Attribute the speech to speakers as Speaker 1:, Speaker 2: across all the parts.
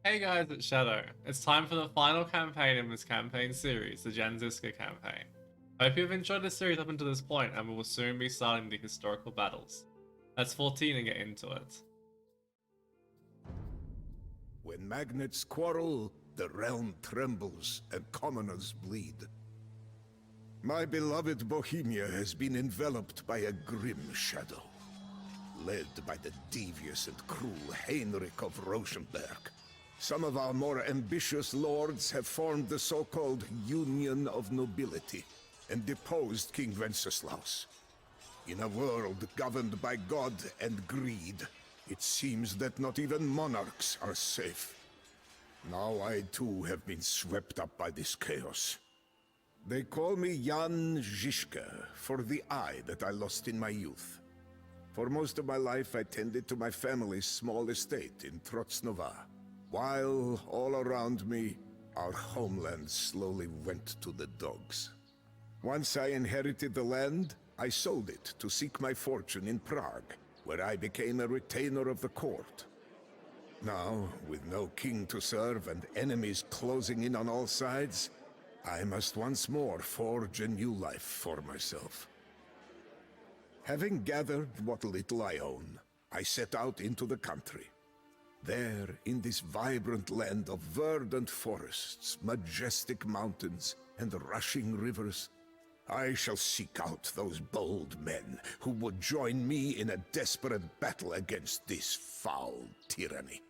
Speaker 1: Hey guys, it's Shadow. It's time for the final campaign in this campaign series, the Zizka campaign. I hope you've enjoyed the series up until this point, and we will soon be starting the historical battles. Let's 14 and get into it.
Speaker 2: When magnates quarrel, the realm trembles and commoners bleed. My beloved Bohemia has been enveloped by a grim shadow, led by the devious and cruel Heinrich of Rosenberg. Some of our more ambitious lords have formed the so-called Union of Nobility and deposed King Wenceslaus. In a world governed by God and greed, it seems that not even monarchs are safe. Now I too have been swept up by this chaos. They call me Jan Zizka for the eye that I lost in my youth. For most of my life I tended to my family's small estate in Trocnova, while all around me, our homeland slowly went to the dogs. Once I inherited the land, I sold it to seek my fortune in Prague, where I became a retainer of the court. Now, with no king to serve and enemies closing in on all sides, I must once more forge a new life for myself. Having gathered what little I own, I set out into the country. There, in this vibrant land of verdant forests, majestic mountains, and rushing rivers, I shall seek out those bold men who would join me in a desperate battle against this foul tyranny.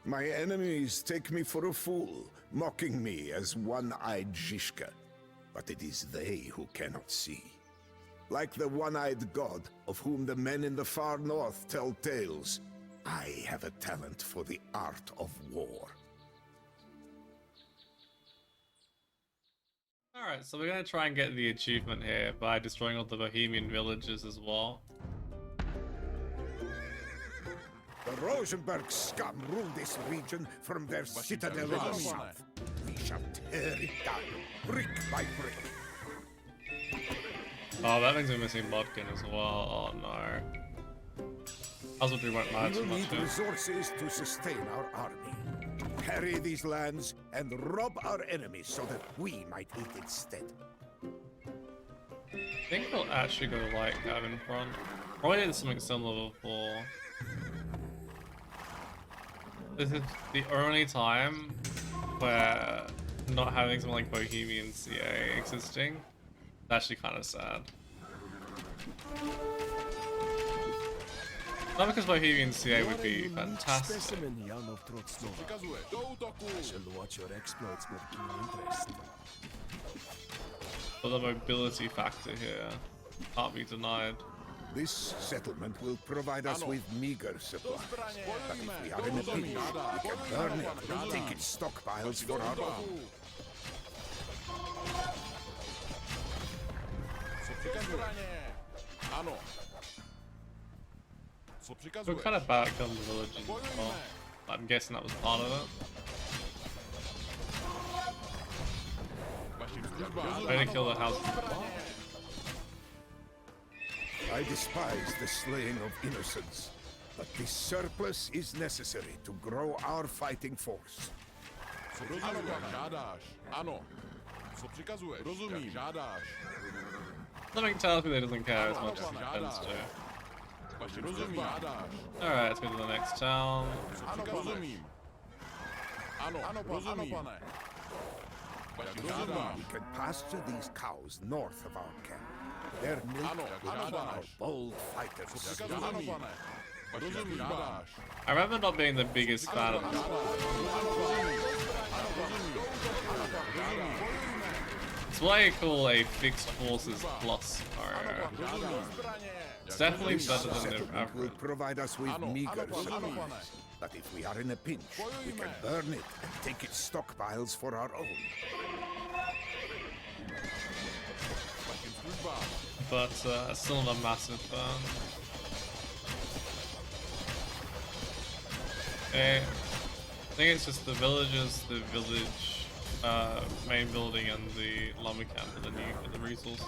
Speaker 2: My enemies take me for a fool, mocking me as one-eyed Zizka, but it is they who cannot see. Like the one-eyed god of whom the men in the far north tell tales, I have a talent for the art of war.
Speaker 1: Alright, so we're going to try and get the achievement here by destroying all the Bohemian villages as well.
Speaker 2: The Rosenberg scum rule this region from their citadel in the south. We shall tear it down, brick by brick.
Speaker 1: Oh, that means we're missing Bodkin as well. Oh no. Husbandry won't matter too
Speaker 2: We will
Speaker 1: much
Speaker 2: need
Speaker 1: here.
Speaker 2: resources to sustain our army. Harry these lands and rob our enemies so that we might eat instead.
Speaker 1: I think we'll actually go like that in front. Probably did something similar before. This is the only time where not having something like Bohemian CA existing is actually kind of sad. Not because Bohemian CA would be fantastic.
Speaker 3: Specimen, Jan of Trocnova. I shall watch your exploits with keen interest.
Speaker 1: But the mobility factor here can't be denied.
Speaker 2: This settlement will provide us with meager supplies. But if we are in a pinch, we can burn it and take its stockpiles for our own.
Speaker 1: We're kind of back on the village as well. I'm guessing that was part of it. Way to kill the house.
Speaker 2: I despise the slaying of innocents, but this surplus is necessary to grow our fighting force.
Speaker 1: Something tells me that he doesn't care as much as he tends to. Alright, let's go to the next town.
Speaker 2: We can pasture these cows north of our camp. Their milk will keep our bold fighters.
Speaker 1: I remember not being the biggest fan of this. It's what I call a fixed forces plus. It's definitely better than the
Speaker 2: Settlement will
Speaker 1: average.
Speaker 2: provide us with meager supplies. But if we are in a pinch, we can burn it and take its stockpiles for our own.
Speaker 1: But still not a massive burn. Okay. I think it's just the villages, the village main building, and the lumber camp for the resources.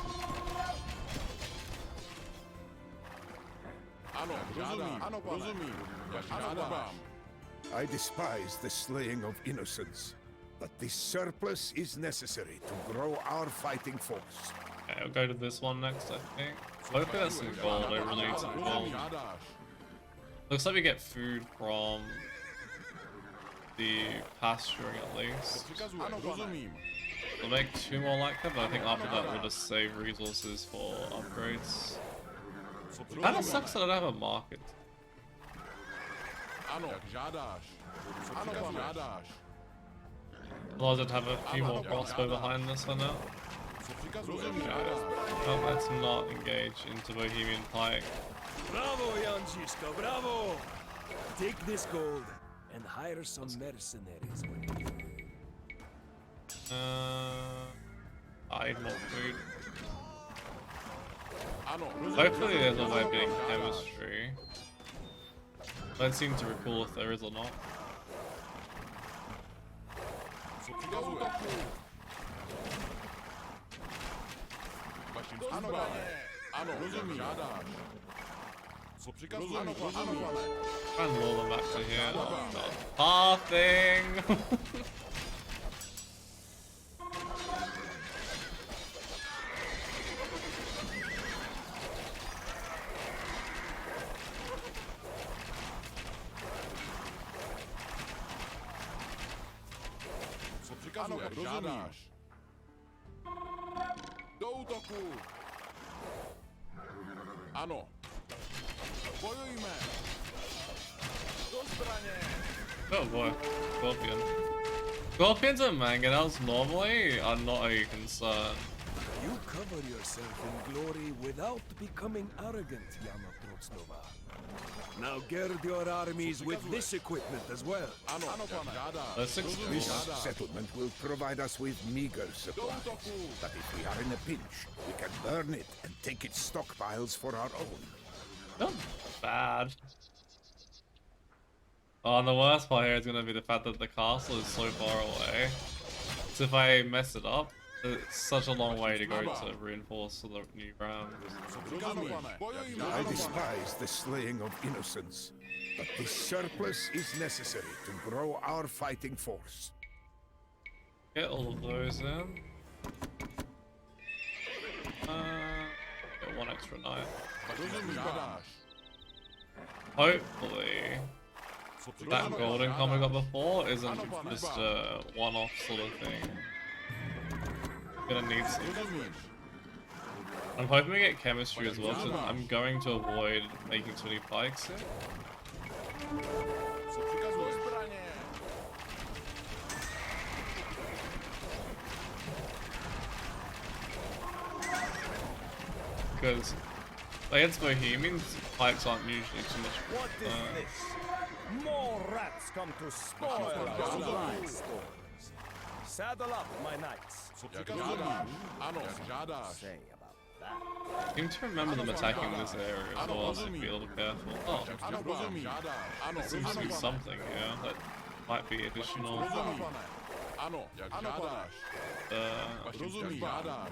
Speaker 2: I despise the slaying of innocents, but this surplus is necessary to grow our fighting force.
Speaker 1: Okay, I'll go to this one next, I think. Hopefully that's some gold. I really need some gold. Looks like we get food from the pasturing at least. We'll make 2 more like that, but I think after that we'll just save resources for upgrades. Kinda sucks that I don't have a market. Otherwise I'd have a few more crossbow behind this one now. Oh, let's not engage into Bohemian Pike.
Speaker 4: Bravo, young Zizka, bravo! Take this gold and hire some mercenaries.
Speaker 1: I need more food. Hopefully there's a way of getting chemistry. Don't seem to recall if there is or not. Try and lure them back to here. Oh, no. Pathing!
Speaker 3: Do útoku! Ano. Bojujme! Do zbraně!
Speaker 1: Oh boy, Scorpion. Scorpions and mangonels normally are not a concern.
Speaker 4: You cover yourself in glory without becoming arrogant, Yana Trotznova. Now gird your armies with this equipment as well.
Speaker 1: That's
Speaker 2: This settlement will provide us with meager supplies, but if we are in a pinch, we can burn it and take its stockpiles for our own.
Speaker 1: Not bad. Oh, and the worst part here is going to be the fact that the castle is so far away. So if I mess it up, it's such a long way to go to reinforce the new round.
Speaker 2: I despise the slaying of innocents, but this surplus is necessary to grow our fighting force.
Speaker 1: Get all of those in. Get 1 extra knife. Hopefully, that golden combo we got before isn't just a one-off sort of thing. Gonna need some. I'm hoping we get chemistry as well, so I'm going to avoid making too many pikes here. Because against Bohemians, pikes aren't usually too much.
Speaker 4: What is this? More rats come to spoil our supply stores. Saddle up, my knights. Say about that.
Speaker 1: I seem to remember them attacking this area as well, so be a little careful. Oh, there seems to be something here that might be additional.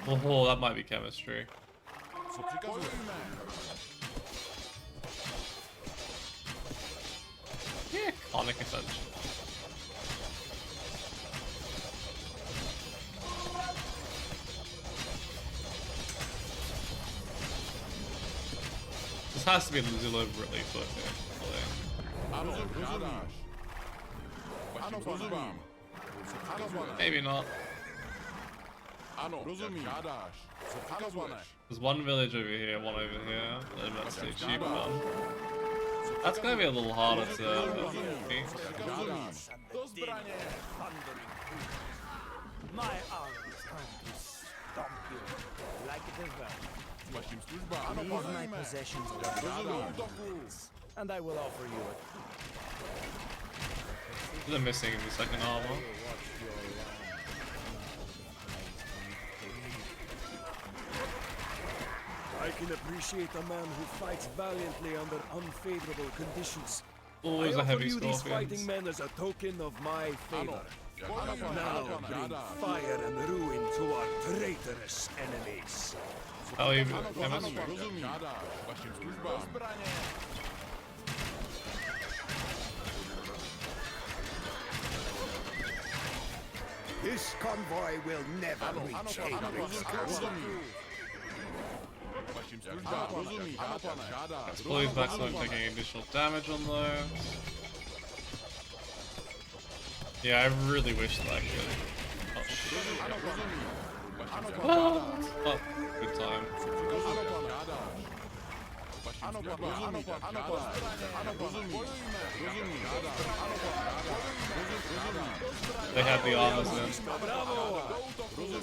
Speaker 1: Oh, that might be chemistry. Yeah, conic essentially. This has to be deliberately put here. Maybe not. There's one village over here, one over here, and that's the cheap one. That's gonna be a little harder to beat.
Speaker 4: My army is going to stomp you like it is well. Leave my possessions and I will offer you
Speaker 1: They're missing the second armor.
Speaker 4: I can appreciate a man who fights valiantly under unfavorable conditions.
Speaker 1: Always a
Speaker 4: I
Speaker 1: heavy
Speaker 4: offer you these
Speaker 1: scorpions.
Speaker 4: fighting men as a token of my favor. Now bring fire and ruin to our traitorous enemies.
Speaker 1: Oh, even chemistry.
Speaker 2: This convoy will never reach Heinrich's castle.
Speaker 1: Let's pull these back so I'm taking additional damage on those. Yeah, I really wish that I could. Oh shit. Oh, good time. They have the armors in.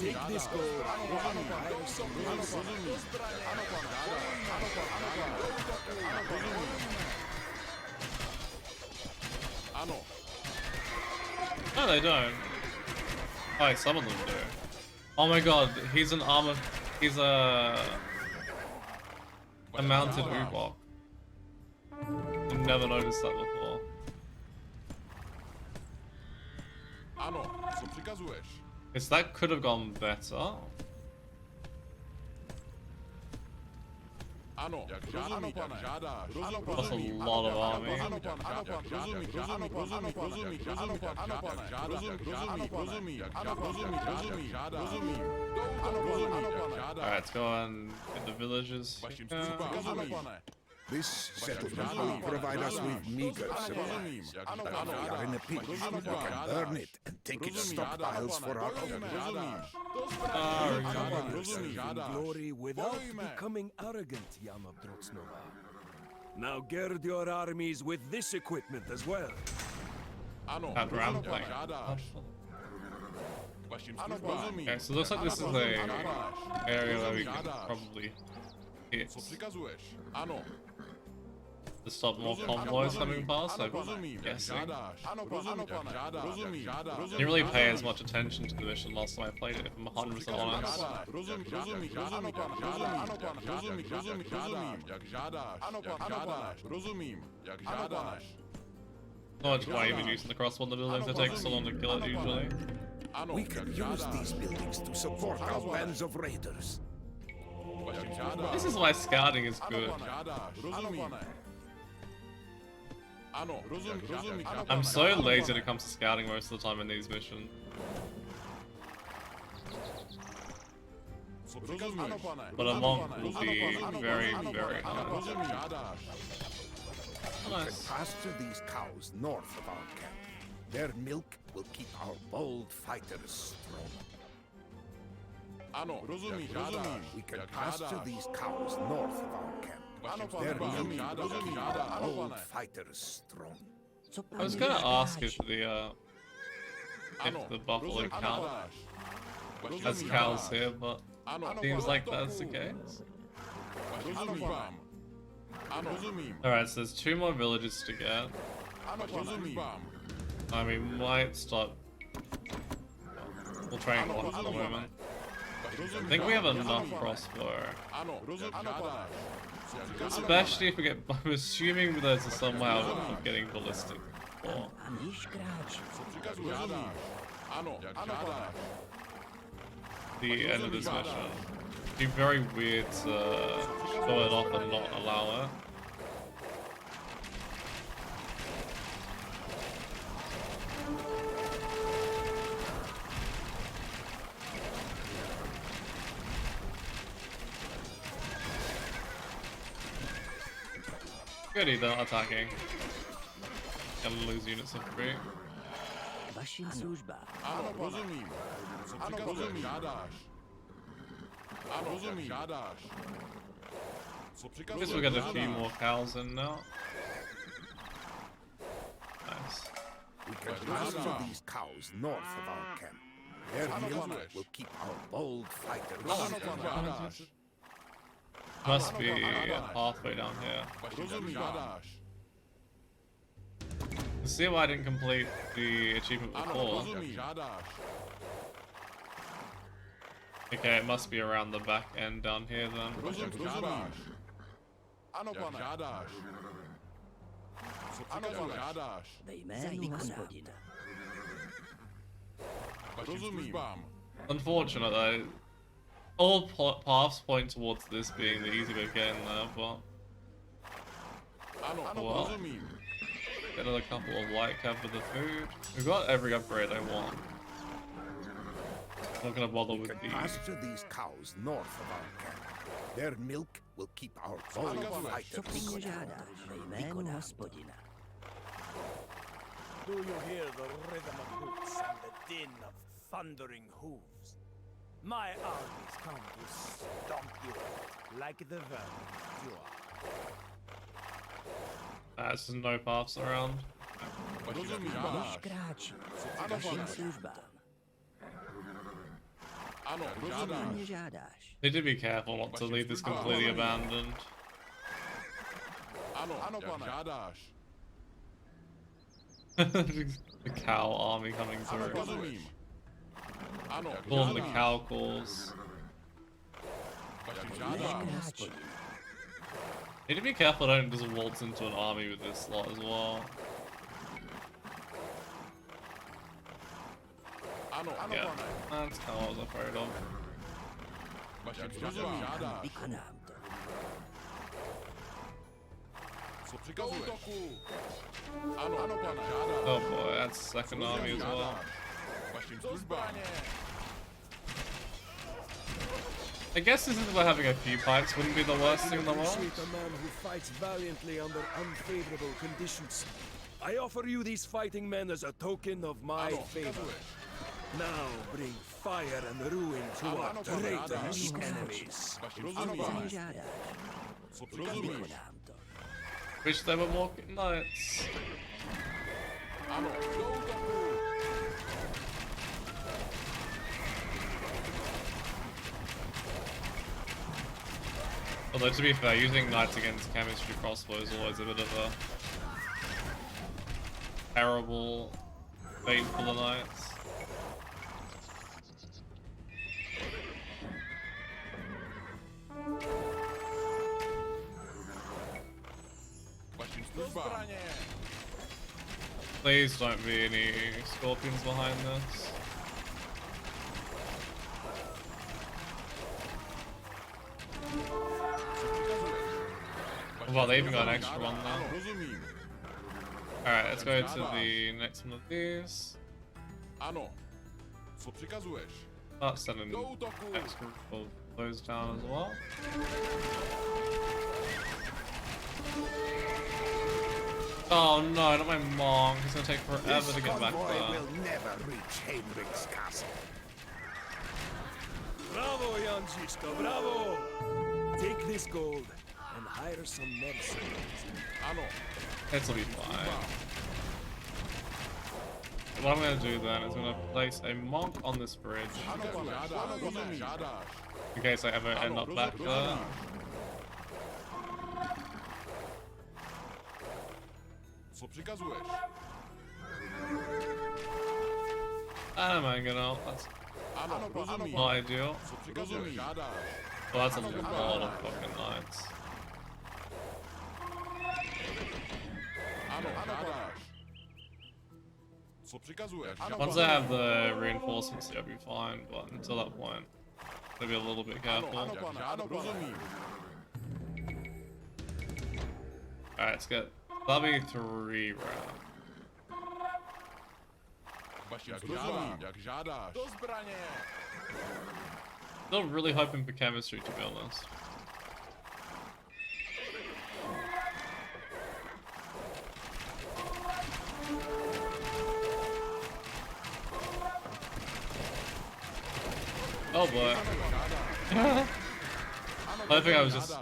Speaker 4: Take this gold.
Speaker 1: No, they don't. Oh, wait, some of them do. Oh my god, he's an armor. He's a mounted Ubok. I've never noticed that before. Guess that could have gone better. That's a lot of army. Alright, let's go and get the villagers.
Speaker 2: This settlement will provide us with meager supplies. But if we are in a pinch, we can burn it and take its stockpiles for our own.
Speaker 4: Glory without becoming arrogant, Yamabdrotsnova. Now gird your armies with this equipment as well.
Speaker 1: At ramping. Okay, so it looks like this is a area where we can probably hit to stop more convoys coming past, I'm guessing. Didn't really pay as much attention to the mission last time I played it, if I'm 100% honest. Not much why even using the crossbow on the buildings, it takes so long to kill it usually.
Speaker 2: We can use these buildings to support our bands of raiders.
Speaker 1: This is why scouting is good. I'm so lazy when it comes to scouting most of the time in these missions. But a monk will be very, very hard.
Speaker 2: We can pasture these cows north of our camp. Their milk will keep our bold fighters strong. We can pasture these cows north of our camp. Their milk will keep our bold fighters strong.
Speaker 1: I was gonna ask if the buffalo count has cows here, but seems like that's the case. Alright, so there's 2 more villages to get. I mean, we might stop. We'll train one for the moment. I think we have enough crossbow. Especially if we get. I'm assuming those are somehow not getting ballistic. Or the end of this mission. It'd be very weird to show it off and not allow it. Goody, they're not attacking. Gonna lose units of free. Guess we'll get a few more cows in now. Nice.
Speaker 2: We can pasture these cows north of our camp. Their milk will keep our bold fighters strong.
Speaker 1: Must be halfway down here. Let's see why I didn't complete the achievement before. Okay, it must be around the back end down here then. Unfortunate though. All paths point towards this being the easy way of getting there, but... well, get another couple of light cap for the food. We've got every upgrade I want. Not gonna bother
Speaker 2: We
Speaker 1: with
Speaker 2: can
Speaker 1: the...
Speaker 2: pasture these cows north of our camp. Their milk will keep our bold fighters quiet.
Speaker 4: Do you hear the rhythm of boots and the din of thundering hooves? My armies come to stomp you out like the vermin you are.
Speaker 1: There's just no paths around. Need to be careful not to leave this completely abandoned. The cow army coming through. Calling the cow calls. Need to be careful I don't just waltz into an army with this lot as well. Yeah, that's kind of what I was afraid of. Oh boy, that's second army as well. I guess this is where having a few fights wouldn't be the worst thing in the world.
Speaker 4: Appreciate a man who fights valiantly under unfavorable conditions. I offer you these fighting men as a token of my favor. Now bring fire and ruin to our traitorous enemies.
Speaker 1: Wish they were more knights. Although to be fair, using knights against chemistry crossbow is always a bit of a terrible bait for the knights. Please don't be any scorpions behind this. Well, they even got an extra one now. Alright, let's go to the next one of these. Start sending extra of those down as well. Oh no, not my monk. It's gonna take forever to get back
Speaker 2: This convoy
Speaker 1: there.
Speaker 2: will never reach Heinrich's castle.
Speaker 4: Bravo, young Zizka, bravo! Take this gold and hire some mercenaries.
Speaker 1: This'll be fine. What I'm gonna do then is I'm gonna place a monk on this bridge in case I ever end up back there. And I'm hanging out. That's not ideal. Well, that's a lot of fucking knights. Once I have the reinforcements, I'll be fine, but until that point, I'll be a little bit careful. Alright, let's get W3 round. Still really hoping for chemistry, to be honest. Oh boy. I think I was just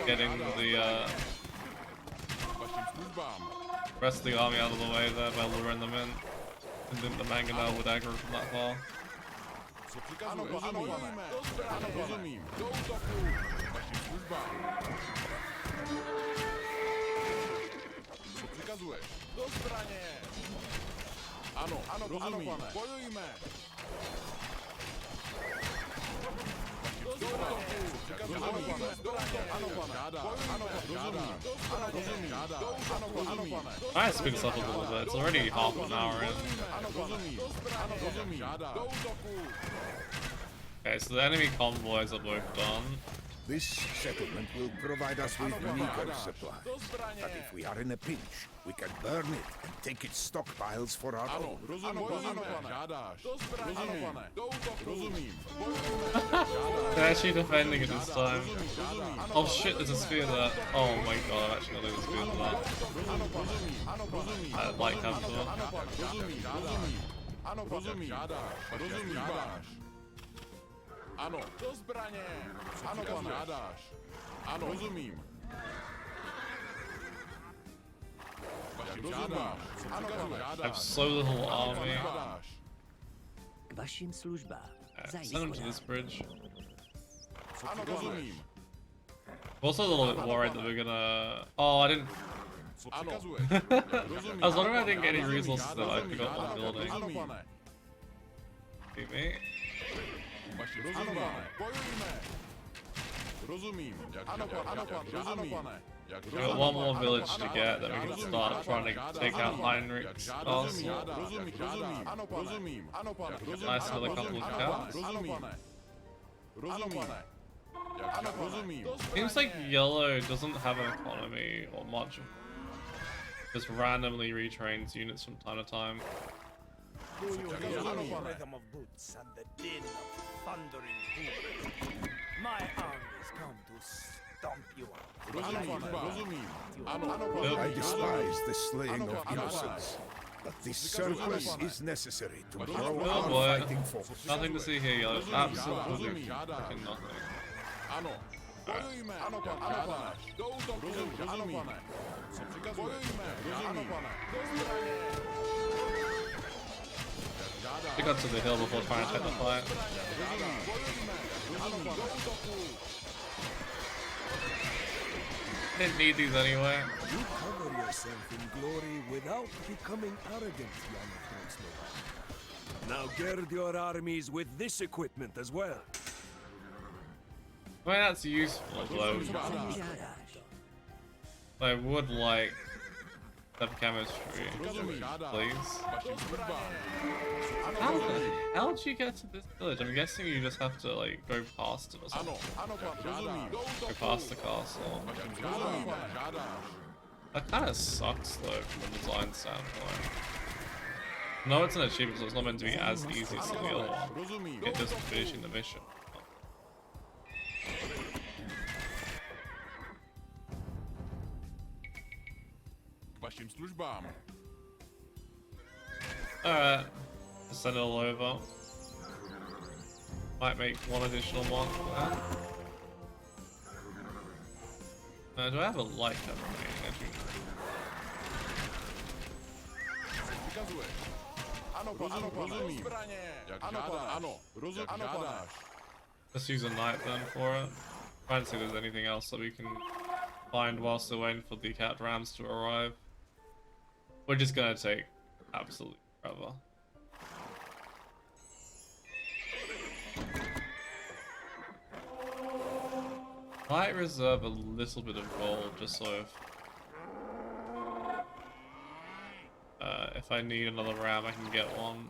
Speaker 1: getting the rest of the army out of the way there by luring them in. And then the Mangonel would aggro from that far. I speed this up a little bit. It's already half an hour in. Okay, so the enemy convoys are both done.
Speaker 2: This settlement will provide us with meager supplies. But if we are in a pinch, we can burn it and take its stockpiles for our own.
Speaker 1: They're actually defending it this time. Oh shit, there's a spear there. Oh my god, I'm actually gonna lose a spear for that. I like that though.
Speaker 3: Ano, do zbraně. Ano, pane. Žádáš. Ano, rozumím. Vašim žádáš. Ano, pane.
Speaker 1: I have so little army.
Speaker 5: K vašim službám.
Speaker 1: Send them to this bridge.
Speaker 3: Ano, rozumím.
Speaker 1: I'm also a little bit worried that we're gonna... Oh, I didn't...
Speaker 3: Ano.
Speaker 1: I was wondering if I didn't get any resources that I forgot one building. See me?
Speaker 3: Rozumím. Bojujme. Rozumím. Ano, pane.
Speaker 1: We've got one more village to get, then we can start trying to take out Heinrich's castle.
Speaker 3: Rozumím.
Speaker 1: Nice another couple of cows. Seems like yellow doesn't have an economy or much. Just randomly retrains units from time to time.
Speaker 4: The rhythm of boots and the din of thundering hooves. My armies come to stomp you out.
Speaker 2: I despise the slaying of innocents, but this surplus is necessary to grow
Speaker 1: Oh
Speaker 2: our
Speaker 1: boy.
Speaker 2: fighting force.
Speaker 1: Nothing to see here, yellow. Absolutely fucking nothing.
Speaker 3: Ano. Bojujme. Ano, pane. Do útoku. Ano, pane. Co přikazujeme? Ano, pane. Do zbraně.
Speaker 1: We got to the hill before trying to take the fight. Didn't need these anyway.
Speaker 4: You cover yourself in glory without becoming arrogant, young Princeman. Now gird your armies with this equipment as well.
Speaker 1: I mean, that's useful, though. I would like that chemistry, please. How the hell did you get to this village? I'm guessing you just have to, like, go past it or something. Go past the castle. That kind of sucks, though, from a design standpoint. No, it's an achievement, so it's not meant to be as easy as the other one. It's just finishing the mission.
Speaker 3: K vašim službám.
Speaker 1: Alright, send it all over. Might make one additional one. Do I have a light campaign?
Speaker 3: Přikazuješ. Ano, pane. Rozumím. Zbraně. Ano, pane. Ano. Rozumím. Žádáš.
Speaker 1: Let's use a knight then for it. Try and see if there's anything else that we can find whilst we're waiting for the cat rams to arrive. We're just gonna take absolutely forever. Might reserve a little bit of gold just so if I need another ram I can get one.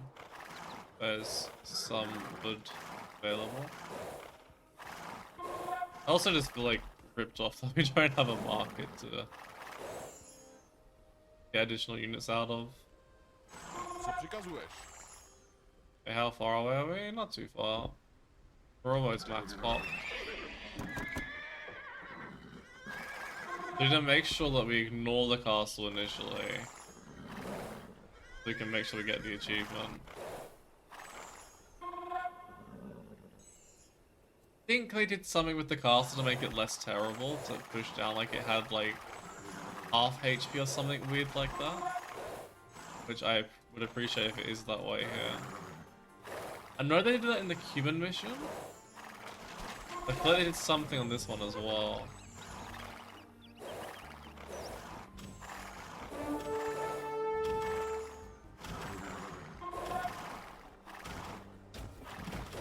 Speaker 1: There's some wood available. I also just feel like ripped off that we don't have a market to get additional units out of.
Speaker 3: Co přikazuješ?
Speaker 1: Okay, how far away are we? Not too far. We're almost max pop. We need to make sure that we ignore the castle initially. So we can make sure we get the achievement. I think they did something with the castle to make it less terrible, to push down like it had like half HP or something weird like that. Which I would appreciate if it is that way here. I know they did that in the Cuban mission. I feel like they did something on this one as well.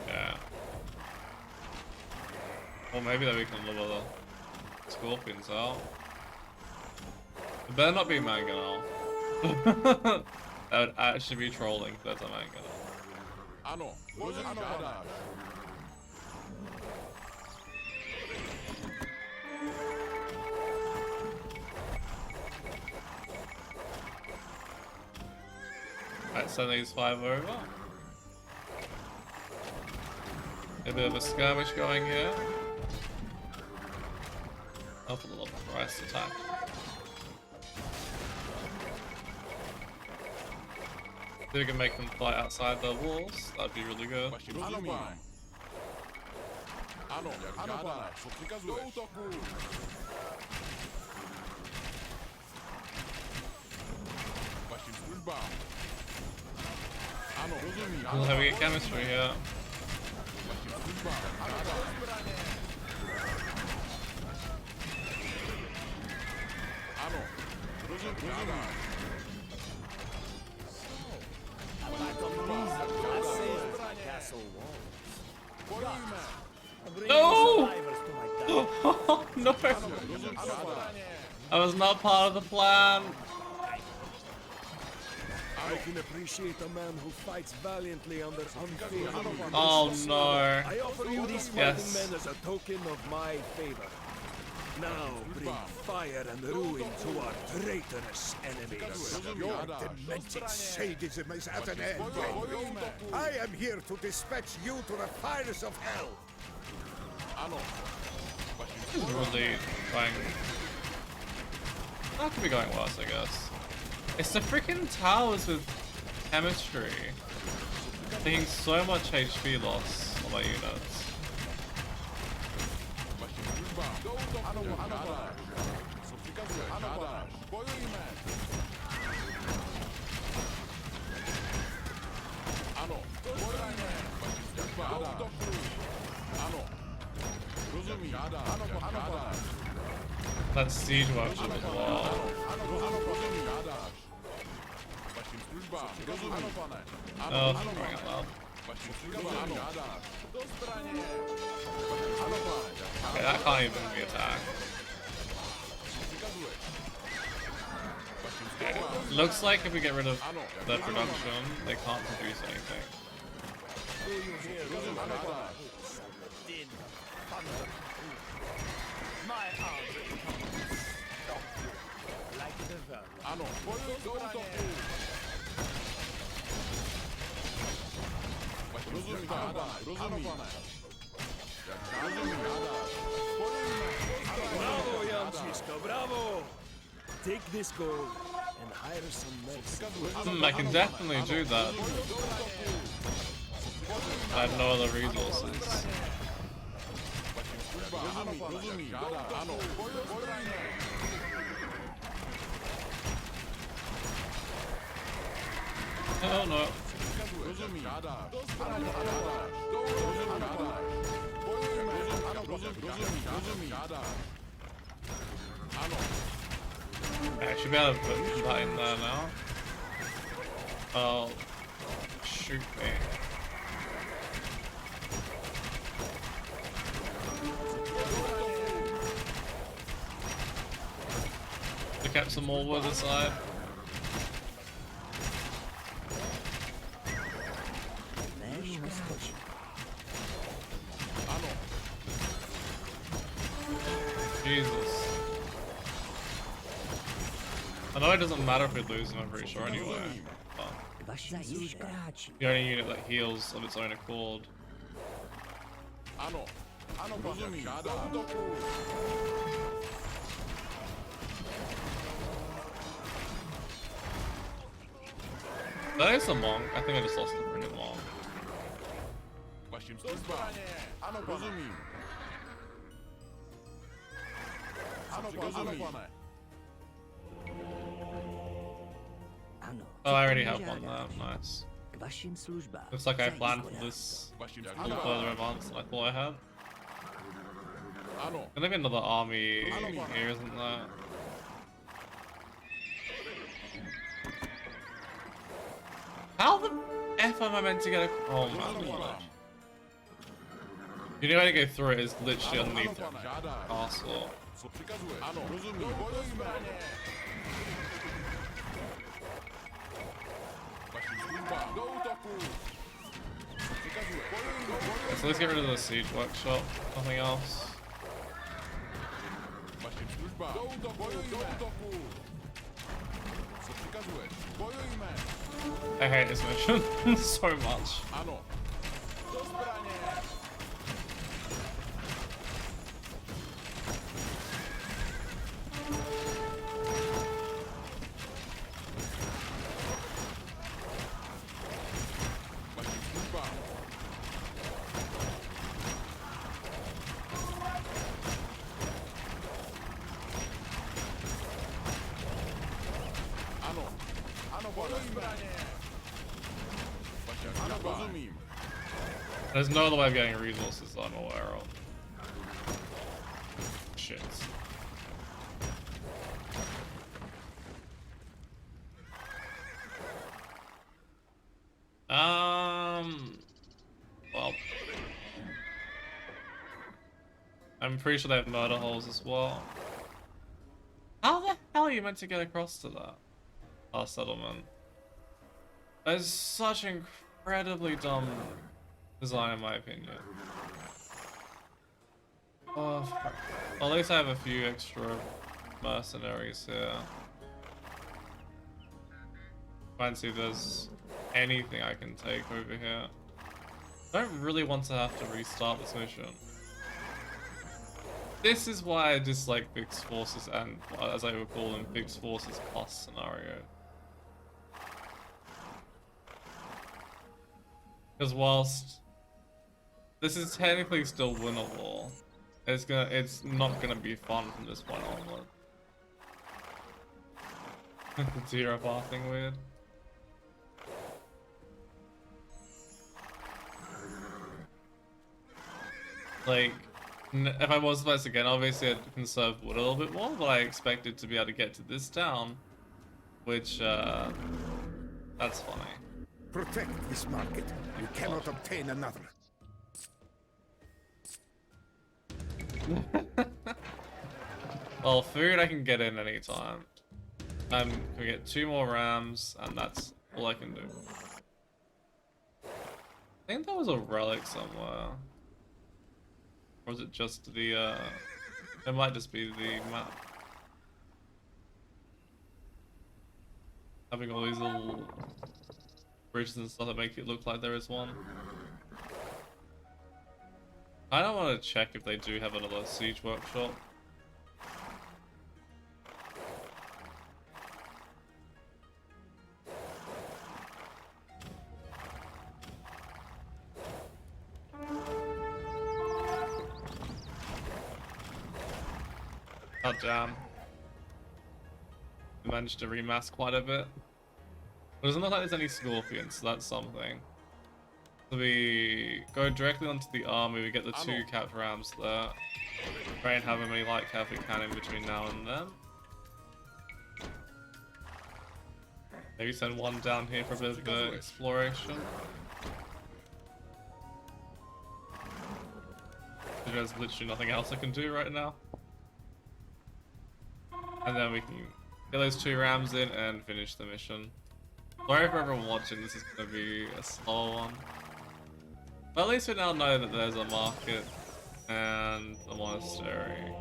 Speaker 1: Yeah. Or maybe that we can lure the scorpions out. It better not be mangonel. That would actually be trolling if that's a mangonel.
Speaker 3: Ano. Rozumím. Žádáš.
Speaker 1: Alright, send these 5 over. A bit of a skirmish going here. Up a little price attack. If we can make them fight outside the walls, that'd be really good.
Speaker 3: Rozumím. Ano, jak žádáš, co přikazuješ? Do útoku. Vašim službám. Ano, rozumím.
Speaker 1: We'll have a good chemistry here.
Speaker 3: Vašim službám. Ano, zbraně. Ano, rozumím.
Speaker 1: No! No! I was not part of the plan.
Speaker 4: I can appreciate a man who fights valiantly under unfavorable conditions.
Speaker 1: Oh no.
Speaker 4: I offer you these fighting
Speaker 1: Yes.
Speaker 4: men as a token of my favor. Now bring fire and ruin to our traitorous enemies.
Speaker 2: Your demented sadism is at an end. I am here to dispatch you to the fires of hell.
Speaker 3: Ano.
Speaker 1: This is really going. That could be going worse, I guess. It's the freaking towers with chemistry. Taking so much HP loss on my units.
Speaker 3: Vašim službám. Do útoku. Ano, jak žádáš. Co přikazuješ? Žádáš. Bojujme. Ano, zbraně. Vašim službám. Do útoku. Ano. Rozumím. Žádáš. Ano, jak žádáš.
Speaker 1: That siege workshop as well.
Speaker 3: Ano, rozumím. Žádáš. Vašim službám. Rozumím. Ano, pane.
Speaker 1: Oh, crying out loud.
Speaker 3: Vašim službám. Ano. Žádáš. Do zbraně. Ano, pane.
Speaker 1: Okay, that can't even be attacked.
Speaker 3: Přikazuješ. Vašim
Speaker 1: Okay.
Speaker 3: službám.
Speaker 1: Looks like if we get rid of their production, they can't produce anything.
Speaker 3: Rozumím. Žádáš. Ano, bojuj do útoku. Rozumím, žádáš. Rozumím. Rozumím, žádáš. Bojujme.
Speaker 4: Bravo, young Zizka, bravo! Take this gold and hire some mercenaries.
Speaker 1: I can definitely do that. I have no other resources.
Speaker 3: Rozumím, rozumím, žádáš. Ano, bojujme.
Speaker 1: Oh no.
Speaker 3: Rozumím, žádáš. Ano, žádáš. Rozumím, žádáš. Bojujme. Rozumím, žádáš. Ano.
Speaker 1: I should be able to put that in there now. Oh, shoot me. We kept some more wood aside.
Speaker 3: Ano.
Speaker 1: Jesus. I know it doesn't matter if we lose them, I'm pretty sure anyway. But
Speaker 5: Vašim službám.
Speaker 1: the only unit that heals of its own accord.
Speaker 3: Ano. Ano, rozumím, žádáš. Do útoku.
Speaker 1: That is a monk. I think I just lost the freaking monk.
Speaker 3: Vašim službám. Ano, rozumím. Ano, pane.
Speaker 5: Ano.
Speaker 1: Oh, I already have one there. Nice.
Speaker 5: K vašim službám.
Speaker 1: Looks like I planned for this
Speaker 3: Vašim
Speaker 1: a little
Speaker 3: službám.
Speaker 1: further advanced than I thought I had.
Speaker 3: Ano.
Speaker 1: Gonna be another army here, isn't there? How the F am I meant to get a... Oh man. You know how to go through it is literally underneath the
Speaker 3: Žádáš.
Speaker 1: castle.
Speaker 3: Co přikazuješ? Ano, rozumím. Bojujme. Vašim službám. Do útoku. Co přikazuješ? Bojujme.
Speaker 1: So let's get rid of the siege workshop. Nothing else.
Speaker 3: Vašim službám. Do útoku. Do útoku. Co przykazujesz? Bojujmy!
Speaker 1: I hate this mission so much.
Speaker 3: Ano. Do zbranie! Właśnie służba. Ano. Ano, bojujmy! Właśnie ano, rozumiem.
Speaker 1: There's no other way of getting resources I'm aware of. Shit. Well, I'm pretty sure they have murder holes as well. How the hell are you meant to get across to that? Our settlement. That is such incredibly dumb design in my opinion. Oh, fuck. Well, at least I have a few extra mercenaries here. Try and see if there's anything I can take over here. I don't really want to have to restart this mission. This is why I dislike fixed forces and, as I would call them, fixed forces cost scenario. Because whilst this is technically still winnable, it's not gonna be fun from this point onward. The zero bar thing weird. Like, if I was supposed to again, obviously I'd conserve wood a little bit more, but I expected to be able to get to this town, which, that's funny.
Speaker 2: Protect this market. You cannot obtain another.
Speaker 1: Well, food I can get in anytime. I'm gonna get 2 more rams, and that's all I can do. I think there was a relic somewhere. Or was it just the, it might just be the map. Having all these little bridges and stuff that make it look like there is one. I don't want to check if they do have another siege workshop. God damn. We managed to remass quite a bit. It doesn't look like there's any scorpions, so that's something. So we go directly onto the army, we get the 2 capped rams there. Try and have a many light cav we can in between now and then. Maybe send 1 down here for a bit of exploration. There's literally nothing else I can do right now. And then we can get those 2 rams in and finish the mission. Sorry for everyone watching, this is going to be a slow one. But at least we now know that there's a market and a monastery.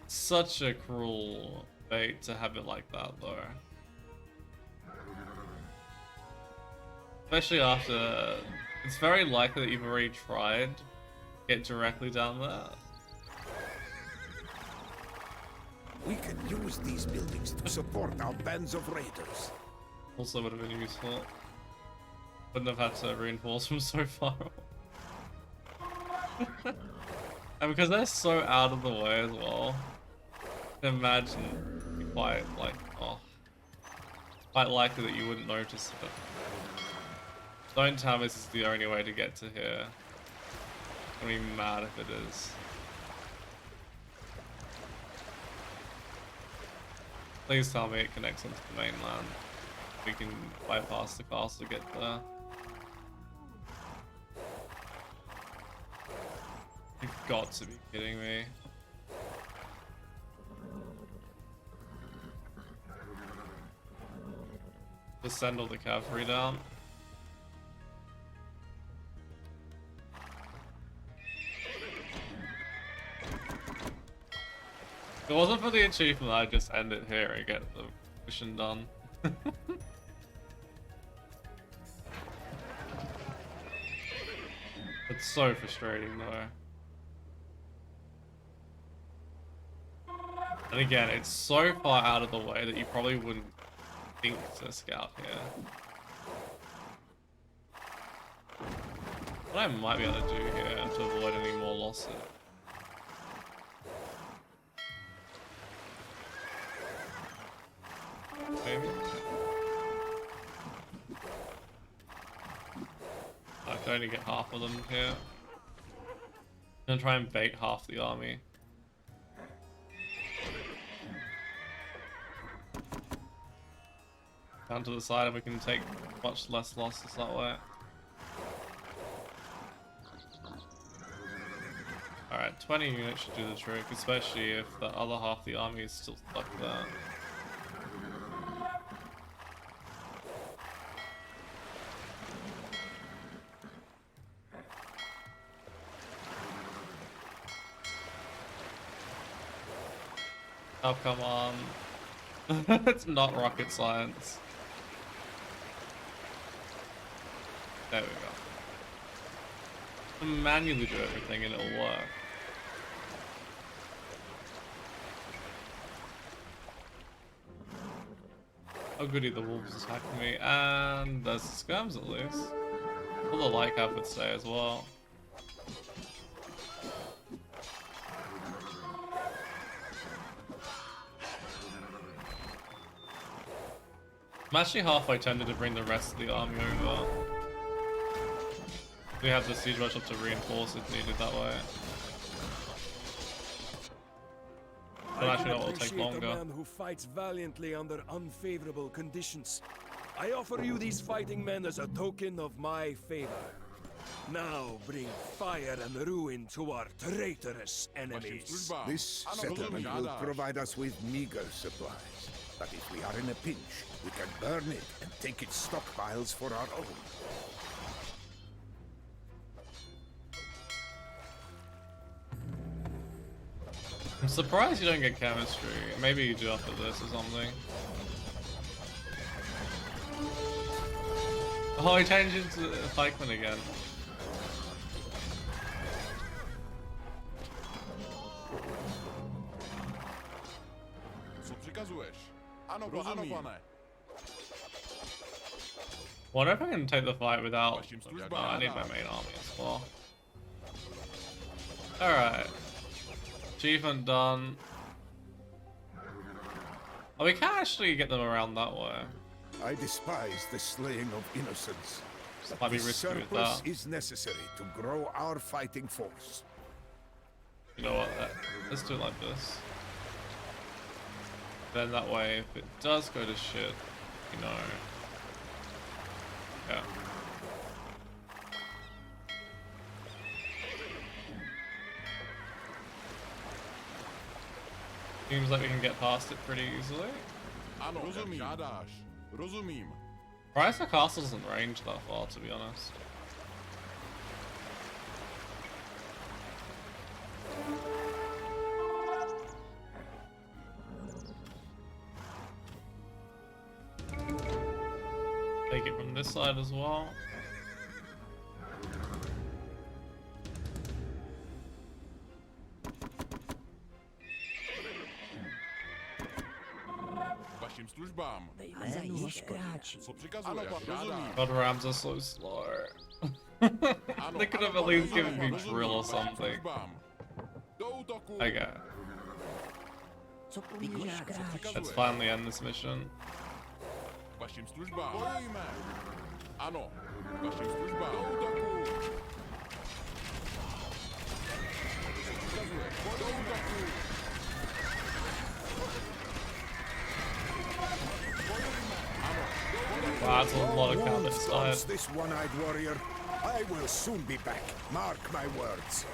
Speaker 1: Such a cruel fate to have it like that though. Especially after, it's very likely that you've already tried to get directly down there.
Speaker 2: We can use these buildings to support our bands of raiders.
Speaker 1: Also would have been useful. Wouldn't have had to reinforce from so far away. And because they're so out of the way as well, imagine quite like, oh, quite likely that you wouldn't notice it. Don't tell me this is the only way to get to here. I'm gonna be mad if it is. Please tell me it connects onto the mainland. We can bypass the castle to get there. You've got to be kidding me. Just send all the cavalry down. If it wasn't for the achievement, I'd just end it here and get the mission done. It's so frustrating though. And again, it's so far out of the way that you probably wouldn't think to scout here. What I might be able to do here to avoid any more losses. Maybe. I can only get half of them here. I'm gonna try and bait half the army. Down to the side and we can take much less losses that way. Alright, 20 units should do the trick, especially if the other half of the army is still stuck there. Oh, come on. It's not rocket science. There we go. Manually do everything and it'll work. Oh goody, the wolves attacking me. And there's the skirms at least. All the light cap would stay as well. I'm actually halfway tempted to bring the rest of the army over. We have the siege rush up to reinforce if needed that way. But actually that will take longer.
Speaker 4: A man who fights valiantly under unfavorable conditions. I offer you these fighting men as a token of my favor. Now bring fire and ruin to our traitorous enemies.
Speaker 2: This settlement will provide us with meager supplies. But if we are in a pinch, we can burn it and take its stockpiles for our own.
Speaker 1: I'm surprised you don't get chemistry. Maybe you do after this or something. Oh, he changed into pikeman again. Wonder if I can take the fight without... No, I need my main army as well. Alright. Achievement done. Oh, we can actually get them around that way.
Speaker 2: I despise the slaying of innocents.
Speaker 1: Might be
Speaker 2: The
Speaker 1: risky with
Speaker 2: surplus
Speaker 1: that.
Speaker 2: is necessary to grow our fighting force.
Speaker 1: You know what? Let's do it like this. Then that way, if it does go to shit, you know. Yeah. Seems like we can get past it pretty easily. Price the castle doesn't range that far, to be honest. Take it from this side as well. God, rams are so slow. They could have at least given me drill or something. Okay. Let's finally end this mission. Wow, that's a lot of counters.
Speaker 2: Wolves this one-eyed warrior. I will soon be back. Mark my words.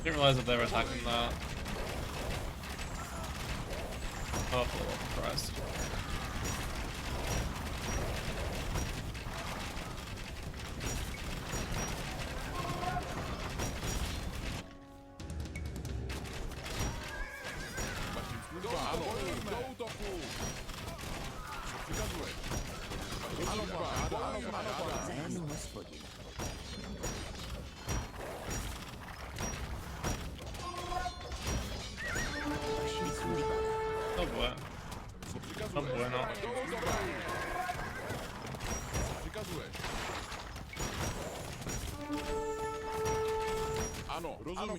Speaker 1: Didn't realize that they were attacking that. Oh, for Christ.
Speaker 3: Ano, do útoku. Co přikazuješ? Ano, pane.
Speaker 5: Za jemu hospodin. Vašim službám.
Speaker 1: No bude.
Speaker 3: Co
Speaker 1: No
Speaker 3: přikazuješ?
Speaker 1: bude, no.
Speaker 3: Do útoku. Co přikazuješ? Ano, rozumím,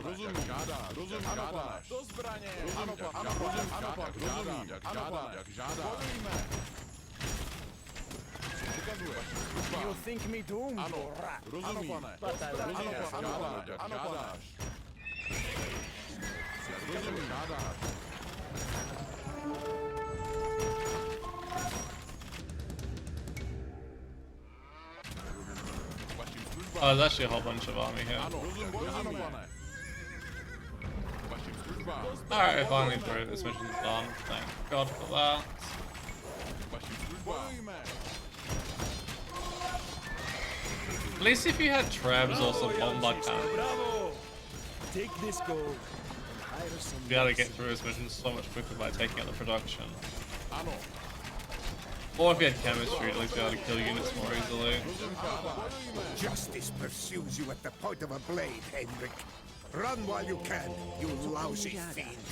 Speaker 3: rozumím, žádá, rozumím, žádá. Do zbraně, ano, rozumím, jak žádá, jak žádá. Bojujme. Co přikazuješ?
Speaker 4: You think me doomed,
Speaker 3: Ano,
Speaker 4: you rat?
Speaker 3: rozumím. Rozumím, jak žádáš, jak žádáš. Rozumím, žádáš. Vašim službám.
Speaker 1: Oh, there's actually a whole bunch of army here.
Speaker 3: Ano, rozumím, pane. Vašim službám.
Speaker 1: Alright, finally through. This mission's done. Thank God for that.
Speaker 3: Vašim službám. Bojujme.
Speaker 1: At least if you had Trebs or some
Speaker 4: Bravo,
Speaker 1: bombard
Speaker 4: Zizka,
Speaker 1: cannons,
Speaker 4: bravo! Take this gold and hire some
Speaker 1: you'd be able to get through this mission so much quicker by taking out the production.
Speaker 3: Ano,
Speaker 1: Or if you had chemistry, you'd at least be able to kill units more easily.
Speaker 2: Justice pursues you at the point of a blade, Heinrich. Run while you can, you lousy fiend.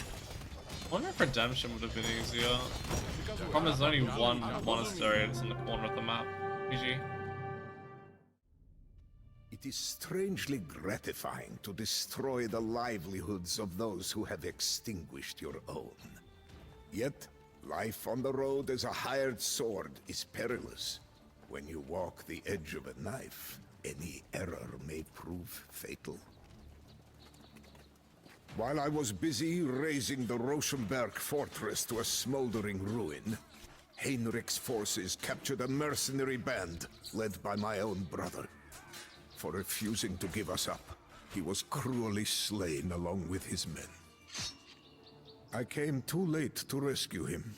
Speaker 1: I wonder if redemption would have been easier. The problem is there's only one monastery and it's in the corner of the map. GG.
Speaker 2: It is strangely gratifying to destroy the livelihoods of those who have extinguished your own. Yet, life on the road as a hired sword is perilous. When you walk the edge of a knife, any error may prove fatal. While I was busy razing the Rosenberg fortress to a smoldering ruin, Heinrich's forces captured a mercenary band led by my own brother. For refusing to give us up, he was cruelly slain along with his men. I came too late to rescue him,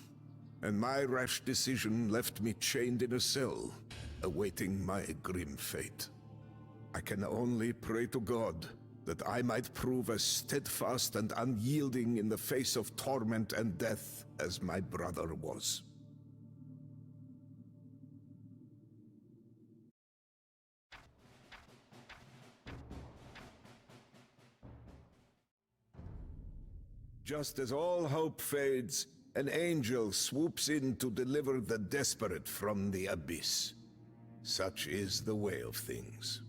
Speaker 2: and my rash decision left me chained in a cell, awaiting my grim fate. I can only pray to God that I might prove as steadfast and unyielding in the face of torment and death as my brother was. Just as all hope fades, an angel swoops in to deliver the desperate from the abyss. Such is the way of things.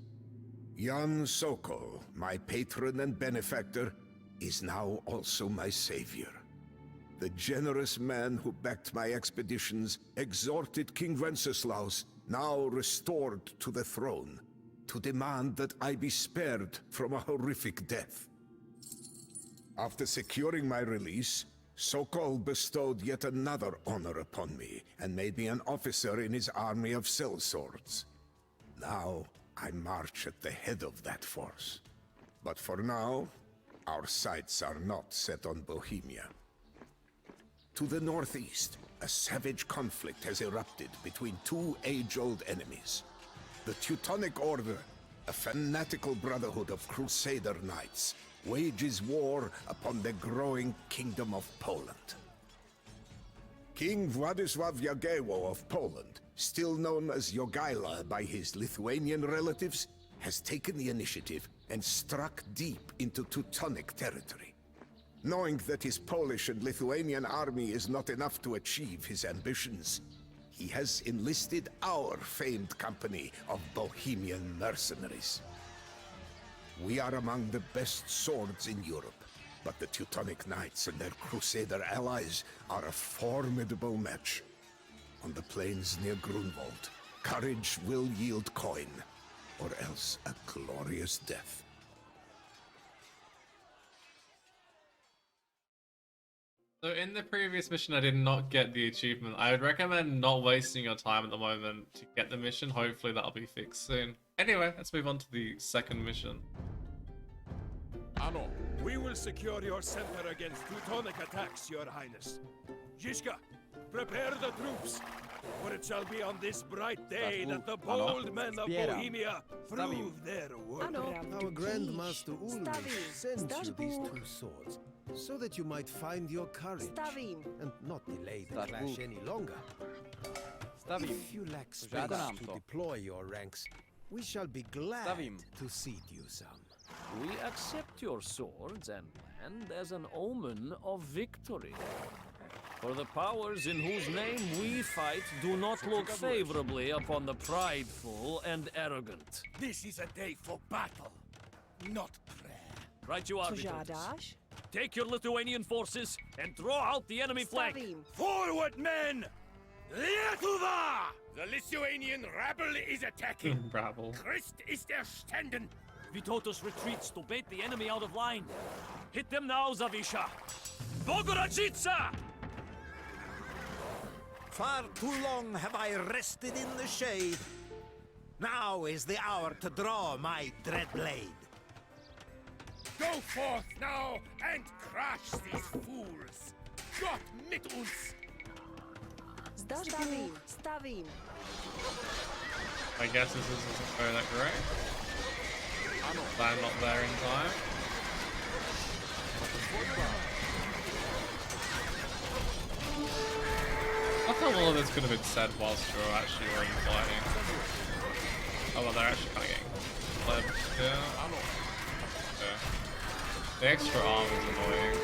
Speaker 2: Jan Sokol, my patron and benefactor, is now also my savior. The generous man who backed my expeditions exhorted King Wenceslaus, now restored to the throne, to demand that I be spared from a horrific death. After securing my release, Sokol bestowed yet another honor upon me and made me an officer in his army of sellswords. Now, I march at the head of that force. But for now, our sights are not set on Bohemia. To the northeast, a savage conflict has erupted between two age-old enemies. The Teutonic Order, a fanatical brotherhood of Crusader knights, wages war upon the growing Kingdom of Poland. King Władysław Jagiełło of Poland, still known as Jogaila by his Lithuanian relatives, has taken the initiative and struck deep into Teutonic territory. Knowing that his Polish and Lithuanian army is not enough to achieve his ambitions, he has enlisted our famed company of Bohemian mercenaries. We are among the best swords in Europe, but the Teutonic Knights and their Crusader allies are a formidable match. On the plains near Grunwald, courage will yield coin, or else a glorious death.
Speaker 1: So in the previous mission, I did not get the achievement. I would recommend not wasting your time at the moment to get the mission. Hopefully that'll be fixed soon. Anyway, let's move on to the second mission.
Speaker 3: ano,
Speaker 4: We will secure your center against Teutonic attacks, Your Highness. Zizka, prepare the troops. For it shall be on this bright day that the
Speaker 3: Ano.
Speaker 4: bold men of
Speaker 6: Zbieram.
Speaker 4: Bohemia prove their worth.
Speaker 5: Ano.
Speaker 7: Our Grandmaster Ulrich
Speaker 5: Stavím.
Speaker 7: sent
Speaker 5: Zdaš
Speaker 7: you these
Speaker 5: Bůh.
Speaker 7: two swords, so that you might find your courage
Speaker 5: Stavím.
Speaker 7: and not delay the
Speaker 6: Zdaš
Speaker 7: clash
Speaker 6: Bůh.
Speaker 7: any longer.
Speaker 6: Stavím.
Speaker 7: If you lack
Speaker 6: Požádám
Speaker 7: space to
Speaker 6: to.
Speaker 7: deploy your ranks, we shall be glad
Speaker 6: Stavím.
Speaker 7: to seat you some.
Speaker 8: We accept your swords and land as an omen of victory. For the powers in whose name we fight do not look favorably upon the prideful and arrogant.
Speaker 4: This is a day for battle, not prayer.
Speaker 8: Right you are,
Speaker 5: Co
Speaker 8: Vytautas.
Speaker 5: žádáš?
Speaker 8: Take your Lithuanian forces and draw out the enemy flank.
Speaker 5: Stavím.
Speaker 4: Forward, men! Lietuva! The Lithuanian rabble is attacking.
Speaker 1: Rabble.
Speaker 4: Christ ist erstanden.
Speaker 8: Vytautas retreats to bait the enemy out of line. Hit them now, Zawisza! Bogorodžica!
Speaker 9: Far too long have I rested in the shade. Now is the hour to draw my dread blade.
Speaker 4: Go forth now and crush these fools. Gott mit uns.
Speaker 5: Zdaš Bůh. Stavím.
Speaker 1: I guess this isn't going that great. I'm not there in time. I thought all of this could have been said whilst you were actually already fighting. Oh well, they're actually kind of getting flipped. Yeah. The extra arm is annoying.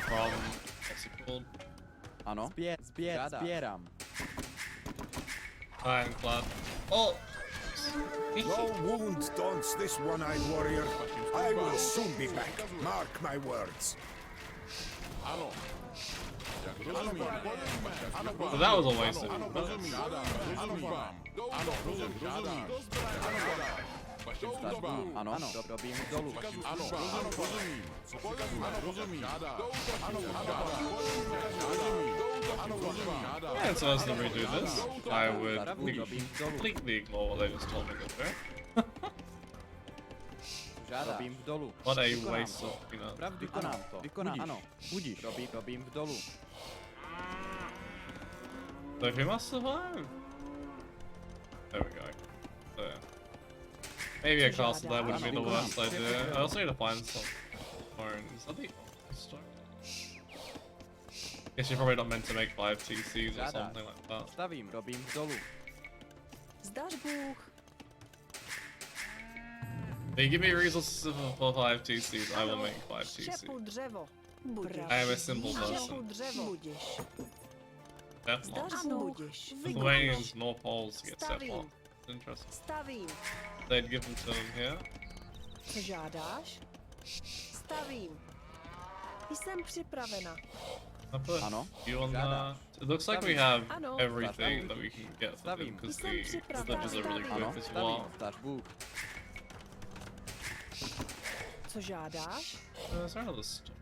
Speaker 1: From what's it called?
Speaker 6: Ano. Žádá. Zbieram.
Speaker 1: Ironclad. Oh!
Speaker 2: No wound daunts this one-eyed warrior. I will soon be back. Mark my words.
Speaker 3: Ano. Jak rozumím. Ano,
Speaker 1: So that was a waste of
Speaker 3: ano, rozumím. Rozumím vám. Ano, rozumím. Ano, vaše služba.
Speaker 6: Ano. Dobím dolů.
Speaker 3: Ano, rozumím. Ano, rozumím. Ano, rozumím.
Speaker 1: Yeah, so as to redo this, I would completely ignore what they just told me to do.
Speaker 6: Žádá. Dobím dolů.
Speaker 1: What a waste of, you know.
Speaker 6: Pravdu vykonám to. Vykonám. Ano. Budíš. Dobím dolů.
Speaker 1: So if he must survive. There we go. There. Maybe a castle that wouldn't be the worst idea. I also need to find some stones. Are they stone? Guess you're probably not meant to make 5 TCs or something like that.
Speaker 6: Stavím. Dobím dolů.
Speaker 5: Zdaš Bůh.
Speaker 1: If you give me resources for 5 TCs, I will make 5
Speaker 5: Šepu
Speaker 1: TCs.
Speaker 5: dřevo. Budiš.
Speaker 1: I am a simple
Speaker 5: Šepu
Speaker 1: person.
Speaker 5: dřevo. Budiš.
Speaker 1: Death
Speaker 5: Zdaš
Speaker 1: Moss.
Speaker 5: Bůh.
Speaker 1: Lithuanians nor Poles get set
Speaker 5: Stavím.
Speaker 1: on. Interesting.
Speaker 5: Stavím.
Speaker 1: They'd give them to him here.
Speaker 5: Co žádáš? Stavím. Jsem připravena.
Speaker 1: I put
Speaker 6: Ano.
Speaker 1: you on
Speaker 6: Žádá.
Speaker 1: that. It looks like we have
Speaker 5: Ano.
Speaker 1: everything that we can get for them
Speaker 6: Stavím.
Speaker 1: because
Speaker 5: Jsem
Speaker 1: the
Speaker 5: připravena.
Speaker 1: slippers are really
Speaker 6: Ano.
Speaker 1: quick as
Speaker 6: Stavím.
Speaker 1: well.
Speaker 6: Zdaš Bůh.
Speaker 5: Co žádáš?
Speaker 1: Is there another stuff?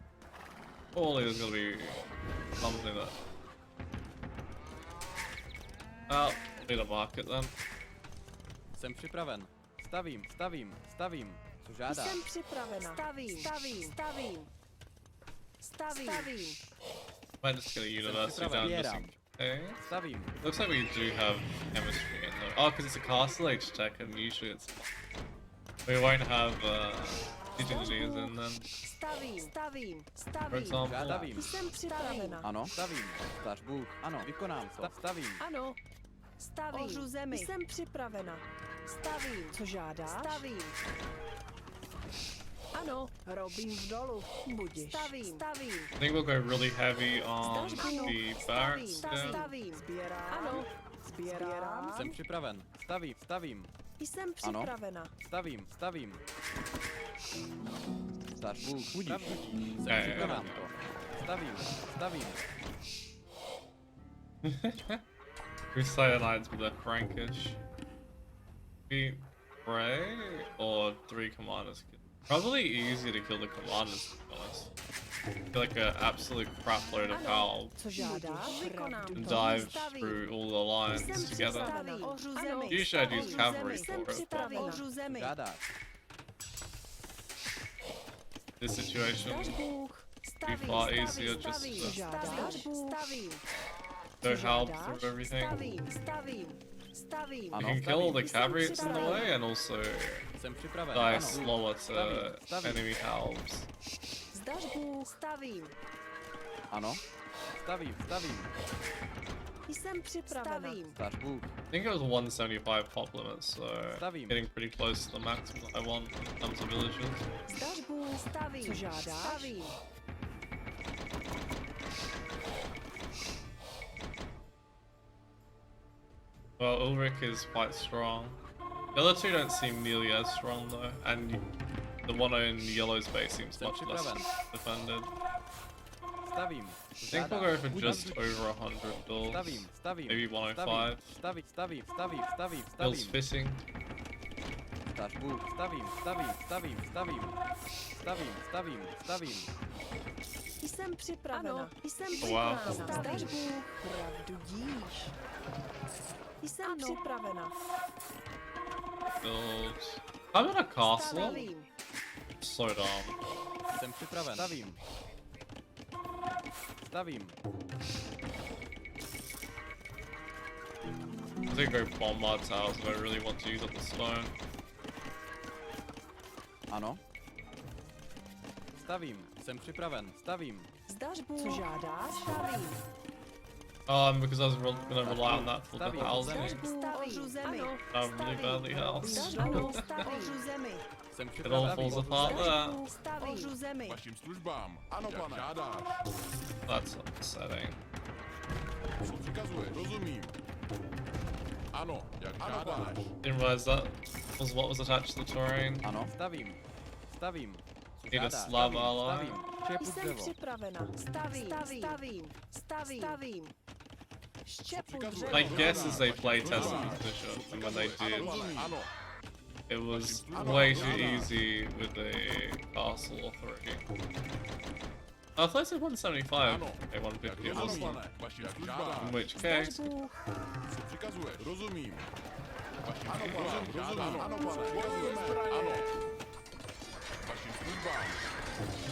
Speaker 1: Surely there's gonna be something that. Oh, need a market then.
Speaker 6: Jsem připraven. Stavím. Co žádá?
Speaker 5: Jsem připravena. Stavím.
Speaker 1: Might just get a university down just in case.
Speaker 6: Stavím.
Speaker 1: Looks like we do have chemistry in there. Oh, because it's a castle age tech, and usually it's. We won't have engineers in then.
Speaker 5: Stavím.
Speaker 1: For example.
Speaker 6: Stavím.
Speaker 5: Jsem připravena.
Speaker 6: Ano. Stavím. Zdaš Bůh. Ano. Vykonám to. Stavím.
Speaker 5: Ano. Stavím. Ohřu zemi. Jsem připravena. Stavím. Co žádá? Stavím. Ano. Robím v dolu. Budiš. Stavím.
Speaker 1: I think we'll go really heavy on the barracks.
Speaker 5: Stavím. Sbírám. Ano. Sbírám.
Speaker 6: Jsem připraven. Stavím.
Speaker 5: Jsem
Speaker 6: Ano.
Speaker 5: připravena.
Speaker 6: Stavím. Zdaš Bůh. Budíš.
Speaker 1: Yeah,
Speaker 6: Jsem
Speaker 1: yeah,
Speaker 6: vykonám to. Stavím.
Speaker 1: Crusader Knights with a Frankish. We pray or 3 commanders. Probably easier to kill the commanders, to be honest. I feel like an absolute crap load of power
Speaker 5: Co žádáš? Vykonám
Speaker 1: and
Speaker 5: to.
Speaker 1: dive
Speaker 5: Stavím.
Speaker 1: through all the lines together.
Speaker 5: Ohřu zemi.
Speaker 1: Usually I'd use cavalry
Speaker 5: Jsem
Speaker 1: for it.
Speaker 5: připravena. Ohřu zemi.
Speaker 6: Žádáš.
Speaker 1: This situation,
Speaker 5: Zdaš Bůh.
Speaker 1: be far easier just to go help through everything. You can kill all the cavalry that's in the way and also
Speaker 6: Jsem připraven.
Speaker 1: die
Speaker 6: Ano.
Speaker 1: slower to
Speaker 6: Stavím.
Speaker 1: enemy halves.
Speaker 5: Zdař Bůh. Stavím.
Speaker 6: Ano. Stavím, stavím.
Speaker 5: Jsem připravena.
Speaker 6: Zdař Bůh.
Speaker 1: I think it was 175 pop limit, so
Speaker 6: Stavím.
Speaker 1: getting pretty close to the maximum I want when it comes to villages.
Speaker 5: Zdař Bůh. Stavím. Co žádáš? Stavím.
Speaker 1: Well, Ulrich is quite strong. The other two don't seem nearly as strong though, and the one in yellow's base seems much less defended.
Speaker 6: Stavím.
Speaker 1: I think we'll go for just over 100 builds.
Speaker 6: Stavím, stavím.
Speaker 1: Maybe 105.
Speaker 6: Stavím, stavím, stavím, stavím,
Speaker 1: Feels
Speaker 6: stavím.
Speaker 1: fitting.
Speaker 6: Zdař Bůh. Stavím, stavím, stavím, stavím. Stavím, stavím, stavím.
Speaker 5: Jsem připravena.
Speaker 10: Ano.
Speaker 5: Jsem
Speaker 1: Wow.
Speaker 5: připravena. Zdař Bůh. Pravdu díš. Jsem připravena.
Speaker 1: Build. I'm in a castle.
Speaker 5: Stavím.
Speaker 1: So dumb.
Speaker 6: Jsem připraven. Stavím. Stavím.
Speaker 1: I think go bombard towers if I really want to use up the stone.
Speaker 6: Ano. Stavím. Jsem připraven. Stavím.
Speaker 5: Zdař Bůh. Co žádáš? Stavím.
Speaker 1: Because I was gonna rely on that for the housing.
Speaker 5: Stavím. Zemi.
Speaker 1: I'm really badly housed.
Speaker 5: Stavím. Zemi.
Speaker 6: Jsem
Speaker 1: It
Speaker 6: připraven.
Speaker 1: all falls apart there.
Speaker 5: Stavím. Zemi.
Speaker 3: Vašim službám. Ano, pane. Jak žádáš.
Speaker 1: That's upsetting.
Speaker 3: Co přikazuješ? Rozumím. Ano, jak žádáš.
Speaker 1: Didn't realize that was what was attached to the terrain.
Speaker 6: Ano. Stavím. Stavím. Co
Speaker 1: Need a
Speaker 6: žádáš?
Speaker 1: slab
Speaker 6: Stavím,
Speaker 1: ally.
Speaker 6: stavím. Štěpu
Speaker 5: Jsem
Speaker 6: dřevo.
Speaker 5: připravena. Stavím. Stavím. Stavím. Stavím. Štěpu dřevo.
Speaker 1: My guess is they play tested these bishops, and when they did,
Speaker 3: Ano.
Speaker 1: it was way too easy with the castle authority. I thought I said 175, okay, 150 it
Speaker 3: Ano,
Speaker 1: was.
Speaker 3: pane. Vašim službám.
Speaker 1: In which case,
Speaker 5: Bůh.
Speaker 3: Co přikazuješ? Rozumím. Vašim službám. Rozumím. Ano, pane. Ano. Vašim službám.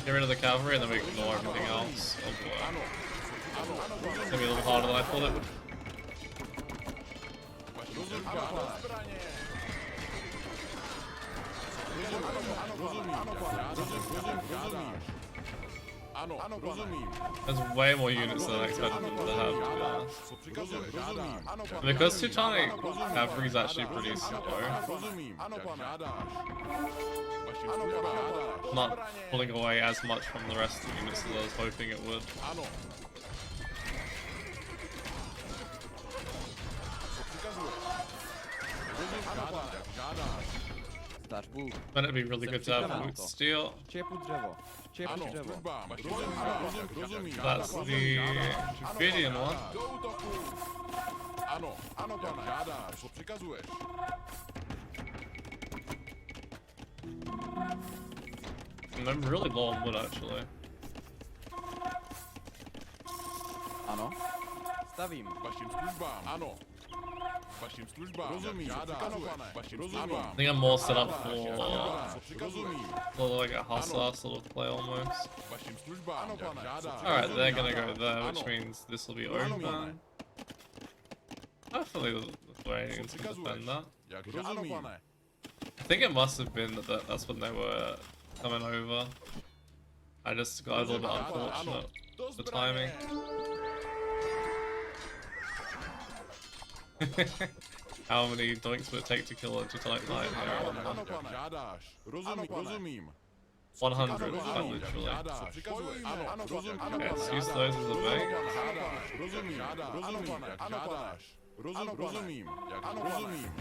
Speaker 1: get rid of the cavalry and then we ignore everything else. Oh boy.
Speaker 3: Ano. Ano.
Speaker 1: It's gonna be a little harder than I thought it would.
Speaker 3: Vašim službám. Zbraně. Rozumím. Ano, pane. Rozumím. Ano, rozumím.
Speaker 1: There's way more units than I expected them to have, to be honest.
Speaker 3: Co přikazuješ? Rozumím. Ano, pane.
Speaker 1: Because Teutonic cavalry is actually pretty slow.
Speaker 3: Rozumím. Ano, pane. Vašim službám.
Speaker 1: Not pulling away as much from the rest of the units as I was hoping it would.
Speaker 3: Ano. Co přikazuješ? Rozumím. Jak žádáš.
Speaker 6: Zdař Bůh.
Speaker 1: Wouldn't it be really good to have loot steel?
Speaker 6: Štěpu dřevo. Štěpu
Speaker 3: Ano,
Speaker 6: dřevo.
Speaker 3: službám. Rozumím.
Speaker 1: That's the Gideon one.
Speaker 3: Do útoku. Ano, ano, pane. Žádáš. Co přikazuješ?
Speaker 1: I'm really low on wood actually.
Speaker 6: Ano. Stavím.
Speaker 3: Vašim službám. Ano. Vašim službám. Rozumím. Žádáš. Ano, pane. Vašim službám.
Speaker 1: I think I'm more set up for
Speaker 3: Co přikazuješ?
Speaker 1: like a hussar sort of play almost.
Speaker 3: Vašim službám. Ano, pane. Žádáš.
Speaker 1: Alright, they're gonna go there, which means this will be open. Hopefully the Lithuanians can defend that.
Speaker 3: Jak rozumím. Ano, pane.
Speaker 1: I think it must have been that's when they were coming over. I just got a little bit unfortunate with the timing. How many doinks would it take to kill a Teutonic Knight here? I wonder.
Speaker 3: Ano, pane. Žádáš. Rozumím. Rozumím.
Speaker 1: 100, quite literally.
Speaker 3: Žádáš. Co přikazuješ? Ano, rozumím.
Speaker 1: Okay, let's use those as a bait.
Speaker 3: Žádáš. Rozumím. Rozumím. Jak žádáš. Rozumím. Jak rozumím.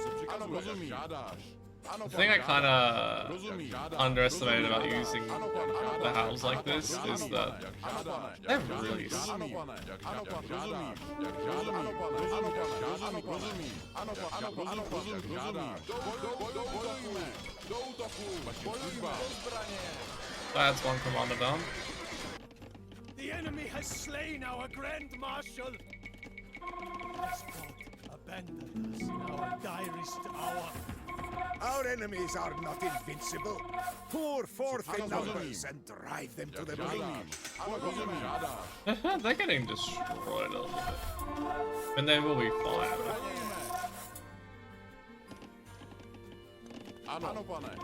Speaker 3: Co přikazuješ? Rozumím. Žádáš.
Speaker 1: The thing I kind of underestimated about using the house like this is that they're really slow. That's one commander down.
Speaker 4: The enemy has slain our Grand Marshal. This god abandoned us in our direst hour.
Speaker 2: Our enemies are not invincible. Pour forth in numbers and drive them to the brink.
Speaker 1: They're getting destroyed a little bit. And they will be fine.
Speaker 3: Ano, pane.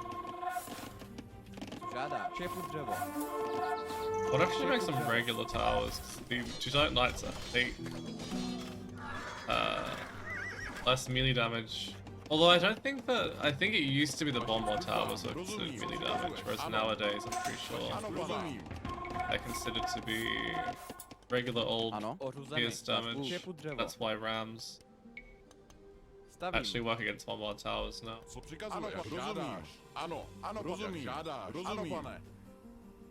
Speaker 6: Žádá, šéfu dřevo.
Speaker 1: What if she makes some regular towers? The Giant Knights are 8. Less melee damage. Although I don't think that, I think it used to be the Bombard towers that did melee damage, whereas nowadays I'm pretty sure they're considered to be regular old pierce damage. That's why Rams actually work against Bombard towers now.
Speaker 3: Co přikazuješ? Žádáš. Ano, ano, rozumím. Žádáš, rozumím. Ano, pane.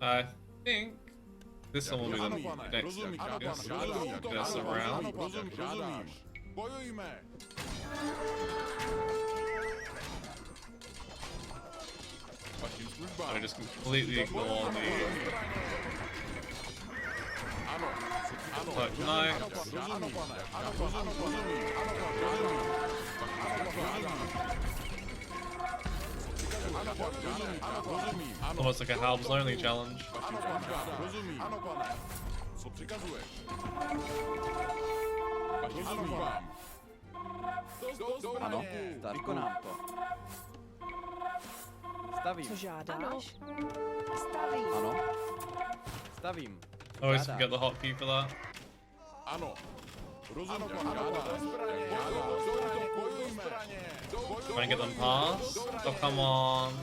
Speaker 1: I think this one will be the next step. Yes, around.
Speaker 3: Rozumím, žádáš. Bojujme. Vašim službám.
Speaker 1: I just completely ignore the
Speaker 3: Ano, ano,
Speaker 1: Knight.
Speaker 3: rozumím, pane. Ano, rozumím, rozumím. Ano, rozumím.
Speaker 1: Almost like a Halbs only challenge.
Speaker 3: Rozumím. Ano, pane. Co přikazuješ? Vašim službám.
Speaker 6: Ano, vykonám to. Stavím.
Speaker 5: Co žádáš?
Speaker 6: Ano.
Speaker 5: Stavím.
Speaker 6: Ano. Stavím.
Speaker 1: Always forget the hotkey for that.
Speaker 3: Ano. Rozumím, žádáš. Bojujme.
Speaker 1: Trying to get them past. Oh, come on.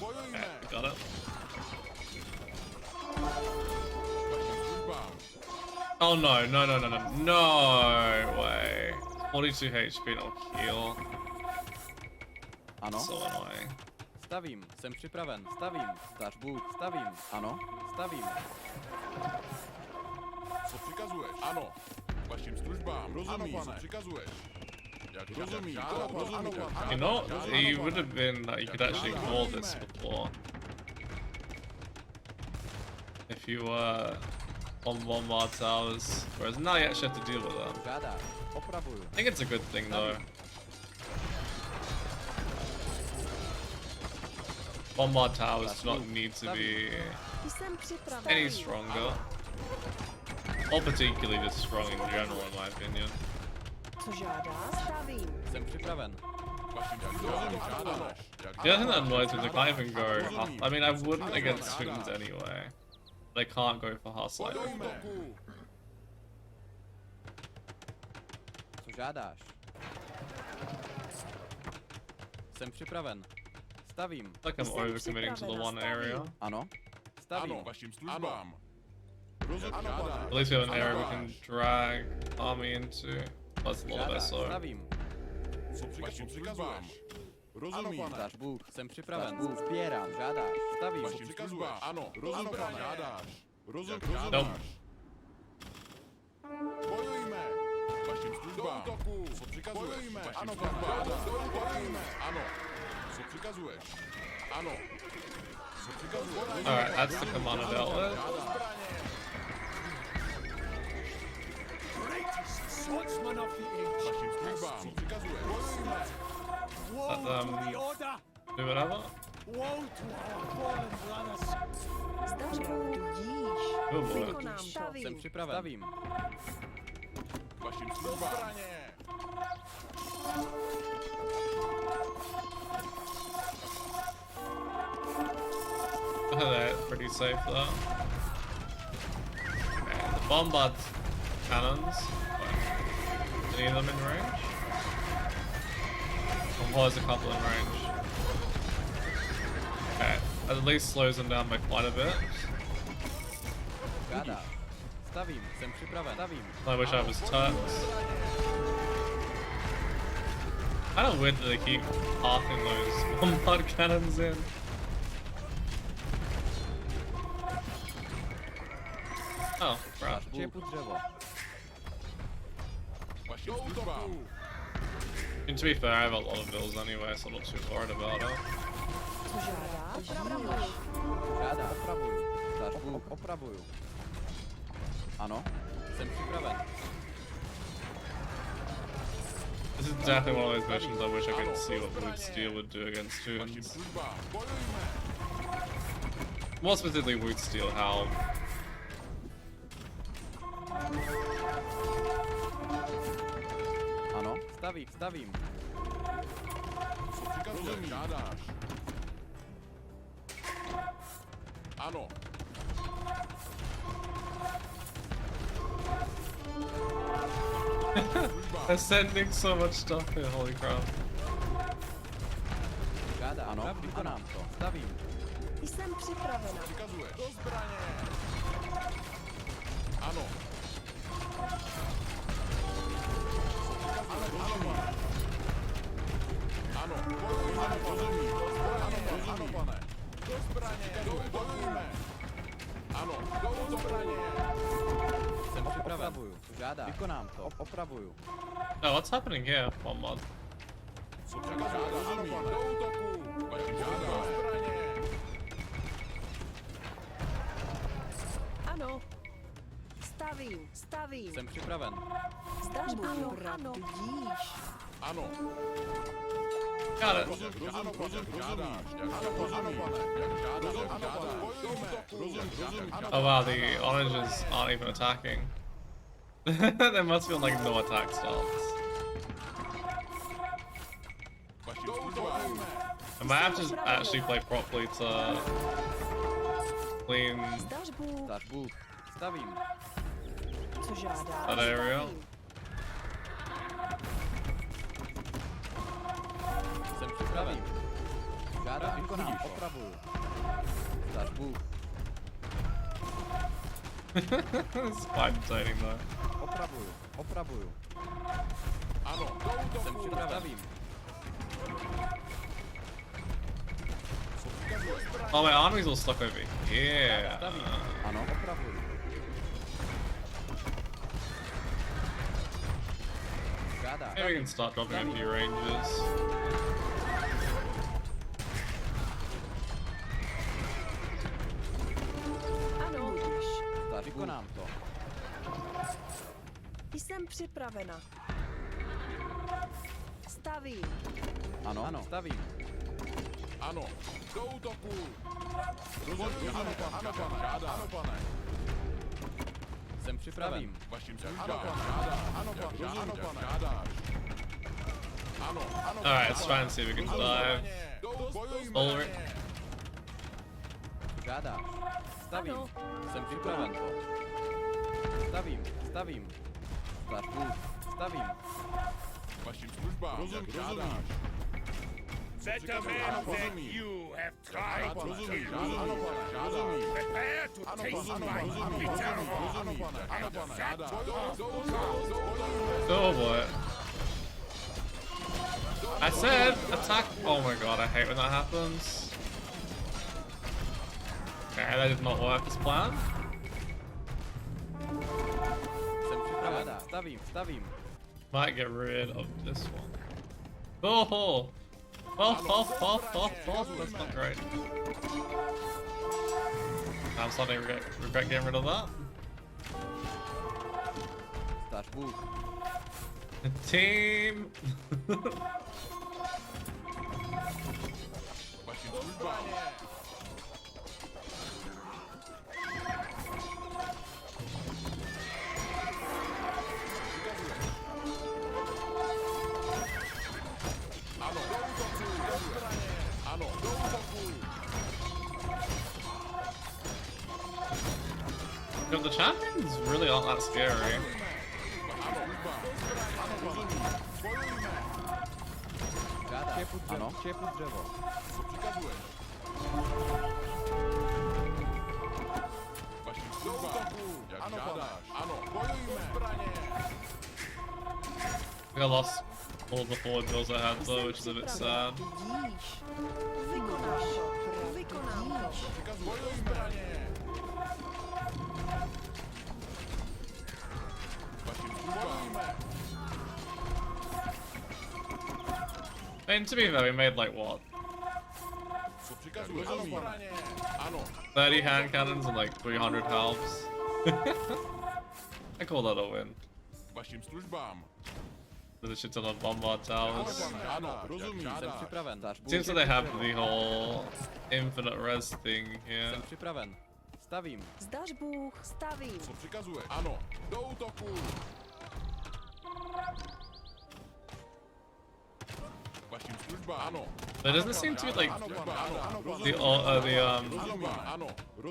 Speaker 1: Okay, got it. Oh no, no, no, no, no, no way. 42 HP, no heal.
Speaker 6: Ano.
Speaker 1: So annoying.
Speaker 6: Stavím. Jsem připraven. Stavím. Stař Bůh. Stavím. Ano. Stavím.
Speaker 3: Co přikazuješ? Ano. Vašim službám. Rozumím, co přikazuješ? Jak rozumím, rozumím.
Speaker 1: You know, it would have been that you could actually ignore this before. If you were on Bombard towers, whereas now you actually have to deal with them.
Speaker 6: Žádá. Opravuju.
Speaker 1: I think it's a good thing though. Bombard towers do not need to be
Speaker 5: Jsem připraven.
Speaker 1: any stronger. Or particularly just strong in general in my opinion.
Speaker 5: Co žádáš? Stavím.
Speaker 6: Jsem připraven.
Speaker 1: The other thing that annoys me is they can't even go. I mean, I wouldn't against students anyway. They can't go for Hustle.
Speaker 6: Co žádáš? Jsem připraven. Stavím.
Speaker 1: Like I'm overcommitting to the one area.
Speaker 6: Ano. Stavím.
Speaker 3: Ano, vašim službám.
Speaker 1: At least we have an area we can drag army into. That's a lot of SO.
Speaker 6: Stavím.
Speaker 3: Vašim přikazuješ? Rozumím.
Speaker 6: Stař Bůh. Jsem připraven. Bůh. Sbírám. Žádáš. Stavím.
Speaker 3: Vašim přikazuješ? Ano, rozumím, žádáš. Rozumím,
Speaker 1: Nope.
Speaker 3: žádáš. Bojujme. Vašim službám. Co přikazuješ? Ano, bojujme. Ano. Co přikazuješ? Ano. Co přikazuješ?
Speaker 1: Alright, that's the commander dealt with.
Speaker 4: Swordsman of the age.
Speaker 3: Vašim službám. Co přikazuješ?
Speaker 1: Let them do whatever.
Speaker 4: Woe to our fallen brothers.
Speaker 5: Stavím. Tudíž.
Speaker 1: Oh boy.
Speaker 5: Vykonám to.
Speaker 6: Jsem připraven. Stavím.
Speaker 3: Vašim službám.
Speaker 1: They're pretty safe though. And the Bombard cannons. Any of them in range? Oh, there's a couple in range. Okay, at least slows them down by quite a bit.
Speaker 6: Žádáš. Stavím. Jsem připraven. Stavím.
Speaker 1: I wish I was Turks. Kind of weird that they keep halving those Bombard cannons in. Oh, crap.
Speaker 6: Šéfu dřevo.
Speaker 3: Vašim službám.
Speaker 1: And to be fair, I have a lot of bills anyway, so I'm not too worried about it.
Speaker 5: Co žádáš? Opravuj.
Speaker 6: Žádá. Opravuju. Stař Bůh. Opravuju. Ano. Jsem připraven.
Speaker 1: This is definitely one of those missions I wish I could see what Wood Steel would do against
Speaker 3: Vašim
Speaker 1: tunes.
Speaker 3: službám. Bojujme.
Speaker 1: More specifically Wood Steel, how
Speaker 6: Ano, stavím.
Speaker 3: Co přikazuješ? Jak žádáš. Ano.
Speaker 1: they're sending so much stuff here, holy crap.
Speaker 6: Žádá, ano, vykonám to. Stavím.
Speaker 5: Jsem připravena.
Speaker 3: Přikazuješ. Do zbraně. Ano. Ano, bojujme, rozumím. Ano, pane. Do zbraně. Bojujme. Ano, do zbraně.
Speaker 6: Jsem připraven. Opravuju. Žádá. Vykonám to. Opravuju.
Speaker 1: Oh, what's happening here? One mod.
Speaker 3: Co přikazuješ? Rozumím. Do útoku. Vašim žádá. Zbraně.
Speaker 5: Ano. Stavím.
Speaker 6: Jsem připraven.
Speaker 5: Zdaš budu pravdu díš.
Speaker 3: Ano.
Speaker 1: Got it.
Speaker 3: Rozumím. Jak žádáš. Bojujme.
Speaker 1: Oh wow, the oranges aren't even attacking. There must be like no attack stance.
Speaker 3: Vašim službám.
Speaker 1: I might have to actually play properly to clean
Speaker 5: Zdaš Bůh,
Speaker 6: Zdaš Bůh. Stavím.
Speaker 5: co žádá.
Speaker 1: that area.
Speaker 6: Jsem připraven. Žádá. Vykonám. Opravuju. Zdaš Bůh.
Speaker 1: It's quite entertaining though.
Speaker 6: Opravuju.
Speaker 3: Ano, do útoku.
Speaker 6: Jsem připraven. Stavím.
Speaker 1: Oh, my army's all stuck over here.
Speaker 6: Stavím. Ano, opravuju. Žádá.
Speaker 1: Maybe we can start dropping a few ranges.
Speaker 5: Ano, budíš.
Speaker 6: Zdaš Bůh. Vykonám to.
Speaker 5: Jsem připravena. Stavím.
Speaker 6: Ano, stavím.
Speaker 3: Ano, do útoku. Rozumím. Ano, pane. Žádá. Ano, pane.
Speaker 6: Jsem připraven.
Speaker 3: Vašim službám. Žádá. Ano, pane. Ano, pane. Žádáš. Ano.
Speaker 1: Alright, let's try and see if we can dive.
Speaker 3: Bojujme.
Speaker 1: Over.
Speaker 6: Žádáš. Stavím.
Speaker 5: Ano.
Speaker 6: Jsem připraven to. Stavím. Zdaš Bůh. Stavím.
Speaker 3: Vašim službám. Žádáš.
Speaker 10: That the man that you have tried to kill
Speaker 3: Ano, pane. Žádám.
Speaker 10: prepare to taste my bitter wrath.
Speaker 3: Žádá.
Speaker 1: Oh boy. I said attack. Oh my god, I hate when that happens. Okay, that did not work as planned.
Speaker 6: Jsem připraven. Stavím.
Speaker 1: Might get rid of this one. Oh! That's not great. I'm starting to regret getting rid of that.
Speaker 6: Zdaš Bůh.
Speaker 1: The team!
Speaker 3: Vašim službám. Ano, do útoku. Do zbraně. Ano, do útoku.
Speaker 1: You know, the champions really aren't that scary.
Speaker 3: Ano, rozumím. Bojujme.
Speaker 6: Žádá. Čepu dřevo.
Speaker 3: Co přikazuješ? Vašim službám. Jak žádáš. Ano, bojujme. Zbraně.
Speaker 1: I think I lost all of the forward bills I had though, which is a bit sad.
Speaker 5: Tudíž. Vykonám to.
Speaker 3: Přikazuj zbraně. Vašim službám.
Speaker 1: I mean, to be fair, we made like what?
Speaker 3: Co přikazuješ? Zbraně. Ano.
Speaker 1: 30 hand cannons and like 300 halves. I call that a win.
Speaker 3: Vašim službám.
Speaker 1: There's a shit ton of bombard towers.
Speaker 3: Ano, rozumím.
Speaker 6: Jsem připraven.
Speaker 1: Seems like they have the whole infinite res thing here.
Speaker 6: Jsem připraven. Stavím.
Speaker 5: Zdař Bůh, stavím.
Speaker 3: Co přikazuje? Ano, do útoku. Vašim službám. Ano.
Speaker 1: There doesn't seem to be like the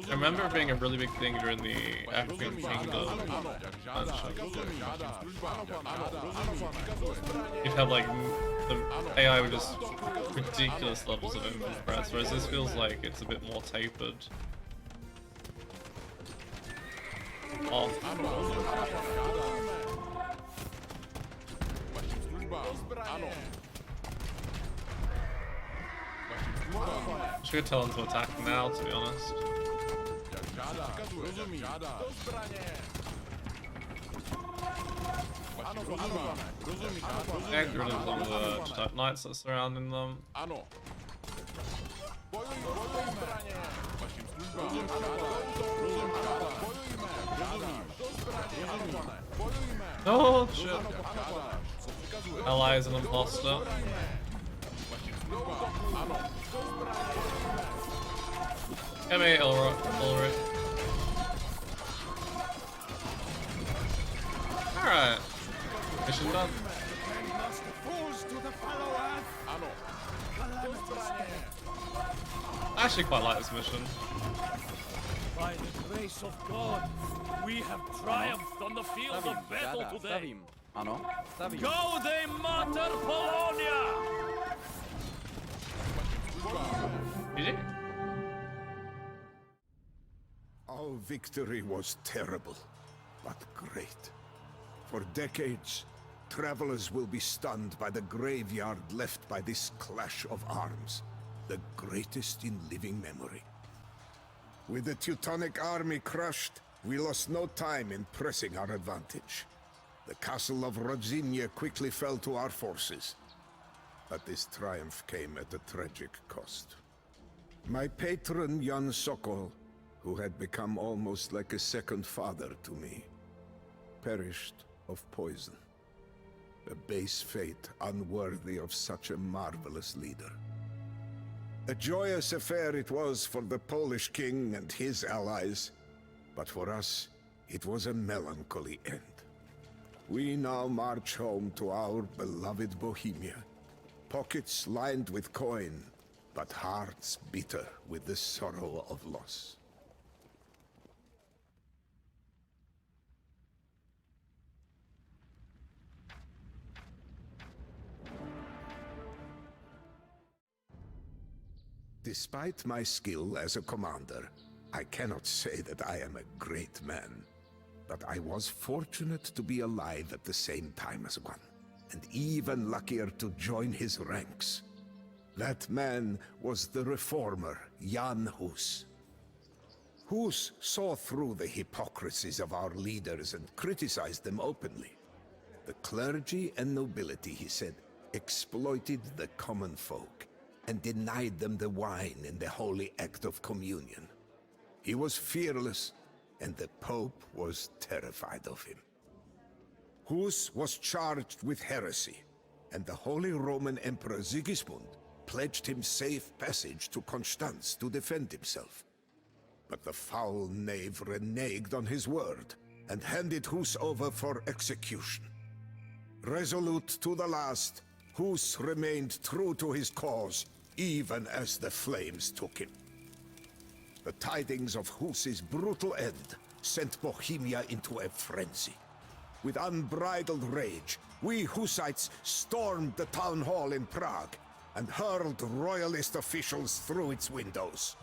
Speaker 1: I remember it being a really big thing during the African Kingdom. You'd have like the AI with just ridiculous levels of infinite press, whereas this feels like it's a bit more tapered. Oh. Should tell him to attack now, to be honest. Get rid of some of the type knights that are surrounding them. Oh shit. Ally is an imposter. M.A. Ulrich. Alright. Mission done. I actually quite like this mission.
Speaker 8: By the grace of God, we have triumphed on the field of battle today.
Speaker 6: Stavím. Ano, stavím.
Speaker 8: Gaude Mater Polonia!
Speaker 1: GG.
Speaker 2: Our victory was terrible, but great. For decades, travelers will be stunned by the graveyard left by this clash of arms, the greatest in living memory. With the Teutonic army crushed, we lost no time in pressing our advantage. The castle of Rodzinie quickly fell to our forces, but this triumph came at a tragic cost. My patron Jan Sokol, who had become almost like a second father to me, perished of poison. A base fate unworthy of such a marvelous leader. A joyous affair it was for the Polish king and his allies, but for us, it was a melancholy end. We now march home to our beloved Bohemia, pockets lined with coin, but hearts bitter with the sorrow of loss. Despite my skill as a commander, I cannot say that I am a great man. But I was fortunate to be alive at the same time as one, and even luckier to join his ranks. That man was the reformer, Jan Hus. Hus saw through the hypocrisies of our leaders and criticized them openly. The clergy and nobility, he said, exploited the common folk and denied them the wine in the holy act of communion. He was fearless, and the Pope was terrified of him. Hus was charged with heresy, and the Holy Roman Emperor Sigismund pledged him safe passage to Constance to defend himself. But the foul knave reneged on his word and handed Hus over for execution. Resolute to the last, Hus remained true to his cause, even as the flames took him. The tidings of Hus's brutal end sent Bohemia into a frenzy. With unbridled rage, we Hussites stormed the town hall in Prague and hurled royalist officials through its windows.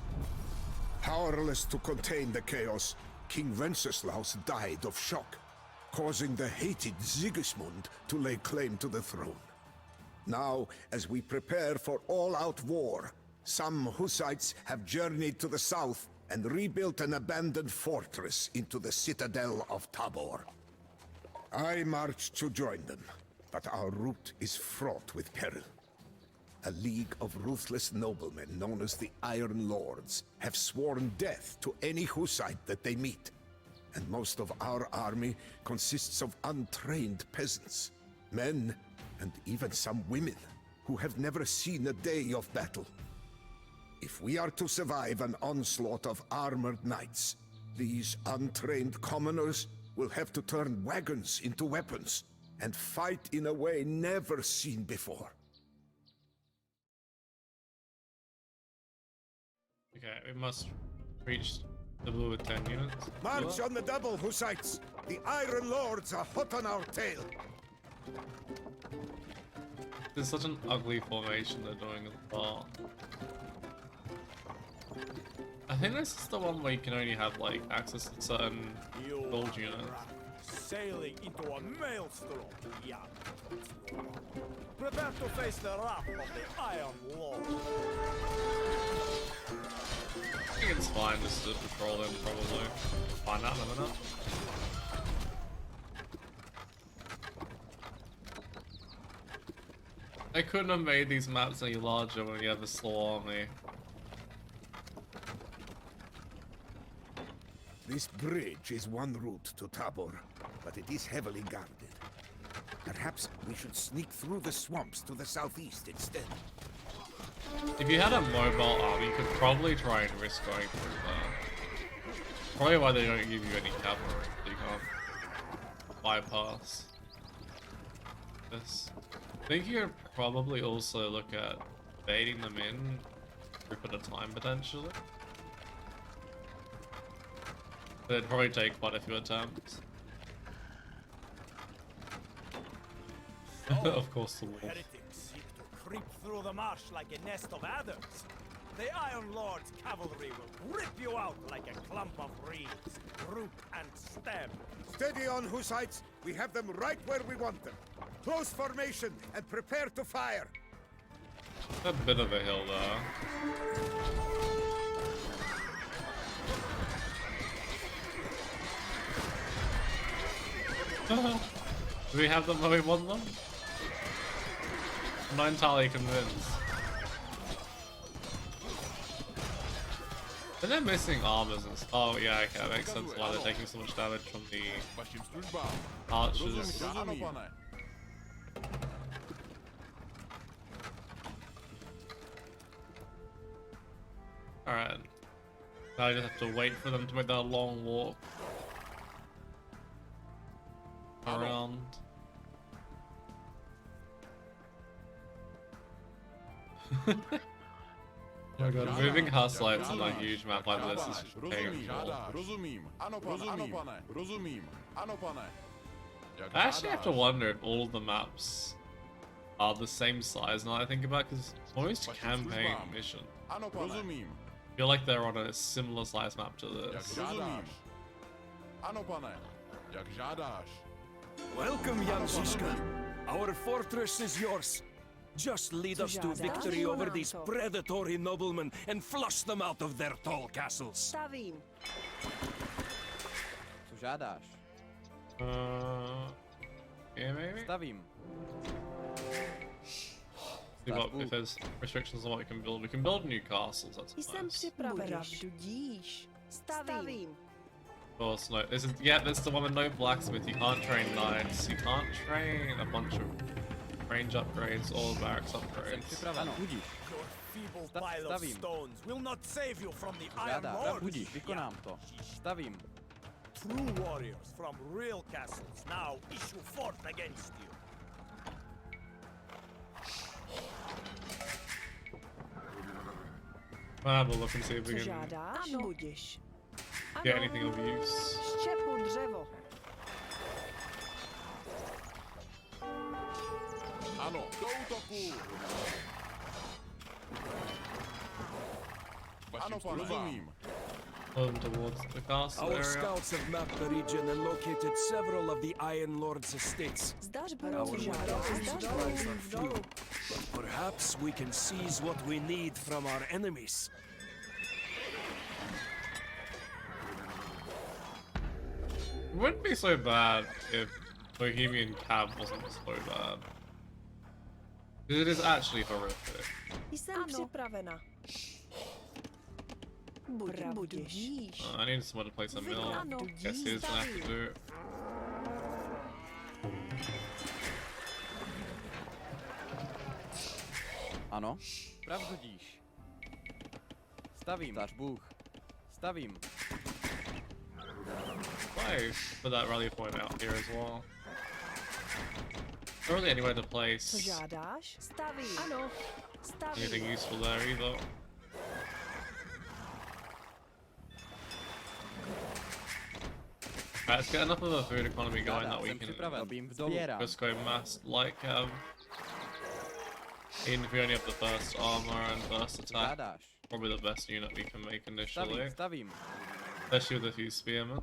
Speaker 2: Powerless to contain the chaos, King Wenceslaus died of shock, causing the hated Sigismund to lay claim to the throne. Now, as we prepare for all-out war, some Hussites have journeyed to the south and rebuilt an abandoned fortress into the citadel of Tabor. I marched to join them, but our route is fraught with peril. A league of ruthless noblemen known as the Iron Lords have sworn death to any Hussite that they meet, and most of our army consists of untrained peasants, men and even some women who have never seen a day of battle. If we are to survive an onslaught of armored knights, these untrained commoners will have to turn wagons into weapons and fight in a way never seen before.
Speaker 1: Okay, we must reach the blue with 10 units.
Speaker 2: March on the double, Hussites! The Iron Lords are hot on our tail!
Speaker 1: It's such an ugly formation they're doing at the bar. I think this is the one where you can only have like access to certain gold units.
Speaker 10: Sailing into a maelstrom. Yeah. Prepare to face the wrath of the Iron Lord.
Speaker 1: I think it's fine just to patrol them, probably. Find out in a minute. I couldn't have made these maps any larger when you have a slow army.
Speaker 2: This bridge is one route to Tabor, but it is heavily guarded. Perhaps we should sneak through the swamps to the southeast instead.
Speaker 1: If you had a mobile army, you could probably try and risk going through there. Probably why they don't give you any cavalry, so you can't bypass this. I think you could probably also look at baiting them in for a bit of time potentially. But it'd probably take quite a few attempts. Of course the wolf.
Speaker 10: Heretics seek to creep through the marsh like a nest of adders. The Iron Lord's cavalry will rip you out like a clump of reeds, root and stem.
Speaker 2: Steady on, Hussites! We have them right where we want them. Close formation and prepare to fire!
Speaker 1: A bit of a hill there. Do we have them where we want them? I'm not entirely convinced. And they're missing armors and stuff. Oh yeah, okay, that makes sense why they're taking so much damage from the archers. Alright. Now I just have to wait for them to make that long walk around. Oh my god, moving house lights on a huge map like this is painful. I actually have to wonder if all of the maps are the same size now that I think about it, because most campaign missions feel like they're on a similar size map to this.
Speaker 4: Welcome, young Zizka. Our fortress is yours. Just lead us to victory over these predatory noblemen and flush them out of their tall castles.
Speaker 5: Stavím.
Speaker 6: Co žádáš?
Speaker 1: Yeah, maybe?
Speaker 6: Stavím.
Speaker 1: See what, if there's restrictions on what we can build new castles, that's
Speaker 5: Jsem
Speaker 1: nice.
Speaker 5: připravená. Stavím.
Speaker 1: Of course, no, this is, yeah, that's the one with no blacksmith, you can't train knights, you can't train a bunch of range upgrades or barracks upgrades.
Speaker 6: Ano, budíš.
Speaker 10: Your feeble pile of stones will not save you from the Iron
Speaker 6: Žádá,
Speaker 10: Lord.
Speaker 6: budíš, vykonám to. Stavím.
Speaker 10: True warriors from real castles now issue forth against you.
Speaker 1: I'll have a look and see if we
Speaker 5: Co
Speaker 1: can
Speaker 5: žádáš? Budiš.
Speaker 1: get anything of use.
Speaker 5: Štěpu dřevo.
Speaker 3: Ano, do útoku! Ano, pane. Rozumím.
Speaker 1: Towards the castle
Speaker 4: Our
Speaker 1: area.
Speaker 4: scouts have mapped the region and located several of the Iron Lord's estates.
Speaker 5: Zdař
Speaker 4: Our
Speaker 5: budou
Speaker 4: weapons
Speaker 5: žádat.
Speaker 4: are few, but perhaps we can seize what we need from our enemies.
Speaker 1: It wouldn't be so bad if Bohemian Cab wasn't so bad. Because it is actually horrific.
Speaker 5: Jsem připravena. Budiš.
Speaker 1: I need someone to place a mill.
Speaker 5: Ano.
Speaker 1: Guess who's gonna have to do it.
Speaker 6: Ano. Pravdudíš. Stavím. Stař Bůh. Stavím.
Speaker 1: Why put that rally point out here as well? Not really anywhere to place
Speaker 5: Co žádáš? Stavím. Ano. Stavím.
Speaker 1: anything useful there either. Right, let's get enough of a food economy going that we
Speaker 6: Jsem
Speaker 1: can
Speaker 6: připraven. Robím v dolu.
Speaker 1: just go mass like even if we only have the burst armor and burst attack,
Speaker 6: Žádáš.
Speaker 1: probably the best unit we can make
Speaker 6: Stavím,
Speaker 1: initially,
Speaker 6: stavím.
Speaker 1: especially with a few spearmen.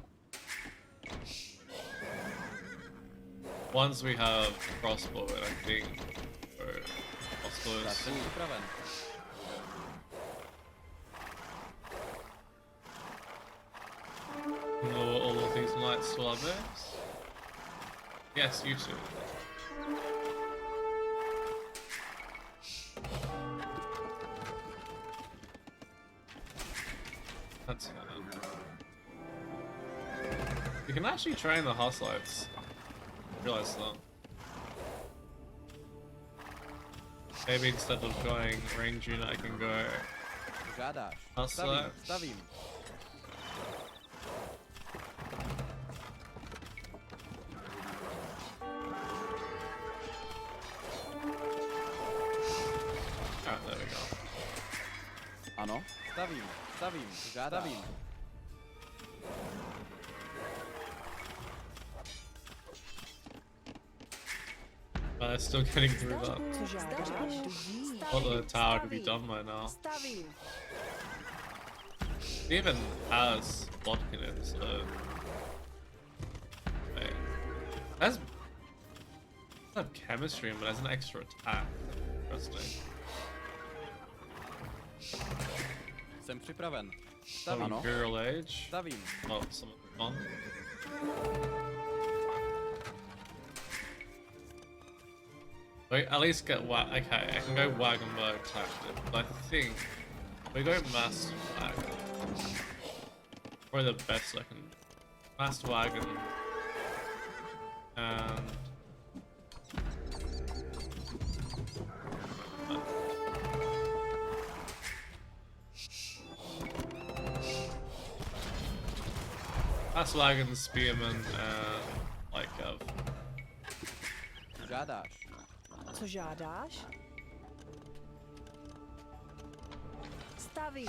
Speaker 1: Once we have crossbow, I think, or crossbows.
Speaker 6: Jsem připraven.
Speaker 1: No, all of these knights still have this? Yes, you too. That's you can actually train the hostiles. Realize that. Maybe instead of going range unit, I can go
Speaker 6: Žádáš.
Speaker 1: hostile.
Speaker 6: Stavím.
Speaker 1: Alright, there we go.
Speaker 6: Ano. Stavím. Stavím. Žádám. Stavím.
Speaker 1: They're still getting through that.
Speaker 5: Co žádáš?
Speaker 1: Thought the tower could be done by now.
Speaker 5: Stavím.
Speaker 1: It even has vodka in it, so. Wait. It has. It doesn't have chemistry, but it has an extra attack. Interesting.
Speaker 6: Jsem připraven.
Speaker 1: Some
Speaker 6: Stavím. Ano.
Speaker 1: Imperial Age.
Speaker 6: Stavím.
Speaker 1: Oh, some fun. Wait, at least get okay, I can go Wagenberg tactic, but I think we go Mass Wagon. Probably the best I can do. Mass Wagon and Mass Wagon, Spearman, and like
Speaker 6: Žádáš.
Speaker 5: Co žádáš? Stavím.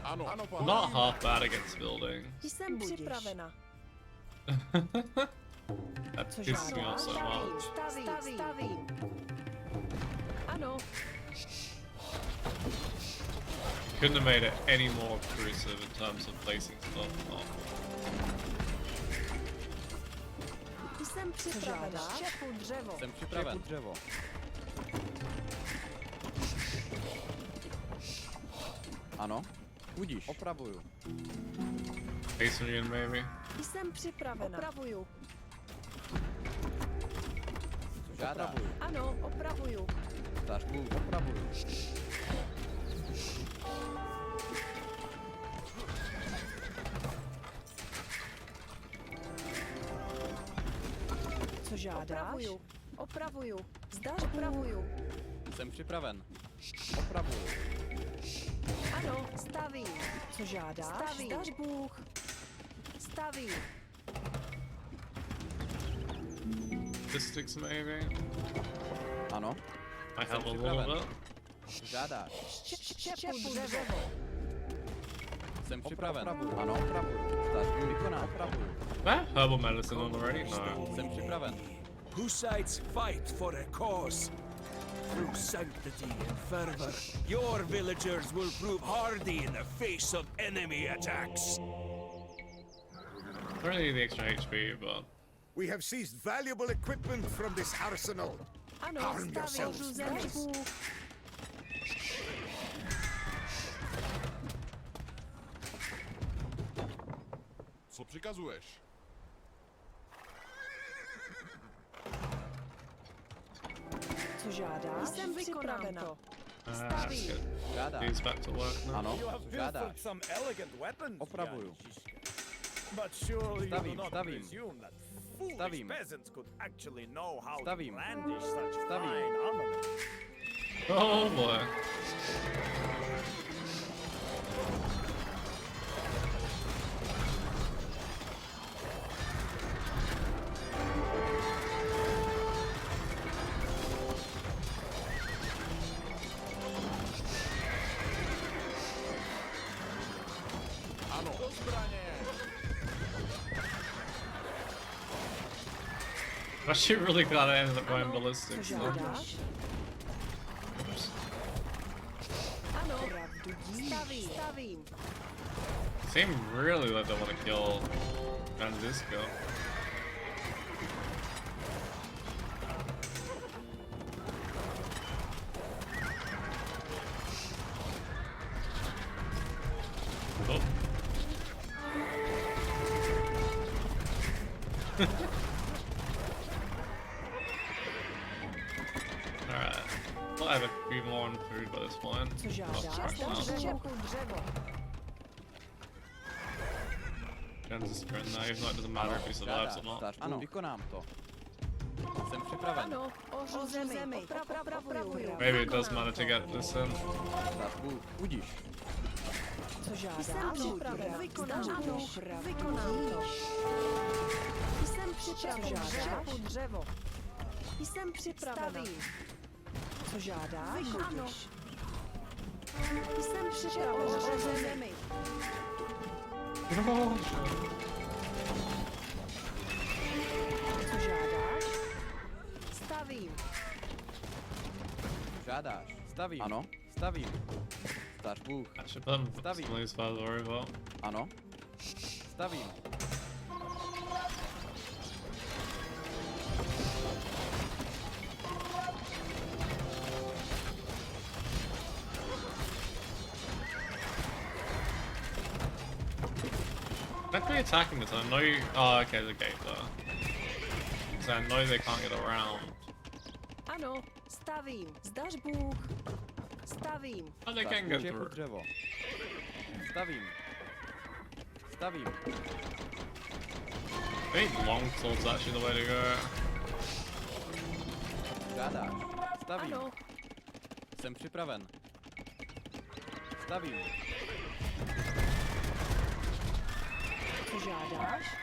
Speaker 3: Ano, ano, pane.
Speaker 1: not half bad against building.
Speaker 5: Jsem připravena.
Speaker 1: That
Speaker 5: Co
Speaker 1: pisses me
Speaker 5: žádáš?
Speaker 1: off so much.
Speaker 5: Stavím. Ano.
Speaker 1: Couldn't have made it any more obtrusive in terms of placing stuff. Oh.
Speaker 5: Jsem připravena. Štěpu dřevo.
Speaker 6: Jsem připraven. Dřevo. Ano. Budíš. Opravuju.
Speaker 1: Masonry in maybe.
Speaker 5: Jsem připravena. Opravuju.
Speaker 6: Žádáš.
Speaker 5: Ano, opravuju.
Speaker 6: Stař Bůh. Opravuju.
Speaker 5: Co žádáš? Opravuju. Opravuju. Zdař opravuju.
Speaker 6: Jsem připraven. Opravuju.
Speaker 5: Ano, stavím. Co žádáš? Stavím. Zdař Bůh. Stavím.
Speaker 1: Statistics maybe.
Speaker 6: Ano.
Speaker 1: I help a little bit.
Speaker 6: Žádáš.
Speaker 5: Štěpu dřevo.
Speaker 6: Jsem připraven. Ano. Opravuju. Stař Bůh. Vykoná. Opravuju.
Speaker 1: Herbal medicine on already? No.
Speaker 6: Jsem připraven.
Speaker 4: Hussites fight for a cause. Through sanctity and fervor, your villagers will prove hardy in the face of enemy attacks.
Speaker 1: Don't really need the extra HP, but
Speaker 2: We have seized valuable equipment from this arsenal.
Speaker 5: Ano,
Speaker 2: Arm
Speaker 5: stavím.
Speaker 2: yourselves,
Speaker 5: Zdař
Speaker 2: please.
Speaker 5: Bůh.
Speaker 3: Co přikazuješ?
Speaker 5: Co žádáš? Jsem připravena.
Speaker 1: let's get
Speaker 6: Žádáš.
Speaker 1: these back to work now.
Speaker 6: Ano.
Speaker 10: You have
Speaker 6: Žádáš.
Speaker 10: pilfered some elegant weapons.
Speaker 6: Opravuju.
Speaker 10: But surely you do
Speaker 6: Stavím,
Speaker 10: not
Speaker 6: stavím.
Speaker 10: presume that foolish
Speaker 6: Stavím.
Speaker 10: peasants could actually know how
Speaker 6: Stavím.
Speaker 10: to brandish such
Speaker 6: Stavím.
Speaker 10: fine armament.
Speaker 1: Oh boy.
Speaker 3: Ano. Do zbraně.
Speaker 1: Actually, really glad I ended up going ballistic.
Speaker 5: Co
Speaker 1: So.
Speaker 5: žádáš?
Speaker 1: Oops.
Speaker 5: Ano. Pravdu díš. Stavím.
Speaker 1: Seem really like they want to kill Zizka. Oh. Alright. We'll have a few more on food by this point.
Speaker 5: Co
Speaker 1: Oh,
Speaker 5: žádáš?
Speaker 1: crap, no.
Speaker 5: Štěpu dřevo.
Speaker 1: Zizka in there, even though it doesn't matter if he survives or not.
Speaker 6: Ano, vykonám to. Jsem připraven.
Speaker 5: Ano. Ořu zemi. Opravuju.
Speaker 1: Maybe it does matter to get this in.
Speaker 6: Stařbu, budíš.
Speaker 5: Co žádáš? Jsem připraven. Vykonám to. Vykonám to. Jsem připraven. Štěpu dřevo. Jsem připraven. Co žádáš? Ano. Jsem připraven. Ořu zemi. Co žádáš? Stavím.
Speaker 6: Žádáš. Stavím. Ano. Stavím. Stařbu.
Speaker 1: I should put him
Speaker 6: Stavím.
Speaker 1: some of these further over.
Speaker 6: Ano. Stavím.
Speaker 1: Don't be attacking this. I know you. Oh, okay, the gate though. So I know they can't get around.
Speaker 5: Ano, stavím. Zdař Bůh. Stavím.
Speaker 1: Oh, they can get
Speaker 6: Štěpu
Speaker 1: through.
Speaker 6: dřevo. Stavím. Stavím.
Speaker 1: I think long sword's actually the way to go.
Speaker 6: Žádáš. Stavím.
Speaker 5: Ano.
Speaker 6: Jsem připraven. Stavím.
Speaker 5: Co žádáš?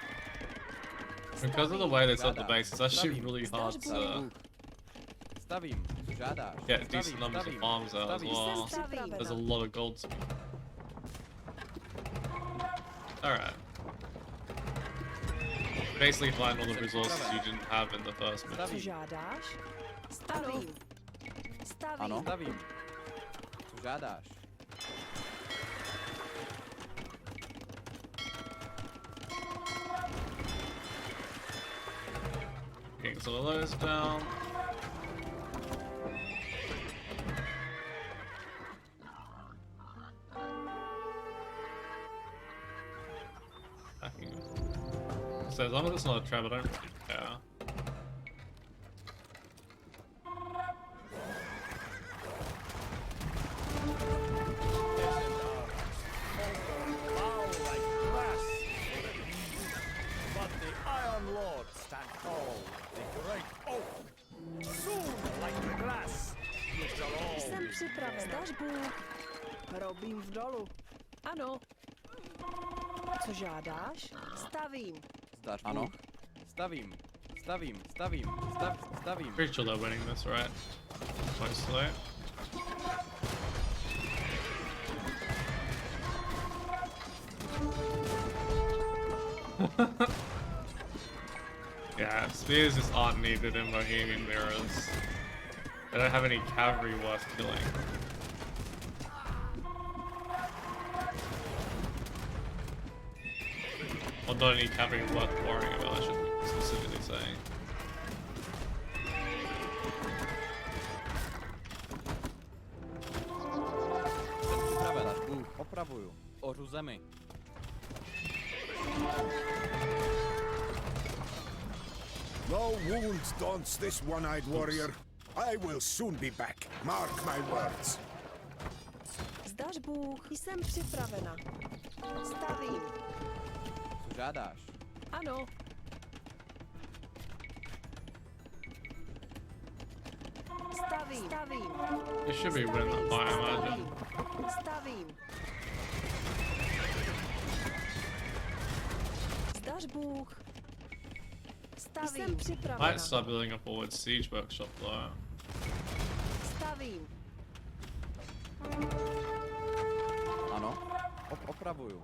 Speaker 1: Because of the way they set the base, it's actually really hard to
Speaker 6: Stařbu. Stavím. Žádáš.
Speaker 1: get decent numbers of farms out as
Speaker 6: Stavím.
Speaker 1: well.
Speaker 5: Stavím.
Speaker 1: There's a lot of gold to be. Alright. Basically find all the resources you didn't have in the first mission.
Speaker 5: Co žádáš? Stavím.
Speaker 6: Ano.
Speaker 5: Stavím.
Speaker 6: Stavím. Co žádáš?
Speaker 1: Getting some of those down. So as long as it's not a trap, I don't really care.
Speaker 10: Bow like grass. But the Iron Lord stand tall, the great oak. Soon, like the grass, you shall all
Speaker 5: Jsem
Speaker 10: be
Speaker 5: připraven. Zdař Bůh. Robím v dolu. Ano. Co žádáš? Stavím.
Speaker 6: Zdař. Ano. Stavím. Stavím. Stavím. Stavím.
Speaker 1: Pretty sure they're winning this, right? Mostly. Yeah, spears just aren't needed in Bohemian Mirrors. They don't have any cavalry worth killing. Or don't need cavalry worth worrying about, I should specifically say.
Speaker 6: Jsem připraven. Zdař. Opravuju. Ořu zemi.
Speaker 2: No wound daunts this one-eyed warrior. I will soon be back. Mark my words.
Speaker 5: Zdař Bůh. Jsem připravena. Stavím.
Speaker 6: Žádáš.
Speaker 5: Ano. Stavím. Stavím.
Speaker 1: It should be winning that fight, I imagine.
Speaker 5: Stavím. Zdař Bůh. Stavím. Jsem připravena.
Speaker 1: Might start building a forward siege workshop though.
Speaker 5: Stavím.
Speaker 6: Ano. Opravuju.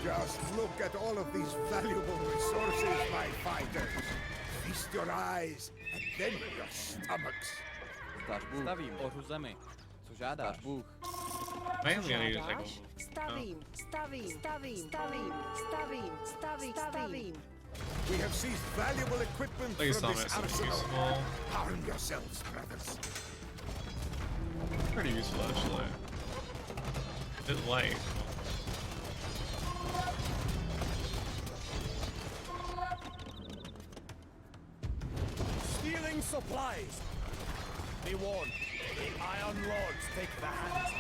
Speaker 2: Just look at all of these valuable resources, my fighters. Feast your eyes, and then your stomachs.
Speaker 6: Zdař Bůh. Stavím. Ořu zemi. Co žádáš? Zdař Bůh.
Speaker 1: Mainly I need to take
Speaker 5: Žádáš?
Speaker 1: a
Speaker 5: Stavím. Stavím. Stavím. Stavím. Stavím. Stavím. Stavím.
Speaker 2: We have seized valuable equipment
Speaker 1: Please
Speaker 2: from
Speaker 1: tell me
Speaker 2: this
Speaker 1: it's something
Speaker 2: arsenal.
Speaker 1: useful.
Speaker 2: Arm yourselves, brothers.
Speaker 1: Pretty useful actually. A bit late.
Speaker 10: Stealing supplies. Be warned, the Iron Lords take the hands.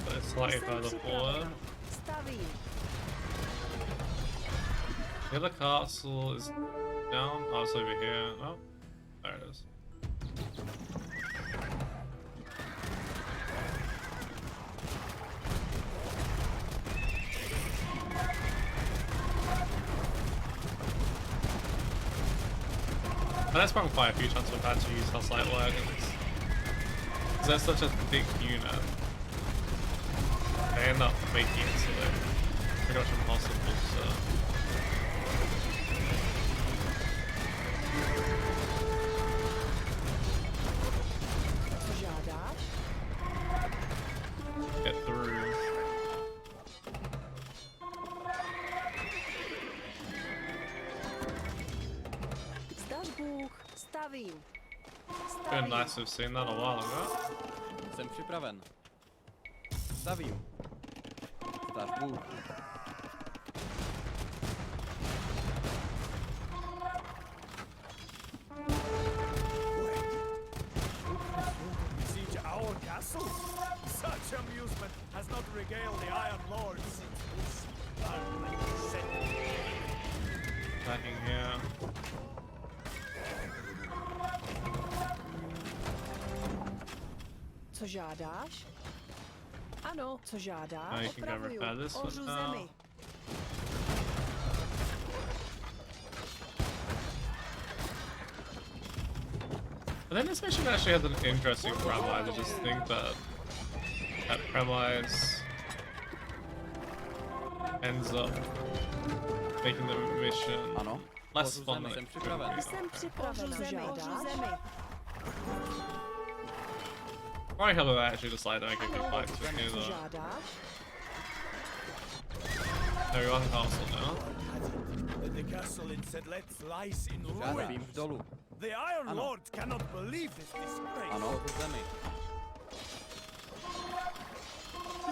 Speaker 1: But it's slightly further forward.
Speaker 5: Stavím.
Speaker 1: The other castle is down. Oh, it's over here. Oh, there it is. And that's sprung quite a few times I've had to use Hellslight Wagons. Because they're such a thick unit. They end up making it so they're pretty much impossible to...
Speaker 5: Co žádáš?
Speaker 1: get through.
Speaker 5: Zdař Bůh. Stavím.
Speaker 1: Been
Speaker 5: Stavím.
Speaker 1: nice to have seen that a while ago.
Speaker 6: Jsem připraven. Stavím. Zdař Bůh.
Speaker 10: Siege our castle? Such amusement has not regaled the Iron Lords since this barbarous century.
Speaker 1: Attacking here.
Speaker 5: Co žádáš? Ano, co žádáš?
Speaker 1: Now you can go
Speaker 5: Opravuju.
Speaker 1: repair this one
Speaker 5: Ořu
Speaker 1: now.
Speaker 5: zemi.
Speaker 1: I think this mission actually has an interesting premise. I just think that that premise ends up making the mission
Speaker 6: Ano.
Speaker 1: less
Speaker 6: Ořu
Speaker 1: fun
Speaker 6: zemi.
Speaker 1: than
Speaker 6: Jsem
Speaker 1: it could
Speaker 6: připraven.
Speaker 1: be.
Speaker 5: Jsem připravena. Ořu zemi. Ořu zemi.
Speaker 1: Probably help if I actually decide to make a good fight to here
Speaker 5: Co
Speaker 1: though.
Speaker 5: žádáš?
Speaker 1: There we are on castle now.
Speaker 10: The castle in Sedlec lies in
Speaker 6: Žádám.
Speaker 10: ruins.
Speaker 6: Dolů.
Speaker 10: The Iron
Speaker 6: Ano.
Speaker 10: Lords cannot believe this disgrace.
Speaker 6: Ano. Ořu zemi.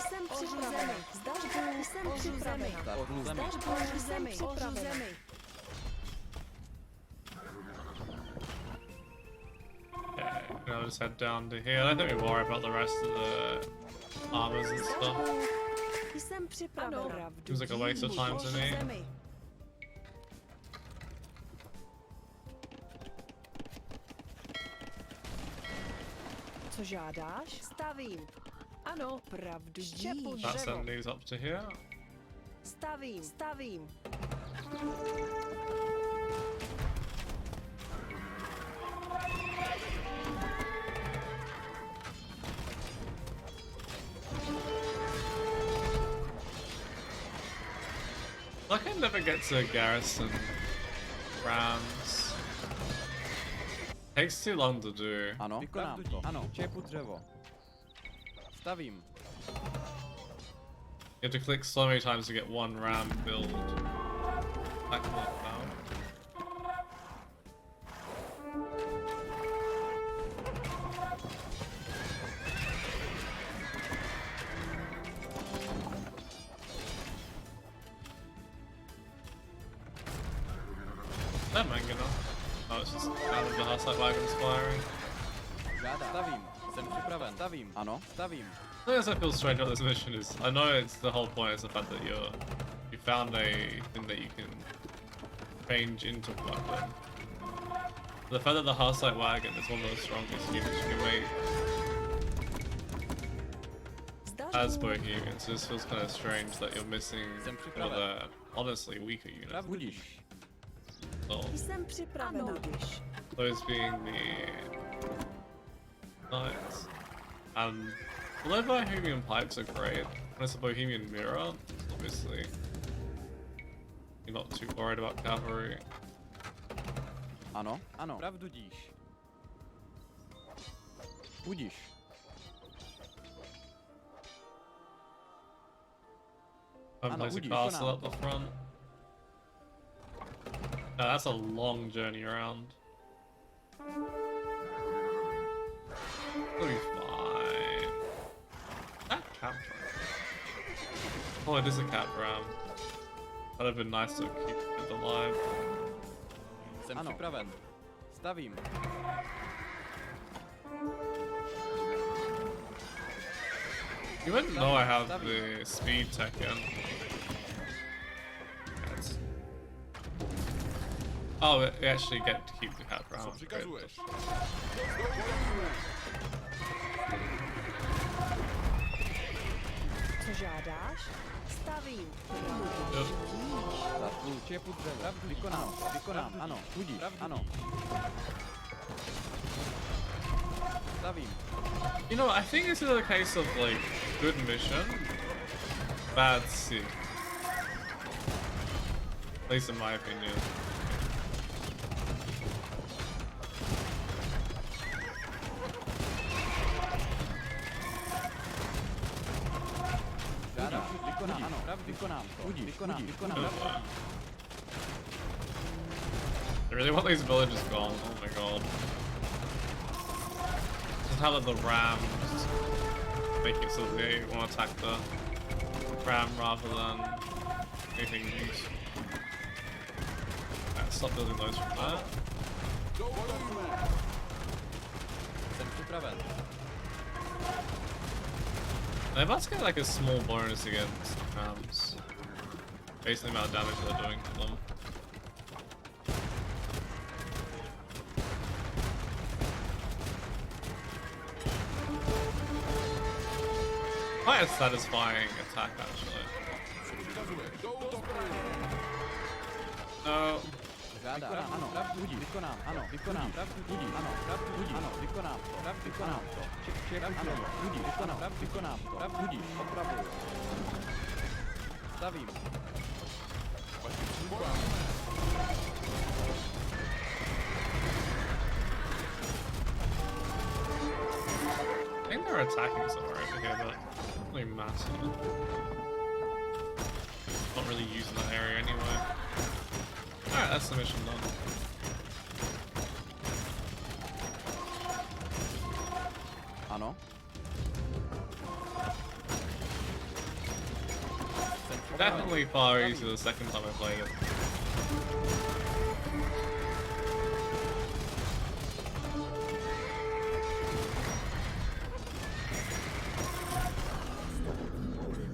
Speaker 5: Jsem připravena. Zdař Bůh. Jsem připravena.
Speaker 6: Zdař Bůh. Zemi.
Speaker 5: Zdař Bůh. Jsem připravena.
Speaker 1: Okay, I'll just head down to here. I don't think we worry about the rest of the armors and stuff.
Speaker 5: Jsem připravena.
Speaker 1: Seems like a waste of time to me.
Speaker 5: Co žádáš? Stavím. Ano, pravdu. Štěpu
Speaker 1: That
Speaker 5: dřevo.
Speaker 1: send these up to here.
Speaker 5: Stavím. Stavím.
Speaker 1: Like I never get to garrison rams. Takes too long to do.
Speaker 6: Ano. Vykonám to. Ano. Čepu dřevo. Stavím.
Speaker 1: You have to click so many times to get one ram build. That can work out. That man gonna? Oh, it's just out of the Hellslight Wagons firing.
Speaker 6: Žádám. Stavím. Jsem připraven. Stavím. Ano. Stavím.
Speaker 1: The thing I feel strange about this mission is, I know it's the whole point is the fact that you found a thing that you can change into a weapon. The fact that the Hussite wagon is one of the strongest units you can make as Bohemians, so this feels kind of strange that you're missing one of the honestly weaker units. So,
Speaker 5: Jsem připravena.
Speaker 1: those being the knights. Although Bohemian pipes are great, when it's a Bohemian mirror, obviously you're not too worried about cavalry.
Speaker 6: Ano, ano. Pravdu díš. Budíš.
Speaker 1: I've placed a castle up the front. No, that's a long journey around. It'll be fine. That cap ram. Oh, it is a cap ram. That'd have been nice to keep it alive.
Speaker 6: Jsem připraven. Stavím.
Speaker 1: You wouldn't know I have the speed tech in. Oh, we actually get to keep the cap round.
Speaker 5: Co žádáš? Stavím.
Speaker 6: Čepu dřevo. Vykonám, ano. Budíš, ano. Stavím.
Speaker 1: You know, I think this is a case of like good mission, bad siege. At least in my opinion. I really want these villages gone. Oh my god. Just how the rams make it so they want to attack the ram rather than anything use. Right, stop building those from that. They must get like a small bonus against rams. Based on the amount of damage they're doing to them. Quite a satisfying attack, actually. No. I think they're attacking somewhere over here, but really massive. Not really using that area anyway. Alright, that's the mission done.
Speaker 6: Ano.
Speaker 1: Definitely far easier the second time I played it.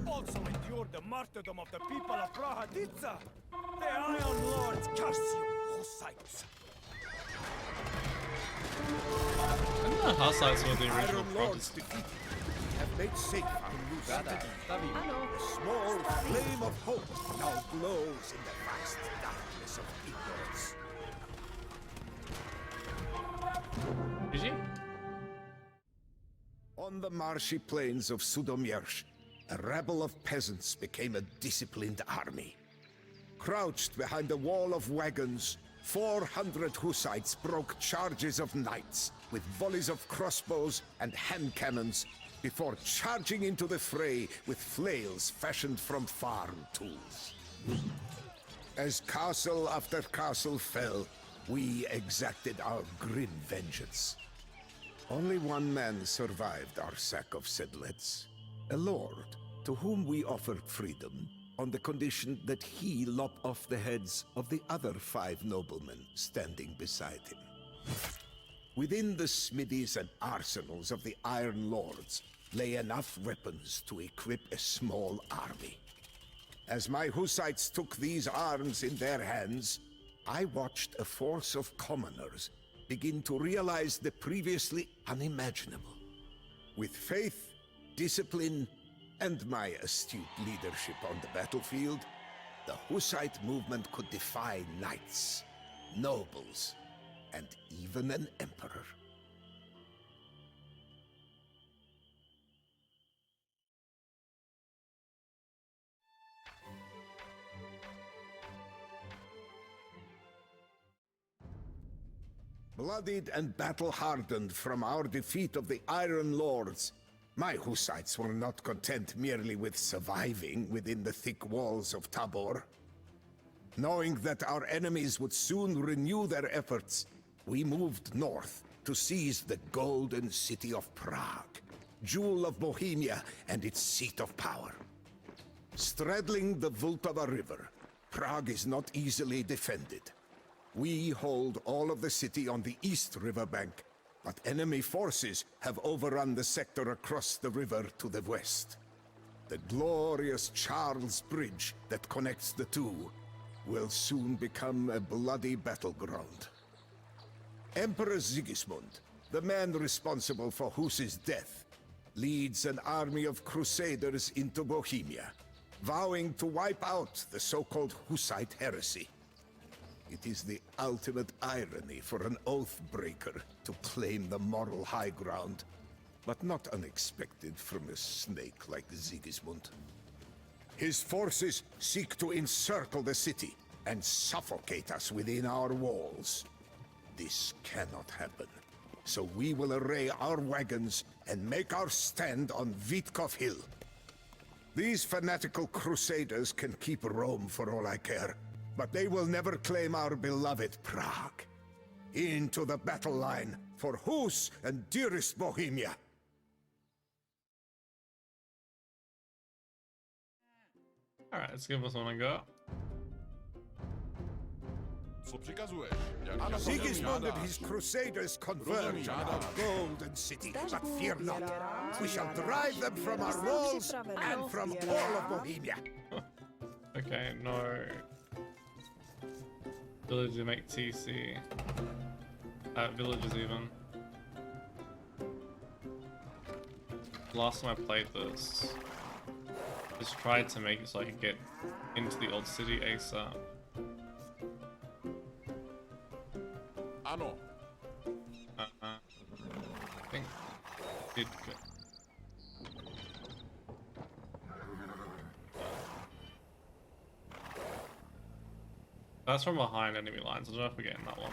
Speaker 10: Also endured the martyrdom of the people of Prahaditsa. The Iron Lords curse you, Hussites.
Speaker 1: I think the Hussites were the original Protestants.
Speaker 2: Have made safe our new city. A small flame of hope now glows in the vast darkness of ignorance.
Speaker 1: Did you?
Speaker 2: On the marshy plains of Sudomierz, a rabble of peasants became a disciplined army. Crouched behind a wall of wagons, 400 Hussites broke charges of knights with volleys of crossbows and hand cannons before charging into the fray with flails fashioned from farm tools. As castle after castle fell, we exacted our grim vengeance. Only one man survived our sack of Sedlets, a lord to whom we offered freedom on the condition that he lop off the heads of the other 5 noblemen standing beside him. Within the smithies and arsenals of the Iron Lords, lay enough weapons to equip a small army. As my Hussites took these arms in their hands, I watched a force of commoners begin to realize the previously unimaginable. With faith, discipline, and my astute leadership on the battlefield, the Hussite movement could defy knights, nobles, and even an emperor. Bloodied and battle-hardened from our defeat of the Iron Lords, my Hussites were not content merely with surviving within the thick walls of Tabor. Knowing that our enemies would soon renew their efforts, we moved north to seize the golden city of Prague, jewel of Bohemia and its seat of power. Straddling the Vltava River, Prague is not easily defended. We hold all of the city on the east riverbank, but enemy forces have overrun the sector across the river to the west. The glorious Charles Bridge that connects the two will soon become a bloody battleground. Emperor Sigismund, the man responsible for Hus's death, leads an army of crusaders into Bohemia, vowing to wipe out the so-called Hussite heresy. It is the ultimate irony for an oath-breaker to claim the moral high ground, but not unexpected from a snake like Sigismund. His forces seek to encircle the city and suffocate us within our walls. This cannot happen, so we will array our wagons and make our stand on Zizkov Hill. These fanatical crusaders can keep Rome for all I care, but they will never claim our beloved Prague. Into the battle line for Hus and dearest Bohemia.
Speaker 1: Alright, let's give this one a go.
Speaker 3: Co přikazuješ?
Speaker 2: Sigismund and his crusaders converge on our golden city, but fear not. We shall drive them from our walls and from all of Bohemia.
Speaker 1: Okay, no. Villages make TC. Villages even. Last time I played this, just tried to make it so I could get into the old city ASAP.
Speaker 3: Ano.
Speaker 1: I think it did good. That's from behind enemy lines. I don't know if we're getting that one.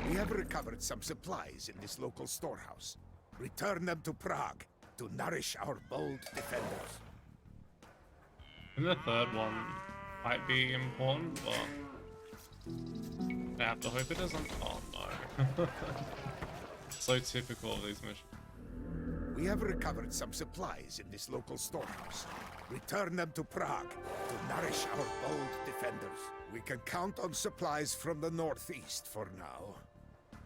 Speaker 2: We have recovered some supplies in this local storehouse. Return them to Prague to nourish our bold defenders.
Speaker 1: And the third one might be important, but I have to hope it isn't. Oh no. So typical of these missions.
Speaker 2: We have recovered some supplies in this local storehouse. Return them to Prague to nourish our bold defenders. We can count on supplies from the northeast for now.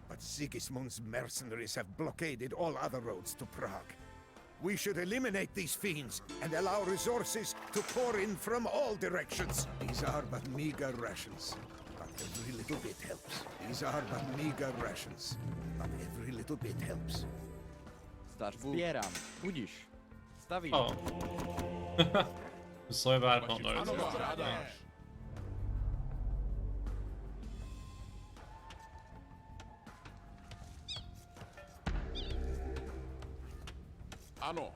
Speaker 2: But Sigismund's mercenaries have blockaded all other roads to Prague. We should eliminate these fiends and allow resources to pour in from all directions. These are but meager rations, but every little bit helps. These are but meager rations, but every little bit helps.
Speaker 6: Sbieram. Budiš. Stavím.
Speaker 1: Oh. It's so bad not noticing.
Speaker 3: Ano.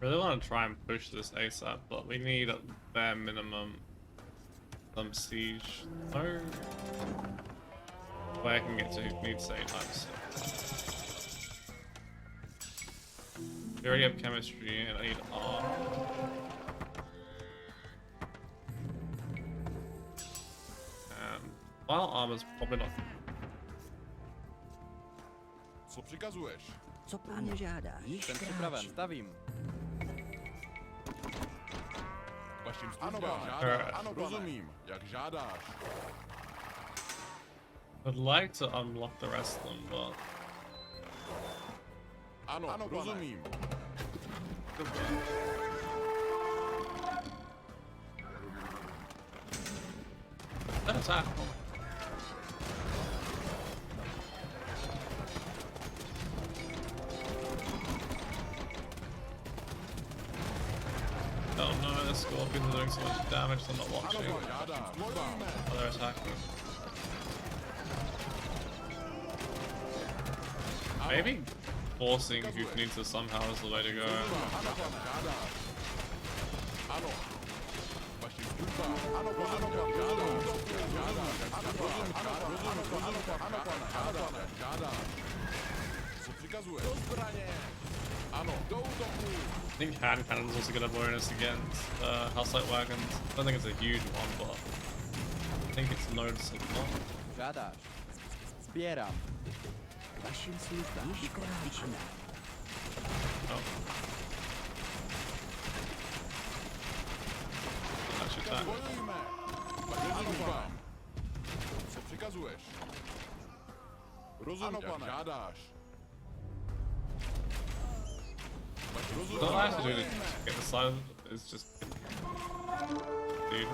Speaker 1: Really want to try and push this ASAP, but we need at bare minimum some siege. No way I can get to need to 8 times. We already have chemistry and I need art. And final armor's probably not.
Speaker 3: Co přikazuješ?
Speaker 5: Co po mně žádáš?
Speaker 6: Jsem připraven, stavím.
Speaker 3: Vaším službám žádám. Ano, rozumím. Jak žádáš.
Speaker 1: I'd like to unlock the rest of them, but
Speaker 3: Ano, rozumím.
Speaker 1: Attack. Oh no, the scorpions are doing so much damage, I'm not watching. Oh, they're attacking. Maybe forcing Hoofnita somehow is the way to go. I think hand cannon's also got a bonus against houselight wagons. I don't think it's a huge one, but I think it's noticeable.
Speaker 6: Žádáš. Sběrám. Vašim službám vykonávám.
Speaker 1: Oh. That's your attack.
Speaker 3: Co přikazuješ? Rozumím, jak žádáš.
Speaker 1: All I have to do to get the side is just leave it.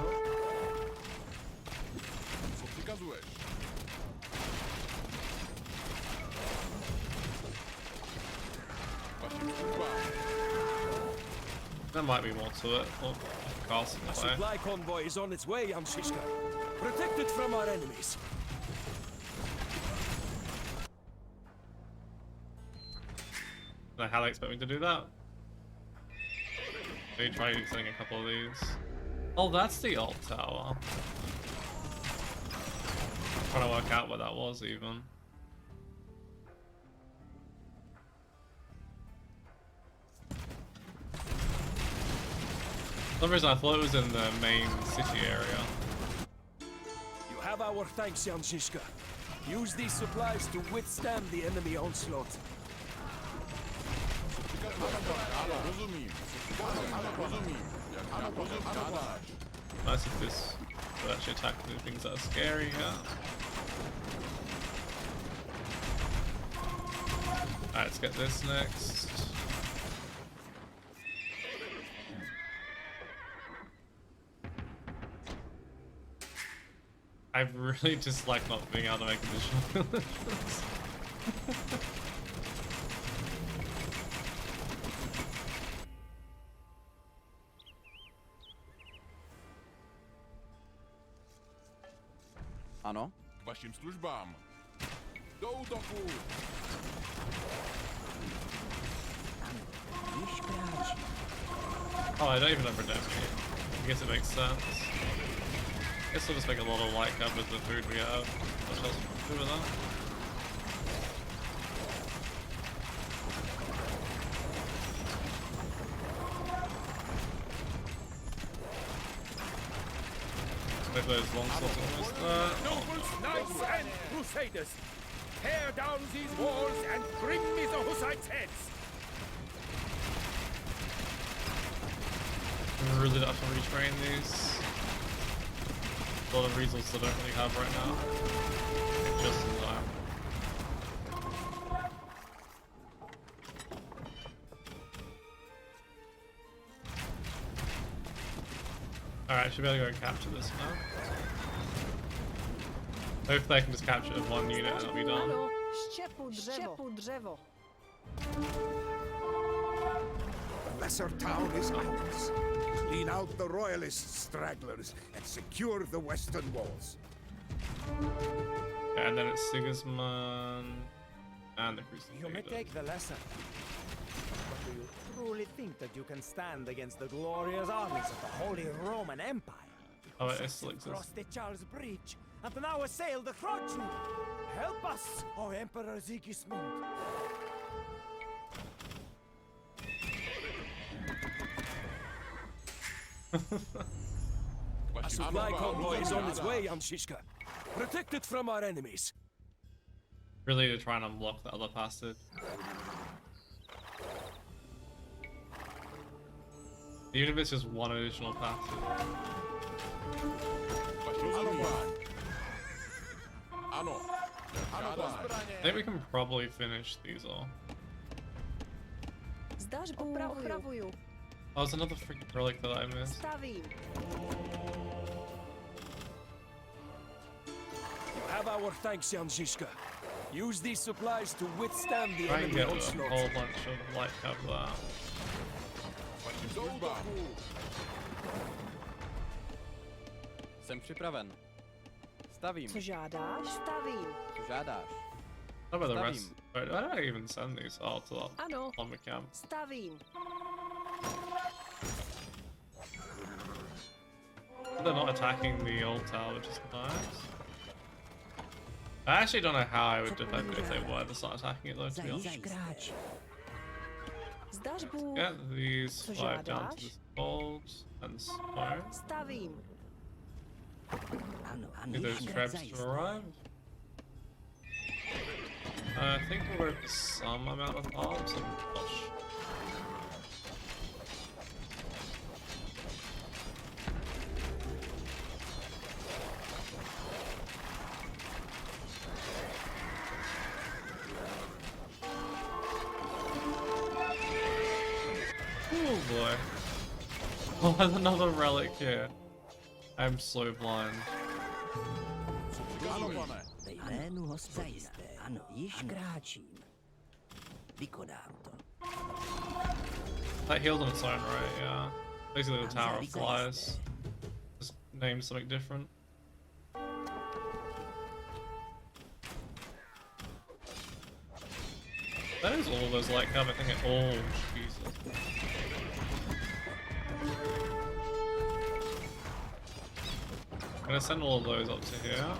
Speaker 3: Co přikazuješ?
Speaker 1: There might be more to it. Oh, castle
Speaker 4: A
Speaker 1: fire.
Speaker 4: supply convoy is on its way, Zizka. Protect it from our enemies.
Speaker 1: Like, how they expect me to do that? Maybe try setting a couple of these. Oh, that's the alt tower. Trying to work out what that was even. For some reason I thought it was in the main city area.
Speaker 4: You have our thanks, Zizka. Use these supplies to withstand the enemy onslaught.
Speaker 1: Nice if this would actually attack the things that are scary, yeah. Alright, let's get this next. I really dislike not being able to make additional villages.
Speaker 6: Ano.
Speaker 3: K vašim službám. Do útoku.
Speaker 1: Oh, I don't even have redemption. I guess it makes sense. I guess we'll just make a lot of light cab with the food we have. What else do with that? Maybe those long swords almost there.
Speaker 10: Nobles, knights, and crusaders, tear down these walls and bring me the Hussites' heads.
Speaker 1: I really don't have to retrain these. A lot of resources I don't really have right now. Just in time. Alright, should be able to go and capture this now. Hopefully I can just capture one unit and it'll be done.
Speaker 5: Štěpu dřevo.
Speaker 2: The lesser town is ours. Clean out the royalist stragglers and secure the western walls.
Speaker 1: Okay, and then it's Sigismund and the Crusaders.
Speaker 10: You may take the lesson. But do you truly think that you can stand against the glorious armies of the Holy Roman Empire?
Speaker 1: Oh, it still exists.
Speaker 10: Crossed the Charles Bridge and now assail the Krochny. Help us, O Emperor Sigismund.
Speaker 4: A supply convoy is on its way, Zizka. Protect it from our enemies.
Speaker 1: Really to try and unlock the other passage. Even if it's just one additional passage. I think we can probably finish these all.
Speaker 5: Zdařbu opravuju.
Speaker 1: Oh, it's another freaking relic that I missed.
Speaker 5: Stavím.
Speaker 4: You have our thanks, young Zizka. Use these supplies to withstand the
Speaker 1: Try and
Speaker 4: enemy
Speaker 1: get a
Speaker 4: onslaught.
Speaker 1: whole bunch of light cover out.
Speaker 3: Vaším službám.
Speaker 6: Jsem připraven. Stavím.
Speaker 5: Co žádáš? Stavím.
Speaker 6: Co žádáš?
Speaker 1: How about the
Speaker 6: Stavím.
Speaker 1: rest? Wait, why did I even send these? Oh, to the
Speaker 5: Ano.
Speaker 1: Atomic Camp.
Speaker 5: Stavím.
Speaker 1: They're not attacking the old tower, which is nice. I actually don't know how I would defend it if they were to start attacking it though, to be honest.
Speaker 5: Zdařbu.
Speaker 1: Get these
Speaker 5: Co
Speaker 1: 5 down to
Speaker 5: žádáš?
Speaker 1: this gold and stone.
Speaker 5: Stavím.
Speaker 1: Need those traps to arrive. I think we'll go for some amount of arms and gosh. Oh boy. Oh, there's another relic here. I'm so blind.
Speaker 3: Ano, pane.
Speaker 11: Jménu hospodina. Ano, již kráčím. Vykonám to.
Speaker 1: That healed on its own, right? Yeah. Basically the Tower of Flies. Just named something different. That is all of those light cover thing. Oh, Jesus. I'm gonna send all of those up to here.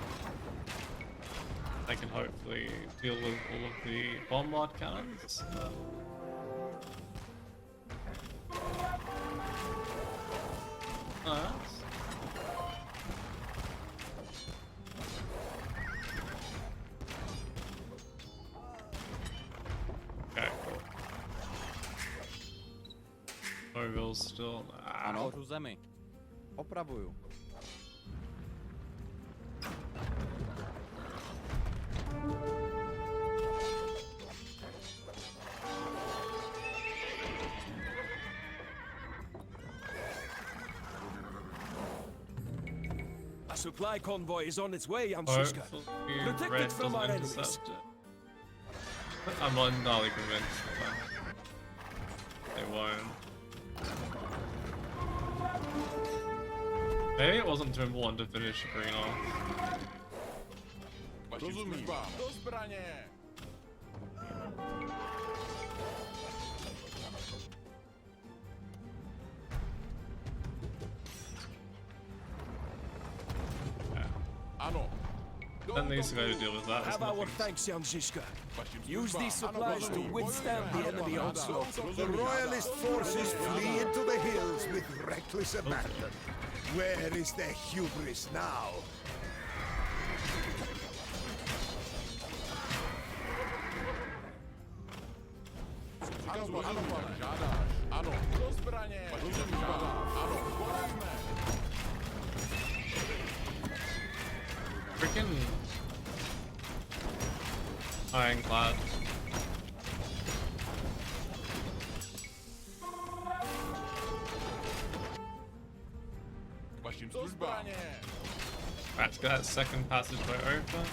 Speaker 1: They can hopefully deal with all of the bombard cannons. Nice. Okay, cool. Mobile still.
Speaker 6: Ano, tu zemi. Opravuju.
Speaker 4: A supply convoy is on its way, young Zizka.
Speaker 1: Hopefully
Speaker 4: Protect
Speaker 1: Red
Speaker 4: it from
Speaker 1: doesn't
Speaker 4: our enemies.
Speaker 1: intercept it. I'm not entirely convinced that they won't. Maybe it wasn't too important to finish green off.
Speaker 3: Vaším službám. Do zbraně. Ano.
Speaker 1: Then they used to go to deal with that.
Speaker 4: Have our thanks, young Zizka. Use these supplies to withstand the enemy onslaught.
Speaker 2: The royalist forces flee into the hills with reckless abandon. Where is their hubris now?
Speaker 3: Ano, pane. Žádáš. Ano. Do zbraně. Vaším službám. Ano. Konejme.
Speaker 1: Freaking ironclad.
Speaker 3: Vaším službám.
Speaker 1: Right, let's get that second passageway open.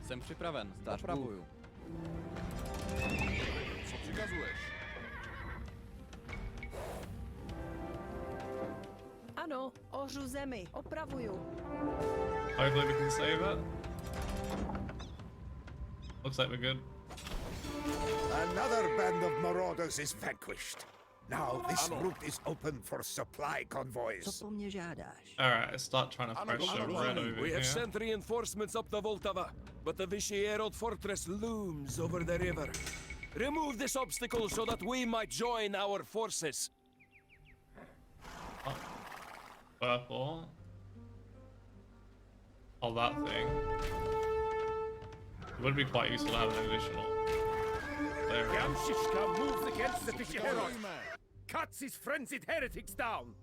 Speaker 6: Jsem připraven. Opravuju.
Speaker 3: Co přikazuješ?
Speaker 5: Ano, ořu zemi. Opravuju.
Speaker 1: Hopefully we can save it. Looks like we're good.
Speaker 2: Another band of marauders is vanquished. Now this route is open for supply convoys.
Speaker 11: Co po mně žádáš?
Speaker 1: Alright, let's start trying to pressure Red over
Speaker 4: We
Speaker 1: here.
Speaker 4: have sent reinforcements up the Voltava, but the Vishierod fortress looms over the river. Remove this obstacle so that we might join our forces.
Speaker 1: Purple. Oh, that thing. It would be quite useful to have an additional. There we go.
Speaker 4: Zizka moves against the Vishierod. Cuts his frenzied heretics down.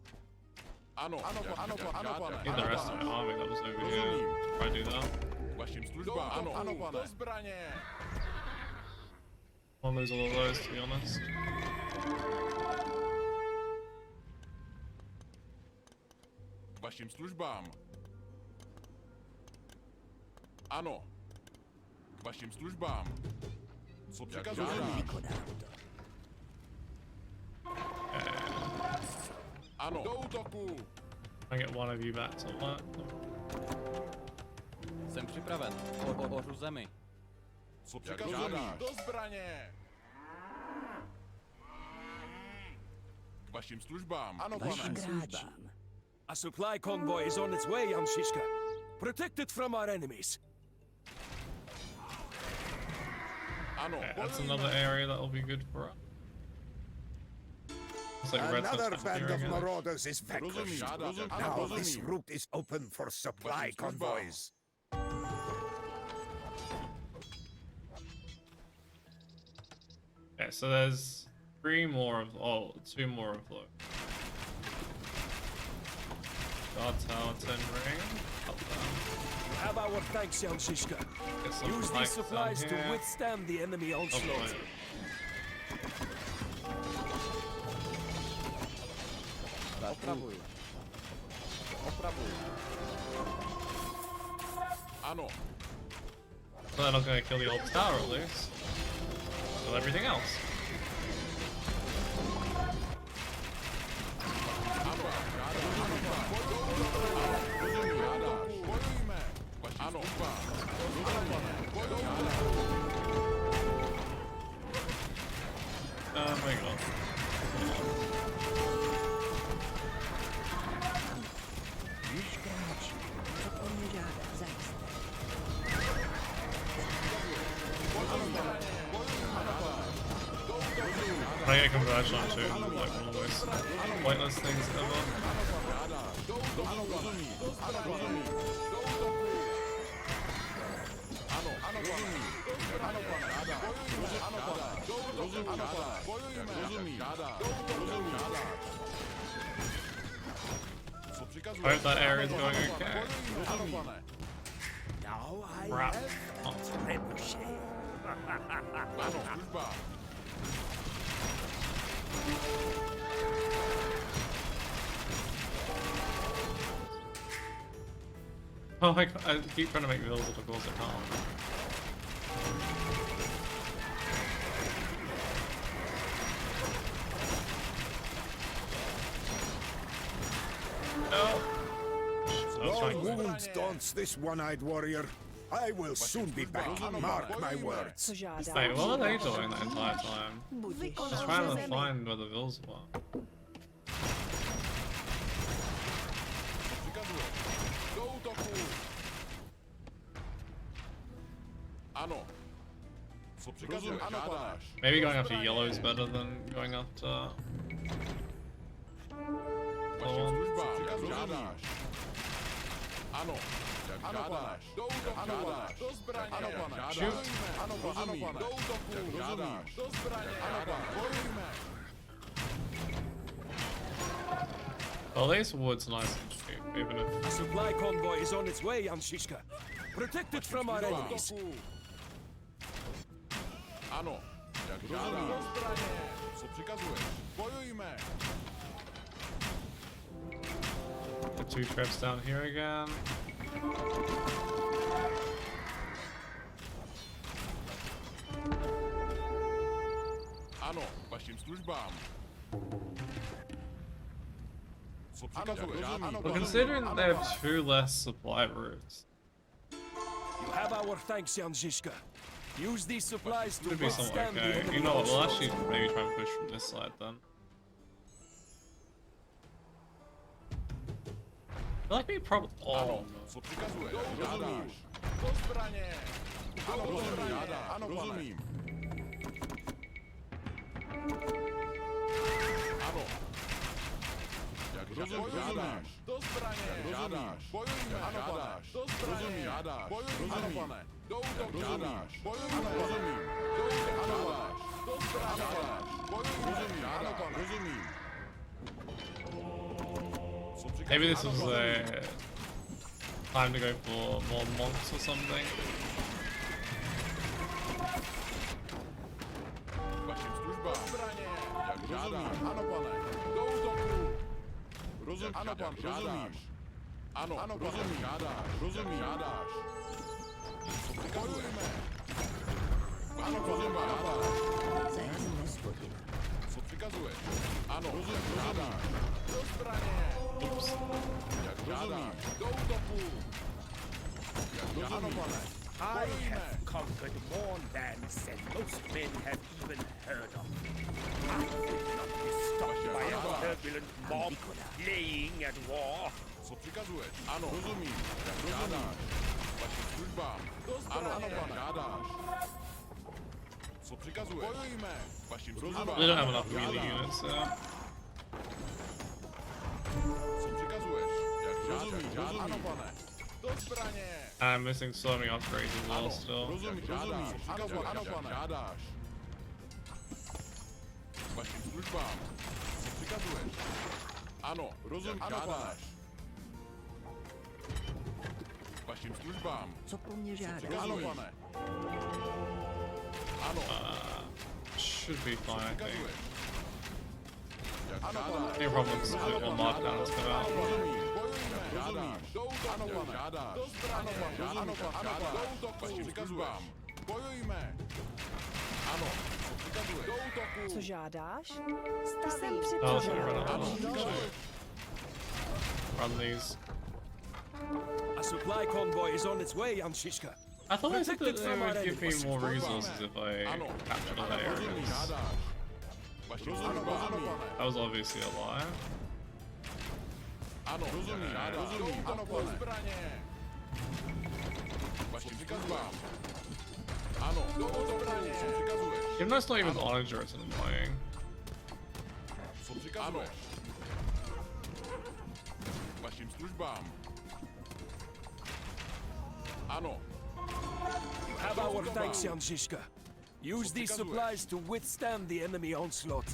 Speaker 3: Ano, ano, pane.
Speaker 1: Need the rest of my army that was over here. Try to do that.
Speaker 3: Vaším službám. Ano, pane. Do zbraně.
Speaker 1: I'll lose all of those, to be honest.
Speaker 3: K vašim službám. Ano. K vašim službám. Co přikazujeme? Ano. Do útoku.
Speaker 1: I get one of you back to work.
Speaker 6: Jsem připraven. Ořu zemi.
Speaker 3: Co přikazujeme? Do zbraně. K vašim službám. Ano, pane.
Speaker 4: A supply convoy is on its way, young Zizka. Protect it from our enemies.
Speaker 3: Ano.
Speaker 1: Okay, that's another area that will be good for us. It's like
Speaker 2: Another band of
Speaker 1: again.
Speaker 2: marauders is vanquished. Now this route is open for supply convoys.
Speaker 1: Okay, so there's two more of those. Guard tower, 10 ring. Up there.
Speaker 4: You have our thanks, young Zizka.
Speaker 1: Get some
Speaker 4: Use these
Speaker 1: pikes
Speaker 4: supplies
Speaker 1: down
Speaker 4: to
Speaker 1: here.
Speaker 4: withstand the enemy onslaught.
Speaker 6: Opravuj. Opravuj.
Speaker 3: Ano.
Speaker 1: Well, they're not going to kill the old tower at least. Kill everything else.
Speaker 3: Ano.
Speaker 1: Hang on.
Speaker 11: Již kráčí. Co po mně žádá, zajisté.
Speaker 1: I get conversion on too, like one of those pointless things ever. I hope that area is going okay.
Speaker 7: Now I
Speaker 1: Crap.
Speaker 7: have
Speaker 1: Oh.
Speaker 7: trebuchet.
Speaker 1: Oh, I keep trying to make builds, but of course I can't. No.
Speaker 2: Long wounds daunts this one-eyed warrior. I will soon be back, mark my words.
Speaker 5: Co žádá?
Speaker 1: Wait, what are they doing the entire time?
Speaker 5: Budiš.
Speaker 1: I was trying to find where the vills were.
Speaker 3: Ano. Co přikazuje? Ano, pane.
Speaker 1: Maybe going after yellow is better than going after...
Speaker 3: Vašim službám. Žádáš. Ano. Jak žádáš. Do útoku. Ano, pane. Do zbraně. Ano, pane.
Speaker 1: Shoot.
Speaker 3: Ano, pane. Do útoku. Jak žádáš. Do zbraně. Ano, pane. Bojujme.
Speaker 1: Well, this wood's nice and cheap, even if...
Speaker 4: A supply convoy is on its way, young Zizka. Protect it from our enemies.
Speaker 3: Ano. Jak žádáš. Do zbraně. Co přikazuješ? Bojujme.
Speaker 1: The two traps down here again.
Speaker 3: Ano, vašim službám. Co přikazuješ?
Speaker 1: Well, considering that they have two less supply routes,
Speaker 4: You have our thanks, young Zizka. Use these supplies to
Speaker 1: could be somewhat
Speaker 4: withstand the
Speaker 1: okay.
Speaker 4: enemy
Speaker 1: You know what, we'll
Speaker 4: onslaught.
Speaker 1: actually maybe try and push from this side then. I feel like we probably... Oh,
Speaker 3: Co přikazuješ? Žádáš. Do zbraně. Ano, do zbraně. Ano, rozumím. Ano. Jak rozumíš? Do zbraně. Žádáš. Bojujme. Ano, pane. Do zbraně. Žádáš. Bojujme. Ano, pane. Do útoku. Žádáš. Bojujme. Rozumím. Do útoku. Žádáš. Do zbraně. Žádáš. Bojujme. Ano, pane. Rozumím.
Speaker 1: maybe this was a time to go for more monks or something.
Speaker 3: žádáš. Ano, pane. Do útoku. Ano, pan, rozumím. Ano, rozumím. Žádáš. Rozumím. Žádáš. Co přikazujeme? Ano, rozumím. Žádáš.
Speaker 11: Zájem hospodina.
Speaker 3: Co přikazuješ? Ano, rozumím. Žádáš. Do zbraně. Jak žádáš. Do útoku. Jak ano, pane.
Speaker 10: I have conquered more lands than most men have even heard of. I will not be stopped by a turbulent mob playing at war.
Speaker 3: Co přikazuješ? Ano, rozumím. Jak žádáš. Vašim službám. Ano, pane. Žádáš. Co přikazuješ? Bojujme. Vašim službám.
Speaker 1: They don't have enough melee units, so...
Speaker 3: Co přikazuješ? Jak žádáš. Ano, pane. Do zbraně.
Speaker 1: I'm missing so many upgrades as well still.
Speaker 3: Rozumím. Ano, pane. Žádáš. Vašim službám. Co přikazuješ? Ano, rozumím. Žádáš. Vašim službám.
Speaker 11: Co po mně žádá?
Speaker 3: Ano, pane. Ano.
Speaker 1: Should be fine, I think.
Speaker 3: Ano, pane.
Speaker 1: Any problems with one lockdown has come out.
Speaker 3: Žádáš. Ano, pane. Žádáš. Ano, pane. Ano, pane. Žádáš. Vašim službám. Bojujme. Ano. Co přikazuješ? Do útoku.
Speaker 5: Co žádáš? Jsem
Speaker 1: Oh, so
Speaker 5: připravena.
Speaker 1: run
Speaker 3: Ano.
Speaker 1: Run these.
Speaker 4: A supply convoy is on its way, Jan Zizka.
Speaker 1: I thought I said that
Speaker 4: Protected
Speaker 1: they
Speaker 4: from our
Speaker 1: would give me
Speaker 4: enemies.
Speaker 1: more resources if I captured all the areas.
Speaker 3: Žádáš. Vašim službám.
Speaker 1: That was obviously a lie.
Speaker 3: Ano, rozumím. Žádáš. Rozumím. Ano, pane. Zbraně. Vašim službám. Ano, do zbraně. Co přikazuješ?
Speaker 1: Even though it's not even onager, it's annoying.
Speaker 3: Co přikazuješ? Vašim službám. Ano.
Speaker 4: You have our thanks, Jan Zizka. Use these supplies to withstand the enemy onslaught.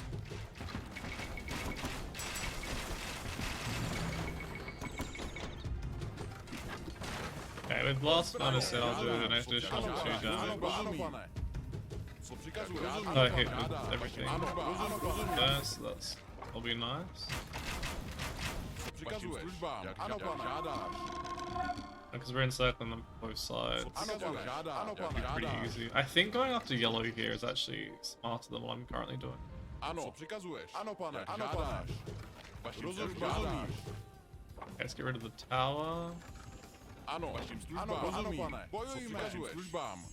Speaker 1: Okay, with Blast Furnace, I'll do an additional 2 damage.
Speaker 3: Co přikazuješ?
Speaker 1: I hit with everything there, so that'll be nice.
Speaker 3: Co přikazuješ? Ano, pane. Žádáš.
Speaker 1: Because we're encircling them both sides.
Speaker 3: Ano, pane. Ano, pane.
Speaker 1: Pretty easy. I think going after yellow here is actually smarter than what I'm currently doing.
Speaker 3: Ano. Co přikazuješ? Ano, pane. Ano, pane. Vašim službám.
Speaker 1: Let's get rid of the tower.
Speaker 3: Ano. Vašim službám. Ano, pane. Bojujme. Vašim službám.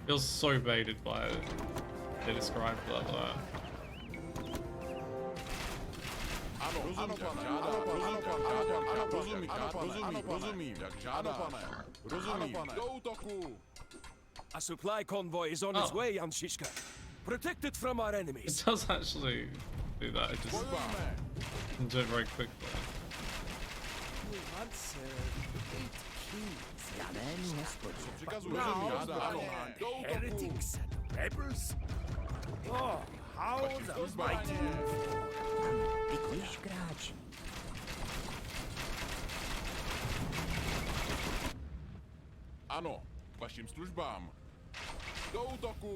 Speaker 1: Feels so baited by it. They described that there.
Speaker 3: Ano, ano, pane. Rozumím. Jak žádá, pane. Rozumím. Do útoku.
Speaker 4: A supply convoy is on its way, Jan Zizka. Protected from our
Speaker 1: It
Speaker 4: enemies.
Speaker 1: does actually do that. It just do it very quickly.
Speaker 10: We once served 8 kings.
Speaker 11: Jménu hospodina.
Speaker 3: Přikazuješ? Ano, do útoku.
Speaker 10: Heretics and rebels? Oh, how the mighty
Speaker 11: Vidíš, kráč.
Speaker 3: Ano, vašim službám. Do útoku.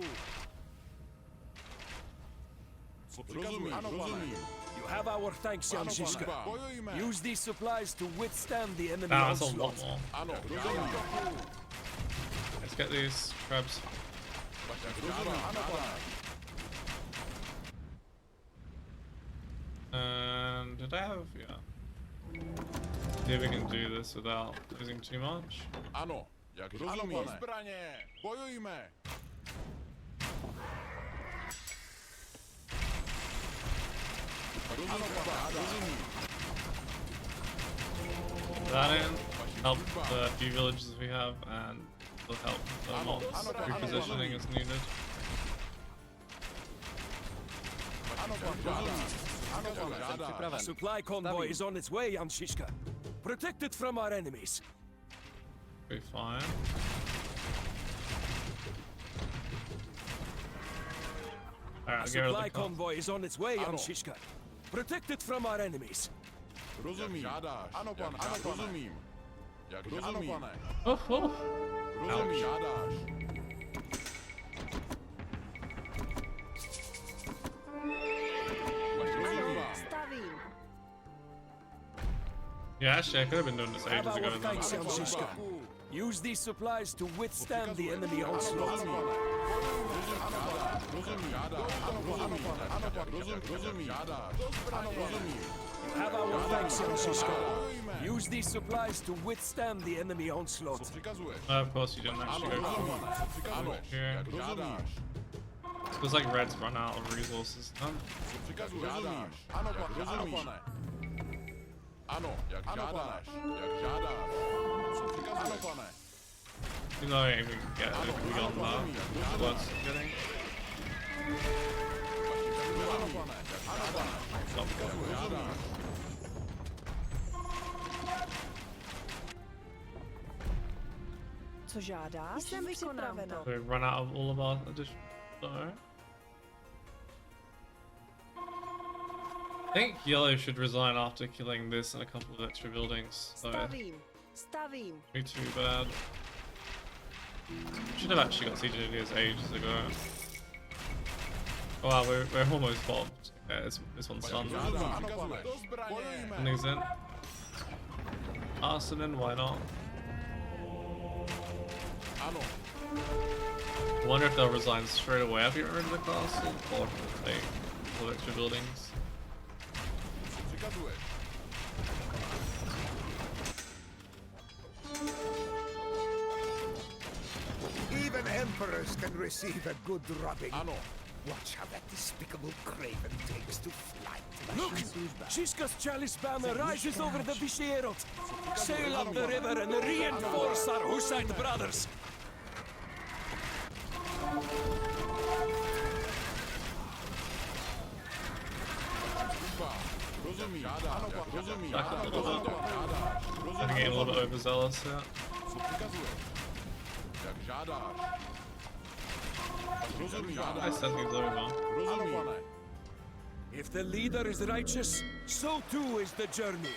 Speaker 3: Co přikazuješ? Ano, rozumím.
Speaker 4: You have our thanks, Jan Zizka.
Speaker 3: Bojujme.
Speaker 4: Use these supplies to withstand the enemy
Speaker 1: That's a lot
Speaker 4: onslaught.
Speaker 1: more.
Speaker 3: Ano, rozumím.
Speaker 1: Let's get these crabs.
Speaker 3: Vašim službám. Ano, pane.
Speaker 1: And did I have, yeah. See if we can do this without losing too much.
Speaker 3: Ano, jak rozumím. Zbraně. Bojujme. Ano, pane. Rozumím.
Speaker 1: That in, help the few villages we have, and will help the mobs repositioning as needed.
Speaker 3: Ano, pane. Ano, pane.
Speaker 6: Připraven.
Speaker 4: A supply convoy is on its way, Jan Zizka. Protected from our enemies.
Speaker 1: Be fine. Alright,
Speaker 4: A
Speaker 1: get rid of
Speaker 4: supply
Speaker 1: the con.
Speaker 4: convoy is on its way, Jan
Speaker 3: Ano.
Speaker 4: Zizka. Protected from our enemies.
Speaker 3: Rozumím. Ano, pane. Ano, rozumím. Jak rozumím. Ano, pane.
Speaker 1: Oh, oh.
Speaker 3: Rozumím. Žádáš.
Speaker 1: Yeah, actually, I could have been doing this ages ago.
Speaker 4: Thanks, Zizka. Use these supplies to withstand the enemy onslaught. Have our thanks, Zizka. Use these supplies to withstand the enemy onslaught.
Speaker 1: Of course, you didn't actually go through here. Feels like Red's run out of resources. You know, I ain't even get it if we got that. What's getting?
Speaker 5: Co žádáš? Jsem připravena.
Speaker 1: We run out of all of our additional. I think yellow should resign after killing this and a couple of extra buildings. So
Speaker 5: Stavím.
Speaker 1: be too bad. Should have actually got siege ideas ages ago. Oh, wow, we're almost bombed. Yeah, this one's done. Endings in. Arsenal, why not? I wonder if they'll resign straight away after you get rid of the castle, or if they pull extra buildings.
Speaker 2: Even emperors can receive a good rubbing. Watch how that despicable craven takes to flight.
Speaker 4: Look! Zizka's chalice banner rises over the Visierot. Sail up the river and reinforce our Hussite brothers.
Speaker 1: Back up a little bit. I'm getting a little bit overzealous, yeah. I sent things over.
Speaker 4: If the leader is righteous, so too is the journey.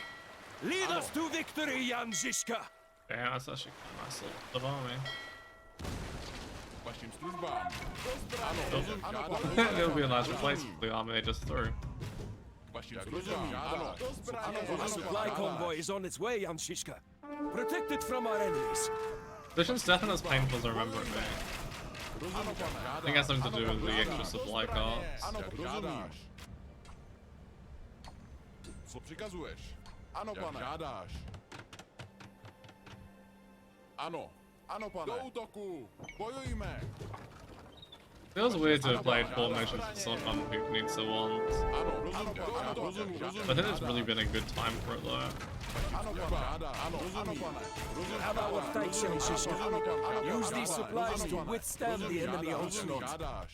Speaker 4: Lead us to victory, Jan Zizka!
Speaker 1: Yeah, that's actually a nice little army. It'll be a nice replacement for the army they just threw.
Speaker 4: A supply convoy is on its way, Jan Zizka. Protect it from our enemies.
Speaker 1: This one's definitely as painful as I remember it being. I think it has something to do with the extra supply carts.
Speaker 3: Co přikazuješ? Ano, pane. Žádáš. Ano. Ano, pane. Do útoku. Bojujme.
Speaker 1: Feels weird to have played formation for someone who needs to want. I think it's really been a good time for it though.
Speaker 4: Have our thanks, Jan Zizka. Use these supplies to withstand the enemy onslaught.
Speaker 3: Ano,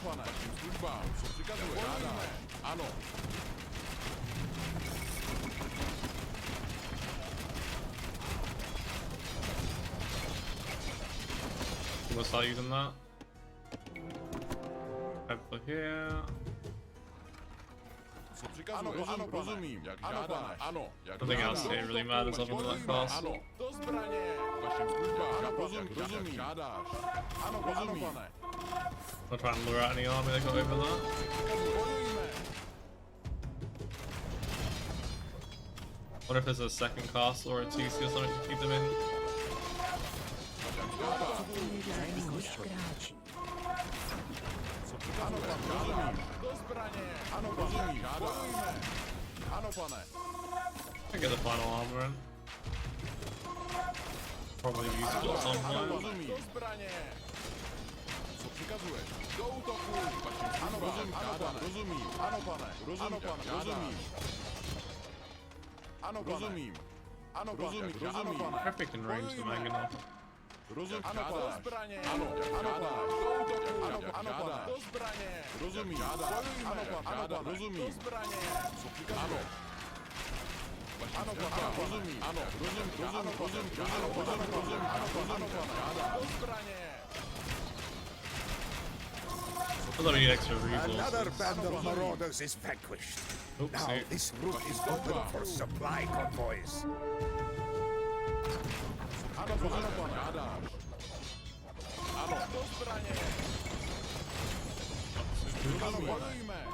Speaker 3: pane. Službám. Co přikazuješ? Ano.
Speaker 1: We'll start using that. Over here.
Speaker 3: Co přikazuješ? Ano, rozumím. Jak žádáš. Ano.
Speaker 1: Nothing else here really matters other than that castle.
Speaker 3: Ano. Do zbraně. Vašim službám. Rozumím. Žádáš. Ano, pane.
Speaker 1: I'll try and lure out any army that got over that. What if there's a second castle or a TC or something to keep them in? I get the final armor in. Probably useful at some point.
Speaker 3: Co přikazuješ? Do útoku! Ano, pane. Rozumím. Ano, pane. Rozumím. Ano, rozumím. Ano, rozumím.
Speaker 1: Perfect in range the Mangonel.
Speaker 3: Rozumím. Ano, do zbraně. Ano, do útoku. Ano, pane. Do zbraně. Rozumím. Ano, pane. Rozumím. Do zbraně. Co přikazuješ? Ano, pane. Rozumím. Ano, rozumím. Ano, pane. Do zbraně.
Speaker 1: Another extra resources.
Speaker 2: Another band of marauders is vanquished. Now this route is open for supply convoys.
Speaker 3: Ano, pane. Ano, do zbraně. Ano, bojujme.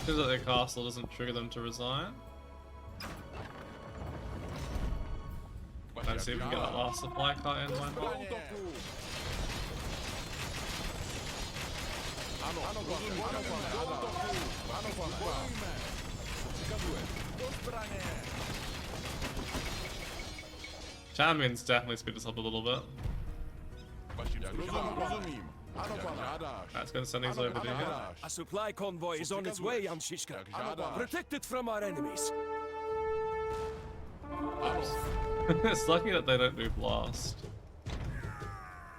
Speaker 1: Because their castle doesn't trigger them to resign. Let's see if we can get that last supply cart in. Why not? Champions definitely speed us up a little bit. Let's go send these over to you.
Speaker 4: A supply convoy is on its way, Jan Zizka. Protect it from our enemies.
Speaker 1: It's lucky that they don't do blast.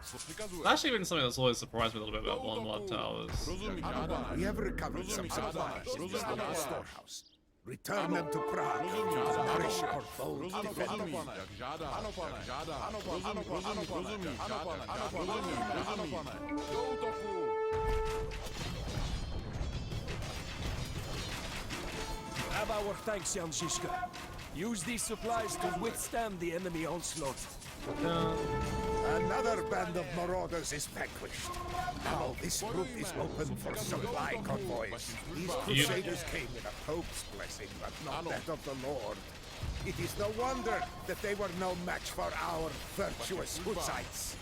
Speaker 1: It's actually been something that's always surprised me a little bit about Blood Towers.
Speaker 2: We have recovered some supplies in this little storehouse. Return them to Prague to nourish our bold defenders.
Speaker 4: Have our thanks, Jan Zizka. Use these supplies to withstand the enemy onslaught.
Speaker 2: Another band of marauders is vanquished. Now this route is open for supply convoys. These crusaders came with a pope's blessing, but not that of the Lord. It is no wonder that they were no match for our virtuous Hussites.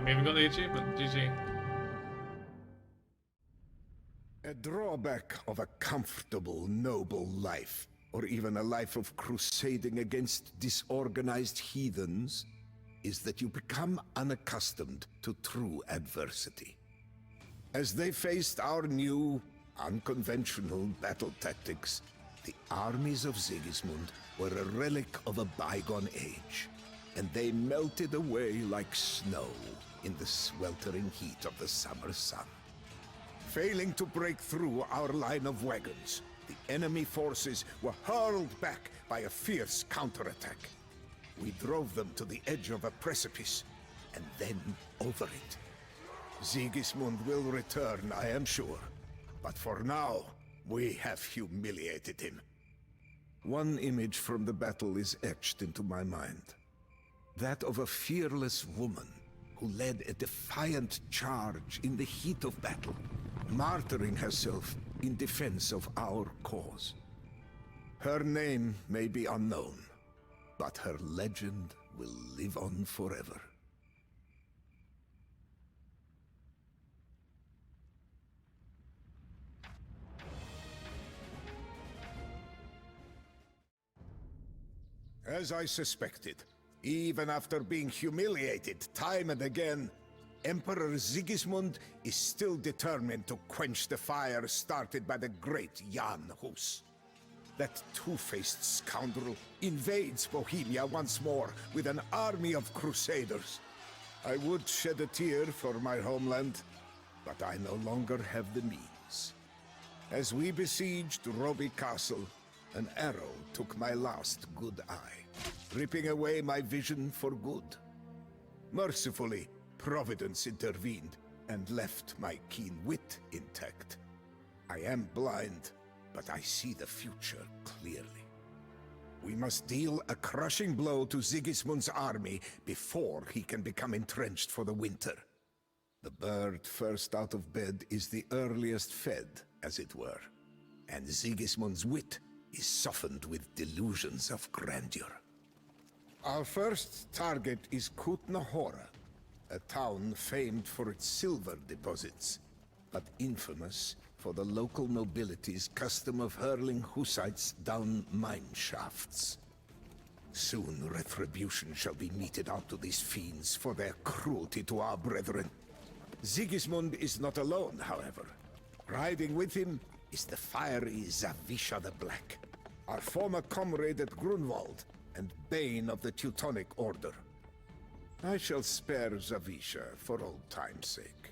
Speaker 1: I even got the achievement. GG.
Speaker 2: A drawback of a comfortable, noble life, or even a life of crusading against disorganized heathens, is that you become unaccustomed to true adversity. As they faced our new, unconventional battle tactics, the armies of Sigismund were a relic of a bygone age, and they melted away like snow in the sweltering heat of the summer sun. Failing to break through our line of wagons, the enemy forces were hurled back by a fierce counterattack. We drove them to the edge of a precipice, and then over it. Sigismund will return, I am sure, but for now, we have humiliated him. One image from the battle is etched into my mind. That of a fearless woman who led a defiant charge in the heat of battle, martyring herself in defense of our cause. Her name may be unknown, but her legend will live on forever. As I suspected, even after being humiliated time and again, Emperor Sigismund is still determined to quench the fire started by the great Jan Hus. That two-faced scoundrel invades Bohemia once more with an army of crusaders. I would shed a tear for my homeland, but I no longer have the means. As we besieged Roby Castle, an arrow took my last good eye, ripping away my vision for good. Mercifully, Providence intervened and left my keen wit intact. I am blind, but I see the future clearly. We must deal a crushing blow to Sigismund's army before he can become entrenched for the winter. The bird first out of bed is the earliest fed, as it were, and Sigismund's wit is softened with delusions of grandeur. Our first target is Kutna-Hora, a town famed for its silver deposits, but infamous for the local nobility's custom of hurling Hussites down mine shafts. Soon retribution shall be meted out to these fiends for their cruelty to our brethren. Sigismund is not alone, however. Riding with him is the fiery Zawisza the Black, our former comrade at Grunwald and bane of the Teutonic Order. I shall spare Zawisza for old time's sake,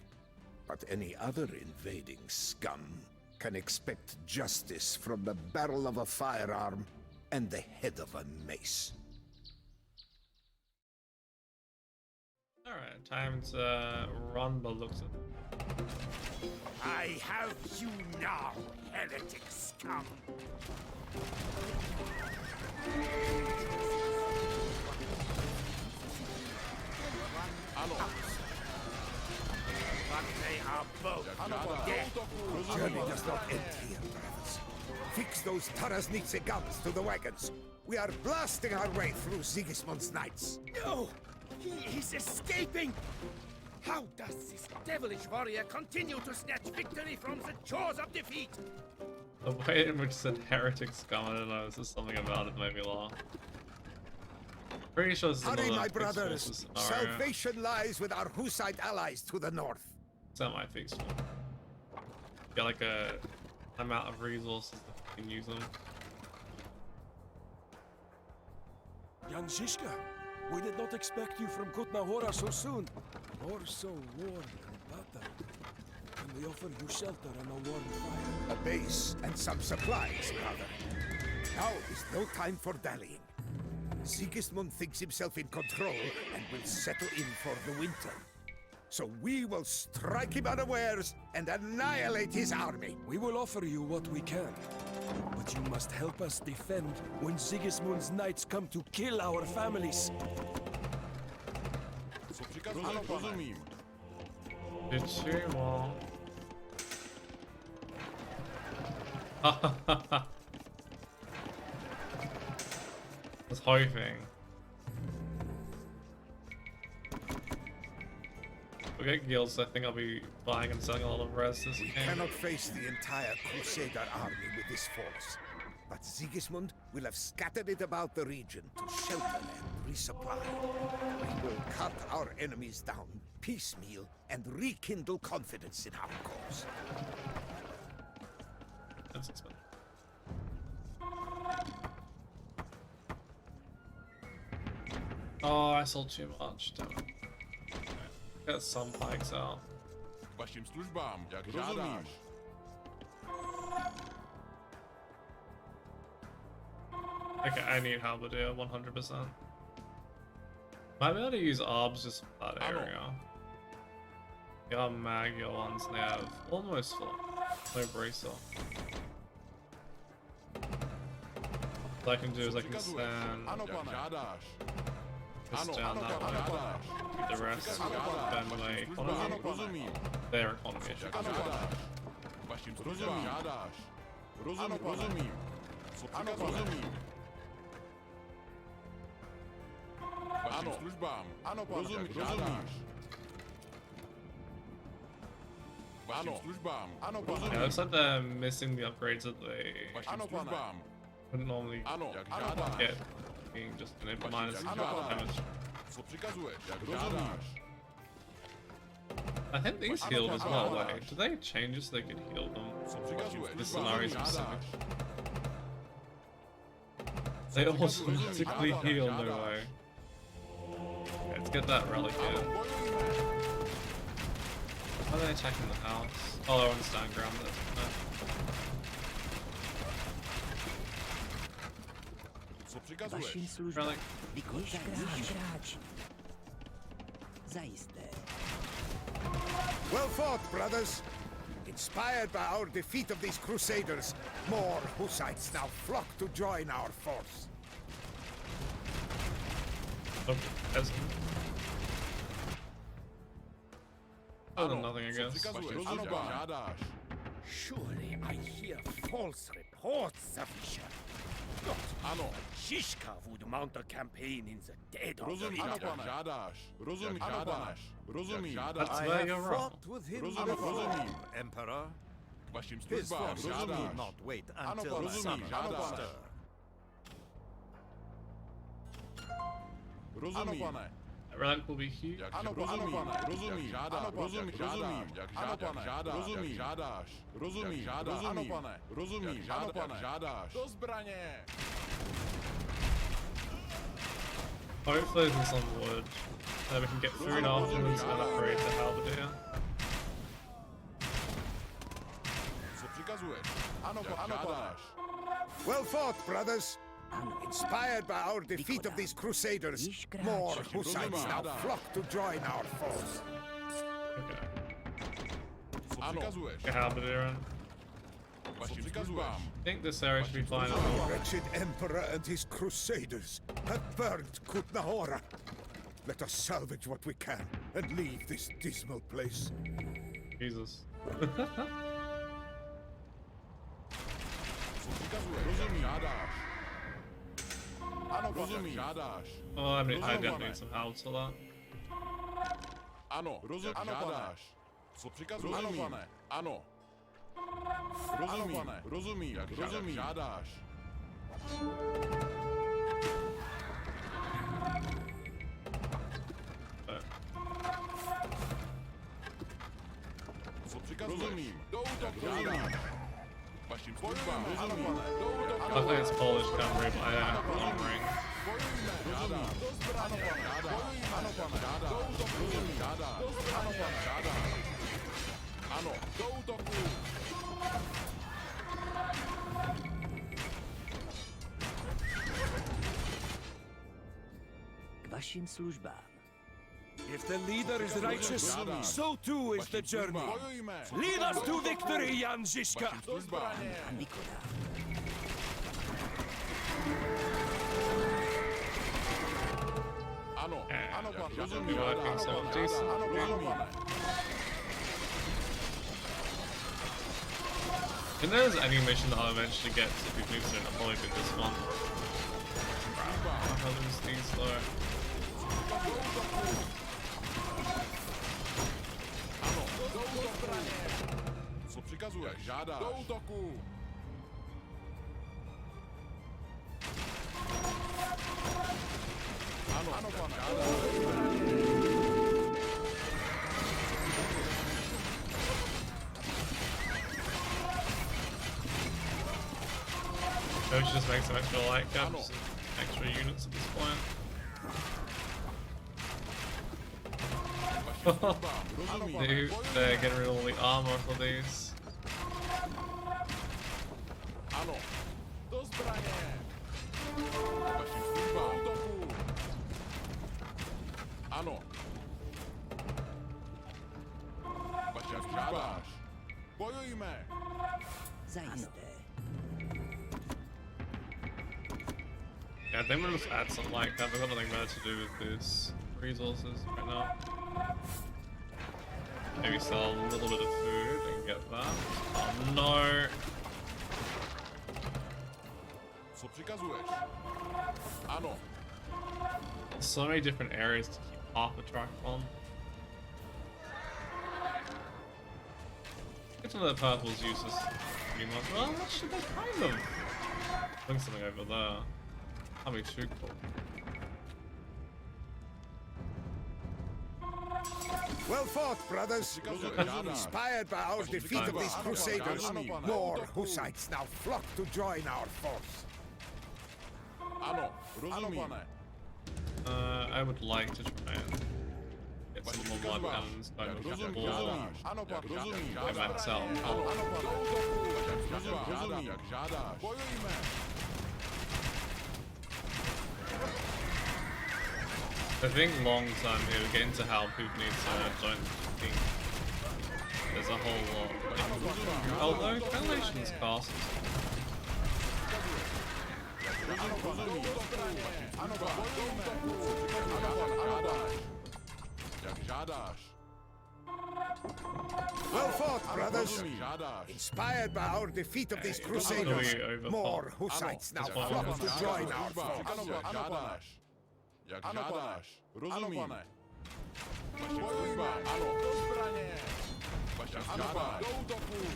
Speaker 2: but any other invading scum can expect justice from the barrel of a firearm and the head of a mace.
Speaker 1: Alright, time to run the looks of it.
Speaker 9: I have you now, heretic scum! But they are both dead.
Speaker 2: The journey does not end here, brothers. Fix those Tarasnitze guns to the wagons. We are blasting our way through Sigismund's knights.
Speaker 4: No! He is escaping! How does this devilish warrior continue to snatch victory from the jaws of defeat?
Speaker 1: The way in which said heretics come, I don't know, there's just something about it made me laugh. Pretty sure this is
Speaker 2: Hurry,
Speaker 1: another
Speaker 2: my
Speaker 1: fixed
Speaker 2: brothers!
Speaker 1: forces scenario.
Speaker 2: Salvation lies with our Hussite allies to the north.
Speaker 1: Semi-fixed one. Get like a amount of resources that you can use them.
Speaker 4: Young Zizka, we did not expect you from Kutna-Hora so soon, or so warm and battered. Can we offer you shelter and a warm fire?
Speaker 2: A base and some supplies, brother. Now is no time for dallying. Sigismund thinks himself in control and will settle in for the winter. So we will strike him unawares and annihilate his army.
Speaker 4: We will offer you what we can, but you must help us defend when Sigismund's knights come to kill our families.
Speaker 3: Rozumím.
Speaker 1: Wytrzymał. Was hoping. We get guilds, I think I'll be buying and selling a lot of res this
Speaker 2: We
Speaker 1: game.
Speaker 2: cannot face the entire Crusader army with this force. But Sigismund will have scattered it about the region to shelter and resupply. We will cut our enemies down, piecemeal, and rekindle confidence in our cause.
Speaker 1: That's expensive. Oh, I sold too much, damn it. Get some pikes out.
Speaker 3: K vašim službám, jak žádáš.
Speaker 1: Okay, I need halberdier 100%. Might be able to use orbs just for that area. They got Magyar ones, and they have almost full. No bracer. What I can do is I can stand
Speaker 3: Ano, pane. Žádáš.
Speaker 1: this down that way. Keep the rest, then my economy,
Speaker 3: Rozumím.
Speaker 1: their economy. I should
Speaker 3: Jak
Speaker 1: say.
Speaker 3: žádáš. K vašim službám. Žádáš. Rozumím. Ano, rozumím. K vašim službám. Ano, pane. Rozumím. Žádáš. K vašim službám. Ano,
Speaker 1: Yeah,
Speaker 3: pane.
Speaker 1: looks like they're missing the upgrades that they
Speaker 3: K vašim službám.
Speaker 1: wouldn't normally
Speaker 3: Ano, jak žádáš.
Speaker 1: get, being just an input minus damage.
Speaker 3: Co přikazuješ? Jak žádáš.
Speaker 1: I think these healed as well. Wait, did they change it so they could heal them?
Speaker 3: Co přikazuješ?
Speaker 1: This scenario is specific.
Speaker 3: Žádáš.
Speaker 1: They automatically heal, no way. Okay, let's get that relic
Speaker 3: Ano,
Speaker 1: in.
Speaker 3: bojujme.
Speaker 1: How are they attacking the house? Oh, they're on stand ground. That's
Speaker 3: Co přikazuješ?
Speaker 11: Vašim službám.
Speaker 1: relic.
Speaker 11: Již kráč. Zajisté.
Speaker 2: Well fought, brothers! Inspired by our defeat of these Crusaders, more Hussites now flock to join our force.
Speaker 1: Okay, that's better than
Speaker 3: Ano,
Speaker 1: nothing, I
Speaker 3: co
Speaker 1: guess.
Speaker 3: přikazuješ? Ano, pane. Žádáš.
Speaker 4: Surely I hear false reports of Not
Speaker 3: Ano.
Speaker 4: Zizka would mount a campaign in the dead of the
Speaker 3: Rozumím,
Speaker 4: winter.
Speaker 3: pane. Žádáš. Rozumím, žádáš. Rozumím.
Speaker 1: That's
Speaker 3: Žádáš.
Speaker 1: where you're wrong.
Speaker 9: With him
Speaker 3: Rozumím,
Speaker 9: before,
Speaker 3: rozumím.
Speaker 9: Emperor.
Speaker 3: K vašim
Speaker 9: His
Speaker 3: službám.
Speaker 9: forces
Speaker 3: Žádáš.
Speaker 9: need not wait
Speaker 3: Ano,
Speaker 9: until
Speaker 3: pane.
Speaker 9: the
Speaker 3: Rozumím,
Speaker 9: summer
Speaker 3: žádáš.
Speaker 9: stir.
Speaker 3: Rozumím. Ano, pane.
Speaker 1: That relic will be huge.
Speaker 3: Jak rozumím, rozumím, žádáš, rozumím, žádám, jak žádáš, rozumím, žádáš, rozumím, žádáš, ano, pane, rozumím, žádáš, do zbraně.
Speaker 1: Hopefully there's some wood. Then we can get food afterwards and upgrade the halberdier.
Speaker 3: Co přikazuješ? Ano, žádáš.
Speaker 2: Well fought, brothers! Inspired by our defeat of these Crusaders, more Hussites now flock to join our force.
Speaker 1: Okay.
Speaker 3: Co přikazuješ?
Speaker 1: Get halberdier in.
Speaker 3: Vašim službám.
Speaker 1: I think this area should be fine as
Speaker 2: The
Speaker 1: well.
Speaker 2: wretched Emperor and his Crusaders have burned Kutna-Hora. Let us salvage what we can and leave this dismal place.
Speaker 1: Jesus.
Speaker 3: Co přikazuje? Rozumím. Žádáš. Ano, rozumím. Žádáš.
Speaker 1: Oh, I definitely need some help for that.
Speaker 3: Ano, rozumím. Ano, žádáš. Co přikazuje? Ano, pane. Ano. Rozumím. Ano, pane. Rozumím. Jak rozumím. Žádáš. Co přikazuje? Rozumím. Do útoku. Žádáš. Vašim službám. Rozumím. Do útoku.
Speaker 1: I think it's Polish cavalry, but I am armoring.
Speaker 3: Žádám. Do zbraně. Žádám. Ano, pane. Žádám. Do útoku. Rozumím. Žádám. Do zbraně. Žádám. Ano. Do útoku.
Speaker 11: K vašim službám.
Speaker 4: If the leader is righteous, so too is the journey.
Speaker 3: Bojujme.
Speaker 4: Lead us to victory, Jan Zizka!
Speaker 3: Vašim službám.
Speaker 11: Vykonám.
Speaker 3: Ano. Ano, pane. Rozumím.
Speaker 1: Do I think so? Decent.
Speaker 3: Ano, rozumím.
Speaker 1: If there's any mission that I'll eventually get to if we've moved it, I'll probably do this one. I'll lose these though.
Speaker 3: Ano. Do útoku. Co přikazuješ? Žádáš. Do útoku. Ano, ano, pane.
Speaker 1: Maybe we should just make some extra light caps and extra units at this point. Dude, they're getting rid of all the armor for these.
Speaker 3: Ano. Do zbraně. Vašim službám. Do útoku. Ano. Vašim žádáš. Bojujme.
Speaker 11: Zajisté.
Speaker 1: Yeah, I think we'll just add some light cap. I've got nothing better to do with these resources right now. Maybe sell a little bit of food and get that. Oh no!
Speaker 3: Co přikazuješ? Ano.
Speaker 1: So many different areas to keep half a track on. Get to the purple's useless pretty much. Well, actually, they're kind of doing something over there. That'd be too cool.
Speaker 2: Well fought, brothers. Inspired by our defeat of these crusaders, more Hussites now flock to join our force.
Speaker 3: Ano, rozumím.
Speaker 1: I would like to try and get some more blood cannons by
Speaker 3: Ano, pan, rozumím.
Speaker 1: by myself.
Speaker 3: Ano, pan. Rozumím, jak žádáš. Bojujme.
Speaker 1: I think long term here, we're getting to how people need to don't think there's a whole lot. Like, although Veneration's castles.
Speaker 3: Jak žádáš.
Speaker 2: Well fought, brothers. Inspired by our defeat of these crusaders, more Hussites now flock to join our force.
Speaker 3: Ano, žádáš. Jak žádáš. Rozumím. Vaše služba. Ano, do zbraně. Vaše žádáš. Do útoku.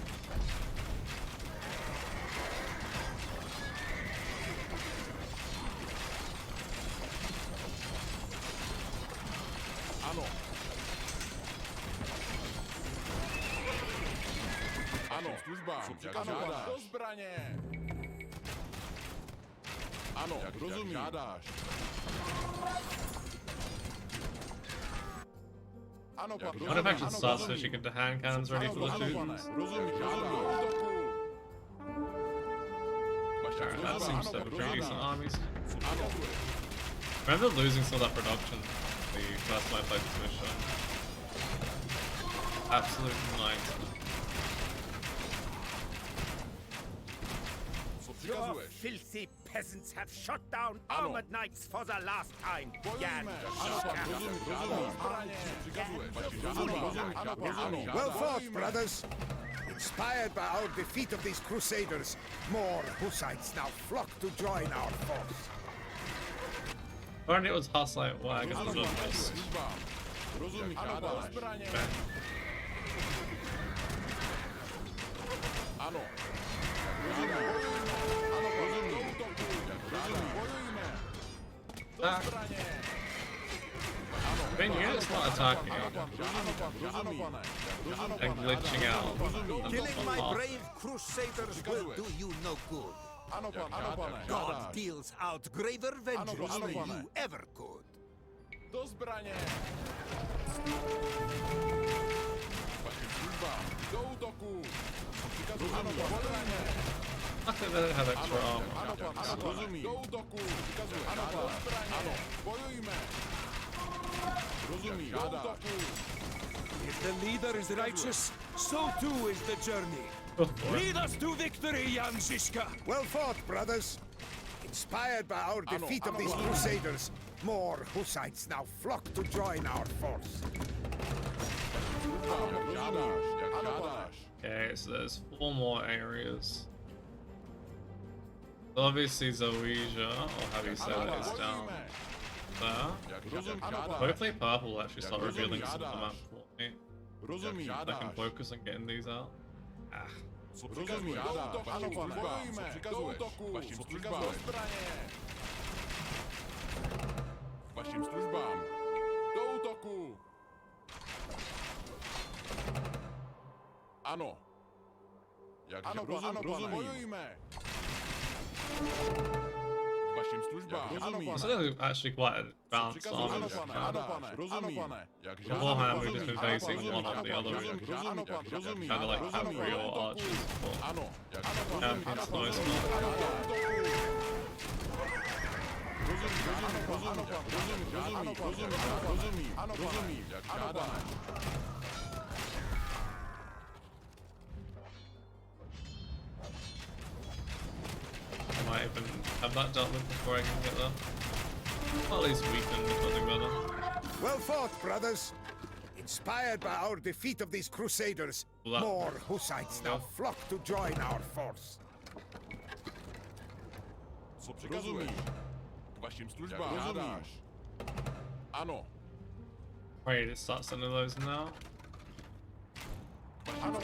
Speaker 3: Ano. Ano, služba. Jak žádáš. Do zbraně. Ano, jak rozumím. Žádáš. Ano, pan.
Speaker 1: What if action starts so she can get the hand cannons ready for the students?
Speaker 3: Rozumím.
Speaker 1: Alright, that seems to have pretty decent armies.
Speaker 3: Ano.
Speaker 1: Remember losing some of that production the first time I played this mission. Absolute nightmare.
Speaker 3: Co přikazuješ?
Speaker 9: Filthy peasants have shot down armored knights for the last time. Jan Zizka.
Speaker 2: Well fought, brothers. Inspired by our defeat of these crusaders, more Hussites now flock to join our force.
Speaker 1: Apparently it was Hussite wagons first.
Speaker 3: Ano.
Speaker 1: I mean, units not attacking and glitching out.
Speaker 9: Killing my brave crusaders will do you no good. God deals out graver vengeance than you ever could.
Speaker 3: Do zbraně! Vašim službám, do útoku! Přikazuji, ano, do zbraně!
Speaker 1: Luckily they don't have extra armor.
Speaker 3: Ano, rozumím. Do útoku! Přikazuji, ano, do zbraně! Ano, bojujme! Rozumím, do útoku!
Speaker 4: If the leader is righteous, so too is the journey. Lead us to victory, Jan Zizka!
Speaker 2: Well fought, brothers. Inspired by our defeat of these crusaders, more Hussites now flock to join our force.
Speaker 1: Okay, so there's 4 more areas. Obviously Zoesia, or how do you say that, is down there. Hopefully purple will actually start revealing some of the map for me. I can focus on getting these out. Ah.
Speaker 3: Rozumím, ano, pane, bojujme, do útoku, vašim službám. Vašim službám, do útoku. Ano. Ano, rozumím. Bojujme. Vašim službám, ano, pane.
Speaker 1: So they're actually quite a balanced army.
Speaker 3: Ano, pane, rozumím.
Speaker 1: Beforehand we've just been facing one on the other, kind of like cavalry or archers or champions noise. I might even have that dealt with before I can get there. Well, at least weaken with nothing better.
Speaker 2: Well fought, brothers. Inspired by our defeat of these crusaders, more Hussites now flock to join our force.
Speaker 3: Co přikazuješ? K vašim službám. Žádáš. Ano.
Speaker 1: Ready to start sending those now.
Speaker 3: Ano,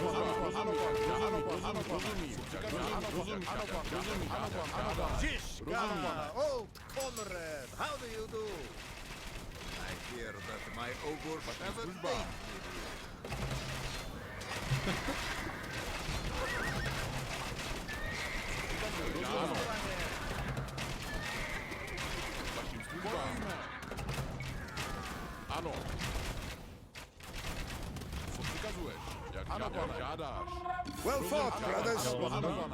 Speaker 9: Zizka, old comrade, how do you do? I fear that my ogre never paid
Speaker 3: Ano. Co přikazuješ? Jak žádáš?
Speaker 2: Well fought, brothers.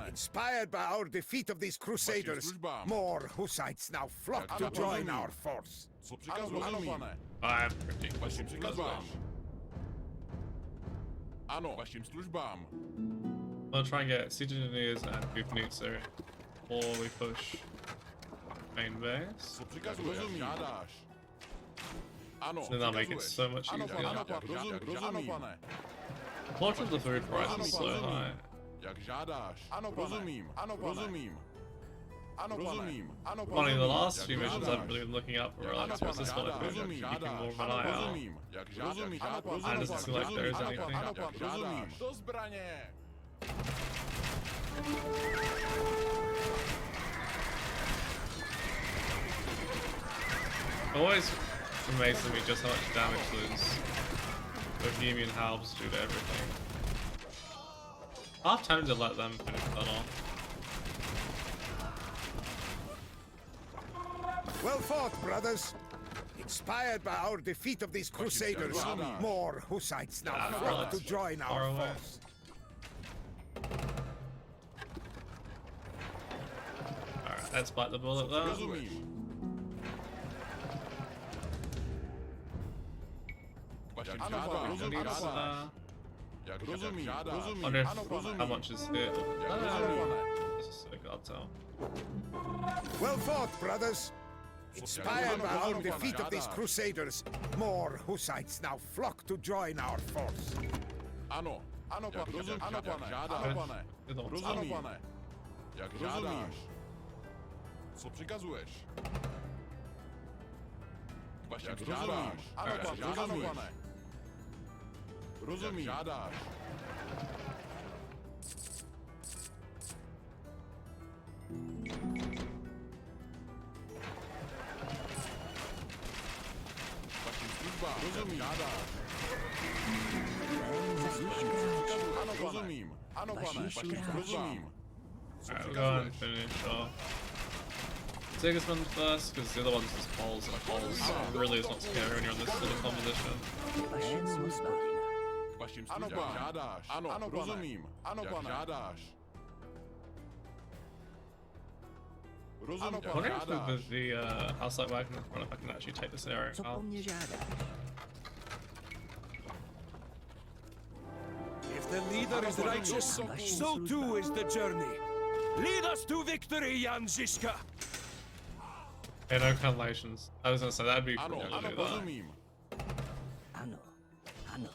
Speaker 2: Inspired by our defeat of these crusaders, more Hussites now flock to join our force.
Speaker 3: Co přikazuješ? Ano, pane.
Speaker 1: I'm pretty.
Speaker 3: Vašim službám. Ano, vašim službám.
Speaker 1: I'll try and get siege engineers and Bufnutes there before we push main base.
Speaker 3: Co přikazuješ? Žádáš. Ano.
Speaker 1: So that'll make it so much easier.
Speaker 3: Ano, pane.
Speaker 1: Unfortunately, the food price is so high.
Speaker 3: Jak žádáš? Ano, rozumím. Ano, rozumím. Ano, rozumím. Ano,
Speaker 1: Funny, the last few missions I've really been looking up for relax, but this one I've been keeping more of an eye out. And it doesn't seem like there is anything.
Speaker 3: Do zbraně!
Speaker 1: Always amazes me just how much damage those Bohemian halves do to everything. Half tempted to let them finish that off.
Speaker 2: Well fought, brothers. Inspired by our defeat of these crusaders, more Hussites now flock to join our force.
Speaker 1: Alright, let's bite the bullet there. Wonder how much is hit. This is a cartel.
Speaker 2: Well fought, brothers. Inspired by our defeat of these crusaders, more Hussites now flock to join our force.
Speaker 3: Ano, ano, pane, ano, pane, ano, pane, rozumím. Jak žádáš. Co přikazuješ? Jak žádáš. Ano, pane. Rozumím. Jak žádáš. Vašim službám. Rozumím. Žádáš. Ano, rozumím. Ano, pane, vašim rozumím.
Speaker 1: Alright, we'll go ahead and finish off Sigismund first, because the other one's just Poles, and Poles really is not scary when you're in this sort of composition.
Speaker 3: Vašim službám. Žádáš. Ano, rozumím. Ano, pane. Žádáš. Rozumím.
Speaker 1: I wonder if with the house light wagon in front, if I can actually take this area
Speaker 11: Co po
Speaker 1: out.
Speaker 11: mně žádáš?
Speaker 4: If the leader is righteous, so too is the journey. Lead us to victory, Jan Zizka!
Speaker 1: Yeah, no cancellations. I was gonna say that'd be cool to do that.
Speaker 3: Rozumím.
Speaker 11: Ano, ano.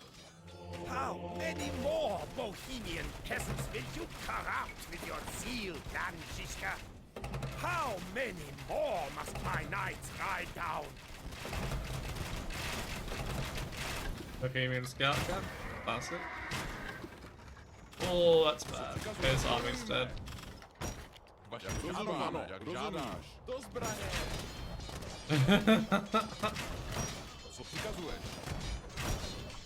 Speaker 9: How many more Bohemian peasants will you corrupt with your zeal, Jan Zizka? How many more must my knights ride down?
Speaker 1: Okay, you mean a scout? Classic. Oh, that's bad. His army's dead.
Speaker 3: Vašim službám. Ano, jak žádáš. Do zbraně. Co přikazuješ?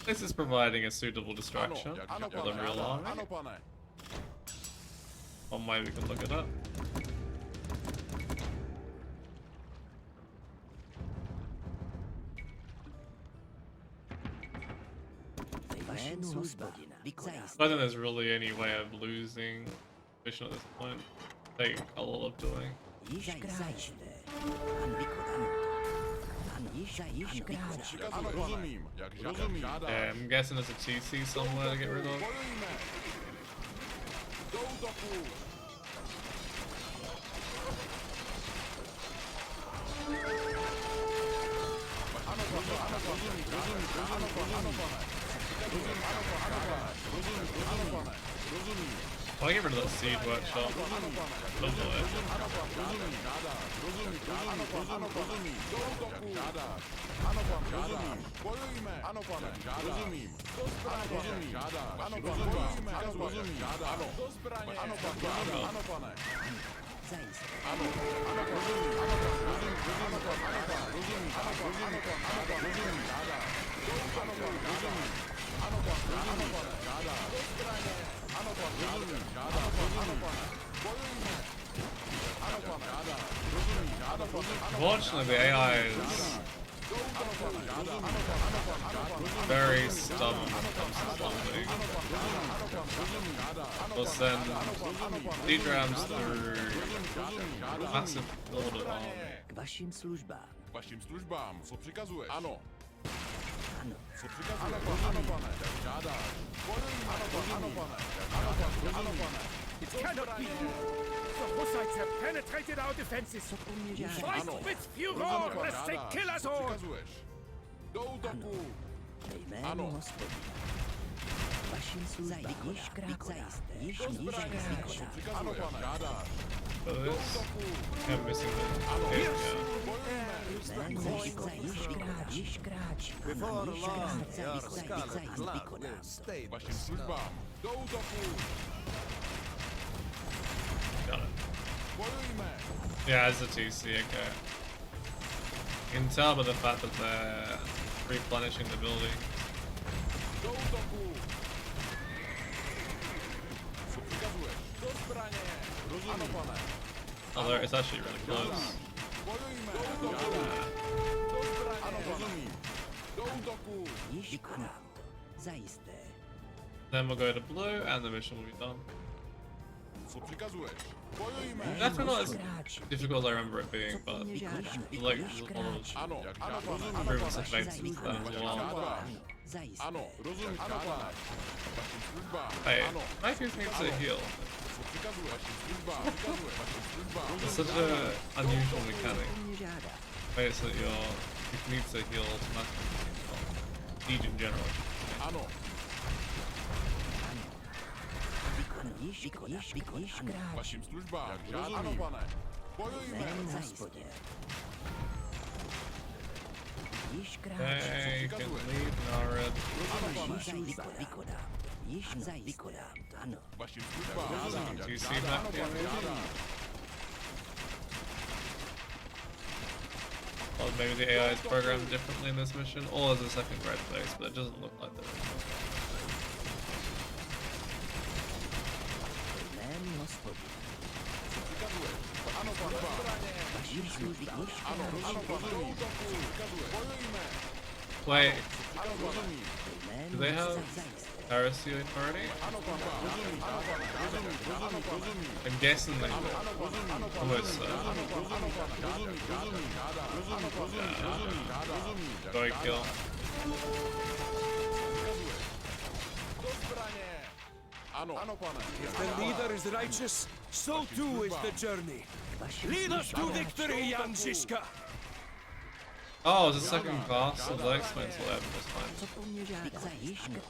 Speaker 1: This is providing a suitable distraction for the real army.
Speaker 3: Ano, pane.
Speaker 1: One way we can look at it.
Speaker 11: Jménu hospodina. Zajisté.
Speaker 1: I don't think there's really any way of losing mission at this point. Take a lot of doing.
Speaker 11: Již kráčte. An vykonám. Ano, již kráčte.
Speaker 3: Ano, rozumím. Jak žádáš.
Speaker 1: Yeah, I'm guessing there's a TC somewhere to get rid of.
Speaker 3: Bojujme. Do útoku. Ano, rozumím. Ano, pane. Rozumím.
Speaker 1: I want to get rid of that seed workshop. Don't do it. Unfortunately, the AI is very stubborn when it comes to slumping. We'll send D-drams through massive order army.
Speaker 11: K vašim službám.
Speaker 3: Vašim službám, co přikazuješ? Ano.
Speaker 11: Ano.
Speaker 3: Co přikazuješ? Ano, pane. Jak žádáš. Bojujme. Ano, pane. Ano, pane.
Speaker 9: It cannot be! The Hussites have penetrated our defenses!
Speaker 11: Co po mně žádáš?
Speaker 9: Fight with furor lest they kill us all!
Speaker 3: Přikazuješ. Do útoku.
Speaker 11: Jménu hospodina. Vašim službám. Již kráčte. Již kráčte.
Speaker 3: Ano, pane. Žádáš.
Speaker 1: For this, I'm missing the
Speaker 11: Již kráč.
Speaker 3: Vašim službám. Do útoku.
Speaker 1: Got it.
Speaker 3: Bojujme.
Speaker 1: Yeah, it's a TC, okay. You can tell by the fact that they're replenishing the building.
Speaker 3: Do útoku. Co přikazuješ? Do zbraně. Rozumím. Ano, pane.
Speaker 1: Although it's actually really close.
Speaker 3: Bojujme. Do útoku. Do zbraně. Ano, rozumím. Do útoku.
Speaker 11: Již konám to. Zajisté.
Speaker 1: Then we'll go to blue and the mission will be done.
Speaker 3: Co přikazuješ? Bojujme.
Speaker 1: Definitely not as difficult as I remember it being, but like
Speaker 3: Ano, jak žádáš.
Speaker 1: improvements have made since then as well.
Speaker 11: Zajisté.
Speaker 3: Ano, rozumím. Ano, pane. Vašim službám.
Speaker 1: Hey,
Speaker 3: Ano.
Speaker 1: Knife needs a heal.
Speaker 3: Co Přikazuji vašim službám. Přikazuji vašim službám.
Speaker 1: It's such an unusual mechanic.
Speaker 11: Co po mně žádáš?
Speaker 1: Wait, so you need to heal automatically. Legion general.
Speaker 3: Ano.
Speaker 11: Již krát.
Speaker 3: Vašim službám. Jak žádám. Ano, pane. Bojujme.
Speaker 11: Jménem hospodě. Již krát.
Speaker 1: Okay, you can leave Nared.
Speaker 11: Vykonám. Již vykonám. Ano.
Speaker 3: Vašim službám.
Speaker 1: Do you see that? Well, maybe the AI is programmed differently in this mission, or as a second red face, but it doesn't look like that.
Speaker 11: Jménem hospodě.
Speaker 3: Přikazuje. Ano, pane. Ano, rozumím. Bojujme.
Speaker 1: Wait,
Speaker 3: Rozumím.
Speaker 1: do they have heresy authority?
Speaker 3: Ano, pane. Rozumím. Rozumím.
Speaker 1: I'm guessing they do. Almost so. Go kill.
Speaker 3: Ano, pane.
Speaker 4: If the leader is righteous, so too is the journey. Lead us to victory, young Zizka!
Speaker 1: Oh, it's a second class, so that explains what happened this time.
Speaker 11: Co po mně žádá?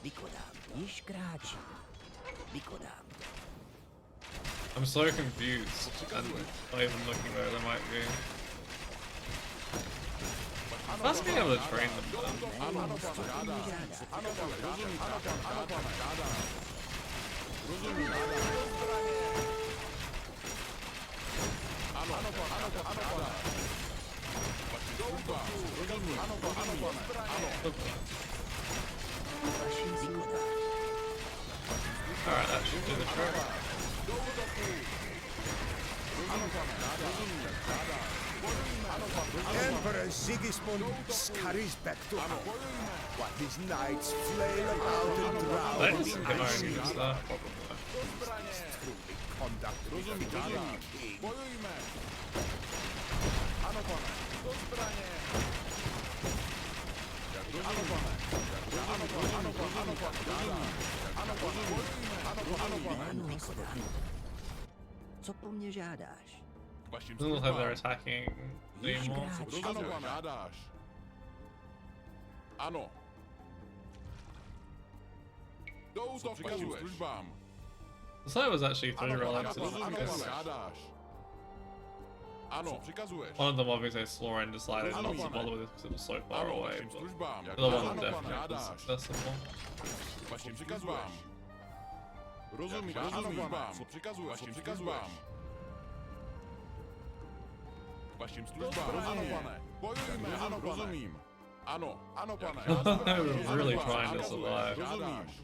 Speaker 11: Vykonám. Již kráčím. Vykonám.
Speaker 1: I'm so confused, and not even looking where there might be. Must be able to train them then. Alright, that should do the trick.
Speaker 2: Emperor Sigismund scurries back to home, while his knights flail about and drown.
Speaker 1: Thanks, can I use that? Probably.
Speaker 2: Truly conduct befitting king.
Speaker 3: Bojujme. Ano, pane. Do zbraně. Ano, pane. Ano, pane. Ano, pane. Ano, pane. Ano, pane. Bojujme. Ano, pane.
Speaker 11: Jménem hospodě. Co po mně žádáš?
Speaker 3: Vašim
Speaker 1: Doesn't look like they're
Speaker 3: službám.
Speaker 1: attacking anymore.
Speaker 3: Ano, pane. Žádáš. Ano. Do útoku. Vašim službám.
Speaker 1: So it was actually three relics.
Speaker 3: Ano, pane. Žádáš. Ano, přikazuješ.
Speaker 1: One of them obviously Sloran decided not to bother with it because it was so far
Speaker 3: Ano,
Speaker 1: away,
Speaker 3: vašim
Speaker 1: but
Speaker 3: službám.
Speaker 1: the other one
Speaker 3: Ano,
Speaker 1: definitely
Speaker 3: pane.
Speaker 1: was
Speaker 3: Žádáš.
Speaker 1: successful.
Speaker 3: Vašim přikazuješ. Rozumím, rozumím. Co přikazuješ? Co přikazuješ? Vašim službám. Rozumím. Bojujme. Ano, rozumím. Ano, ano, pane.
Speaker 1: They were really trying to survive.
Speaker 3: Žádáš.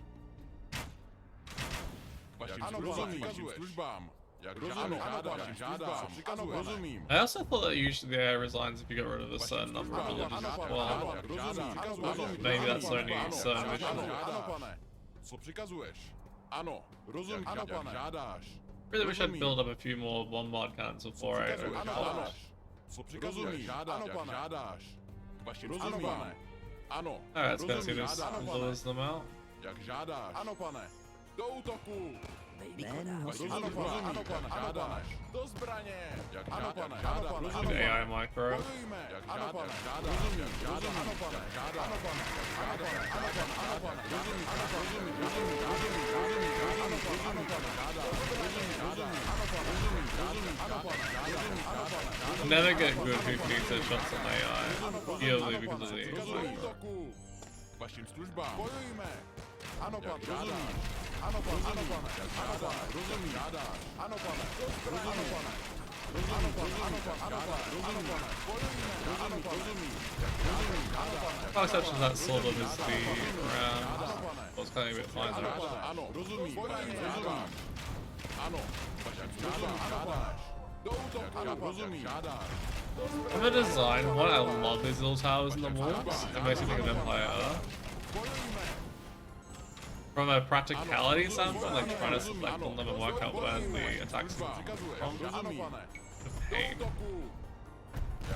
Speaker 3: Vašim rozumím. Vašim službám. Jak rozumím, žádám. Rozumím.
Speaker 1: I also thought that usually the AI resigns if you get rid of a certain number of religions as well. Maybe that's only certain missions.
Speaker 3: Ano, pane. Co přikazuješ? Ano, rozumím. Ano, pane. Žádáš.
Speaker 1: Really wish I'd build up a few more bombard cannons before I
Speaker 3: Žádáš. Co přikazuješ? Žádáš. Ano, pane. Žádáš. Vašim rozumím, pane. Ano.
Speaker 1: Alright, let's go see this and lose them out.
Speaker 3: Jak žádáš. Ano, pane. Do útoku.
Speaker 11: Jménem hospodě.
Speaker 3: Ano, pane. Ano, pane. Žádáš. Do zbraně. Jak ano, pane. Žádám.
Speaker 1: Good AI micro.
Speaker 3: Bojujme. Jak ano, pane. Žádám. Rozumím. Žádám. Ano, pane. Žádám. Ano, pane. Ano, pane. Ano, pane. Ano, pane. Rozumím. Ano, rozumím. Rozumím. Rozumím. Rozumím. Ano, pane. Ano, pane. Žádám. Rozumím. Žádám. Ano, pane. Rozumím. Rozumím. Ano, pane. Žádám. Ano, pane.
Speaker 1: Never get good PvP shots on AI, purely because of the micro.
Speaker 3: Vašim službám. Bojujme. Ano, pane. Rozumím. Ano, pane. Ano, pane. Ano, pane. Rozumím. Žádáš. Ano, pane. Ano, pane. Ano, pane. Ano, pane. Ano, pane. Ano, pane. Bojujme. Ano, pane. Rozumím. Ano, pane.
Speaker 1: My exception that sort of is the round. I was kind of a bit fine there.
Speaker 3: Ano, rozumím. Žádám. Ano. Vašim službám. Žádáš. Do útoku. Ano, rozumím. Žádáš.
Speaker 1: For the design, one, I love these little towers in the walls. It makes me think of Empire Earth. From a practicality standpoint, like trying to select on them and work out where the attacks come from. The pain.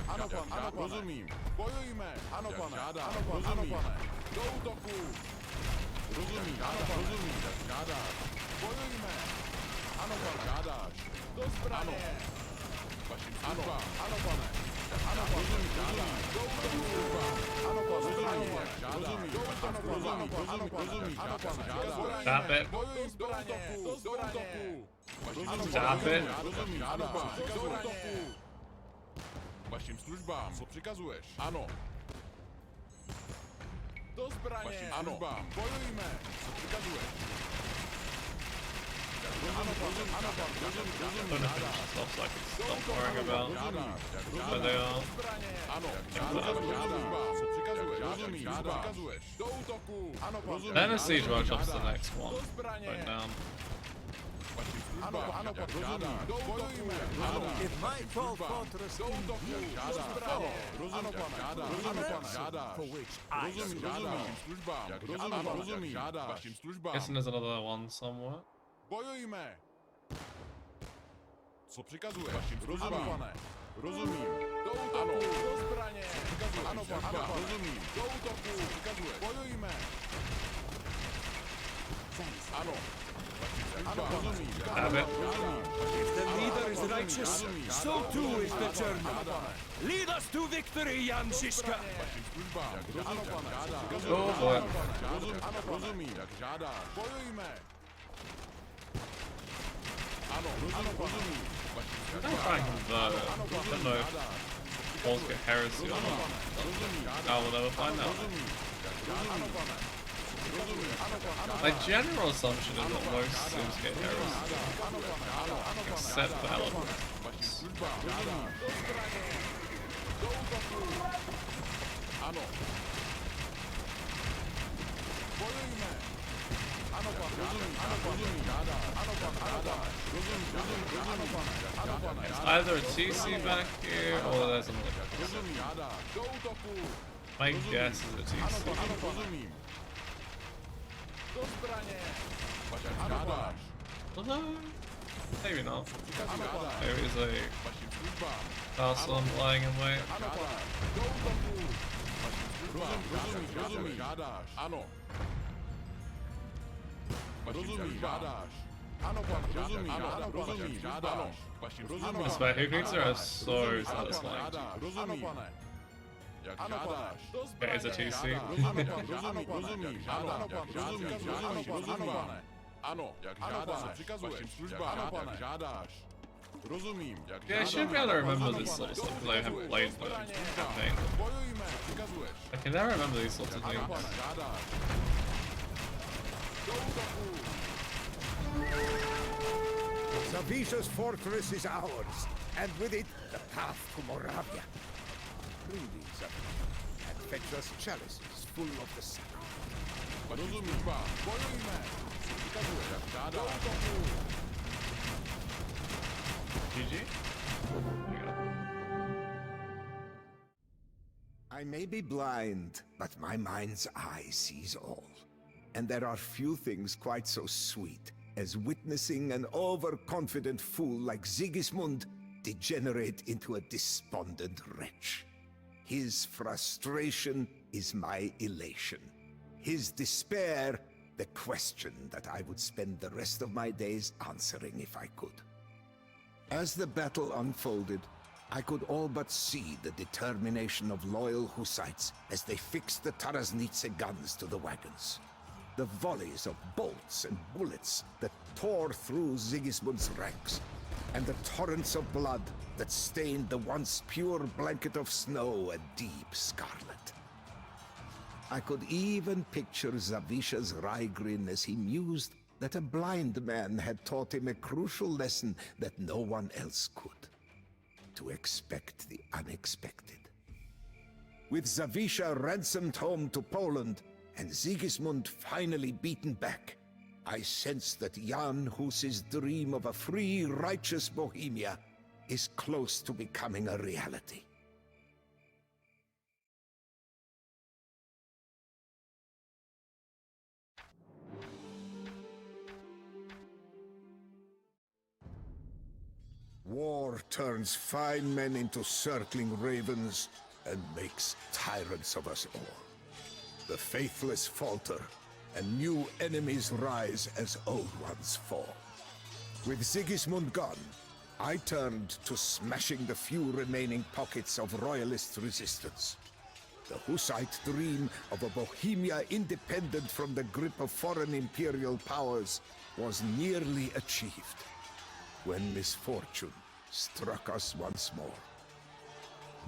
Speaker 3: Ano, pane. Ano, rozumím. Bojujme. Ano, pane. Ano, pane. Ano, pane. Do útoku. Rozumím. Ano, rozumím. Žádáš. Bojujme. Ano, pane. Do zbraně! Vašim službám! Ano, pane! Ano, rozumím, žádám! Do útoku! Ano, pane! Rozumím, jak žádám! Ano, pane! Ano, pane!
Speaker 1: Stop it.
Speaker 3: Bojuj zbraně! Do útoku!
Speaker 1: Stop it.
Speaker 3: Rozumím, žádám! Do útoku! Vašim službám! Co přikazuješ? Ano! Do zbraně! Vašim službám! Bojujme! Co přikazuješ? Ano,
Speaker 1: Don't know stuff like it's not worrying about. But they are. Then a siege workshop's the next one. Right now.
Speaker 7: If my tall fortress for which I
Speaker 1: Guessing there's another one somewhere.
Speaker 3: Bojujme! Co přikazuje? Vašim službám, pane. Rozumím. Do útoku! Do zbraně! Ano, pane. Rozumím. Do útoku! Přikazuje. Bojujme! Ano. Ano, rozumím.
Speaker 4: If the leader is righteous, so too is the journey. Lead us to victory, Jan Zizka!
Speaker 3: Vašim službám. Ano, pane.
Speaker 1: Oh boy.
Speaker 3: Rozumím. Jak žádá. Bojujme! Ano, rozumím.
Speaker 1: I'm trying to convert it. I don't know if Poles get heresy or not. Oh, we'll never find out. My general assumption is that most Sims get heresy. Except for elephants.
Speaker 3: Ano. Bojujme. Ano, pan, rozumím, ano, rozumím, ano, pan, ano, pan,
Speaker 1: It's either a TC back here or there's a
Speaker 3: rozumím, do útoku.
Speaker 1: My guess is a TC.
Speaker 3: Ano, rozumím. Do zbraně. Žádáš.
Speaker 1: Although, maybe not.
Speaker 3: Ano,
Speaker 1: Maybe it's a
Speaker 3: vašim službám.
Speaker 1: castle I'm lying in wait.
Speaker 3: Ano, pane, do útoku. Vašim službám, rozumím, žádáš. Ano. Rozumím, žádáš. Ano, pan, rozumím, ano, rozumím, žádáš. Vašim službám.
Speaker 1: This Vehicles are so satisfying.
Speaker 3: Rozumím. Jak žádáš.
Speaker 1: Okay, it's a TC.
Speaker 3: Rozumím, ano, rozumím, ano, jak žádáš. Vašim službám, jak žádáš. Rozumím, jak
Speaker 1: Yeah, I should be able to remember this sort of stuff because I haven't played the campaign.
Speaker 3: bojujme, přikazuješ.
Speaker 1: I can never remember these sorts of things.
Speaker 3: Žádáš. Do útoku.
Speaker 2: Zavisha's fortress is ours, and with it, the path to Moravia. Bring these up, and fetch us chalices full of the sun.
Speaker 3: Rozumím, bojujme. Přikazuješ, jak žádáš. Do útoku.
Speaker 1: GG?
Speaker 2: I may be blind, but my mind's eye sees all. And there are few things quite so sweet as witnessing an overconfident fool like Sigismund degenerate into a despondent wretch. His frustration is my elation. His despair, the question that I would spend the rest of my days answering if I could. As the battle unfolded, I could all but see the determination of loyal Hussites as they fixed the Taraznitse guns to the wagons. The volleys of bolts and bullets that tore through Sigismund's ranks, and the torrents of blood that stained the once pure blanket of snow a deep scarlet. I could even picture Zavisha's wry grin as he mused that a blind man had taught him a crucial lesson that no one else could: to expect the unexpected. With Zawisza ransomed home to Poland, and Sigismund finally beaten back, I sense that Jan Hus's dream of a free, righteous Bohemia is close to becoming a reality. War turns fine men into circling ravens and makes tyrants of us all. The faithless falter, and new enemies rise as old ones fall. With Sigismund gone, I turned to smashing the few remaining pockets of royalist resistance. The Hussite dream of a Bohemia independent from the grip of foreign imperial powers was nearly achieved, when misfortune struck us once more.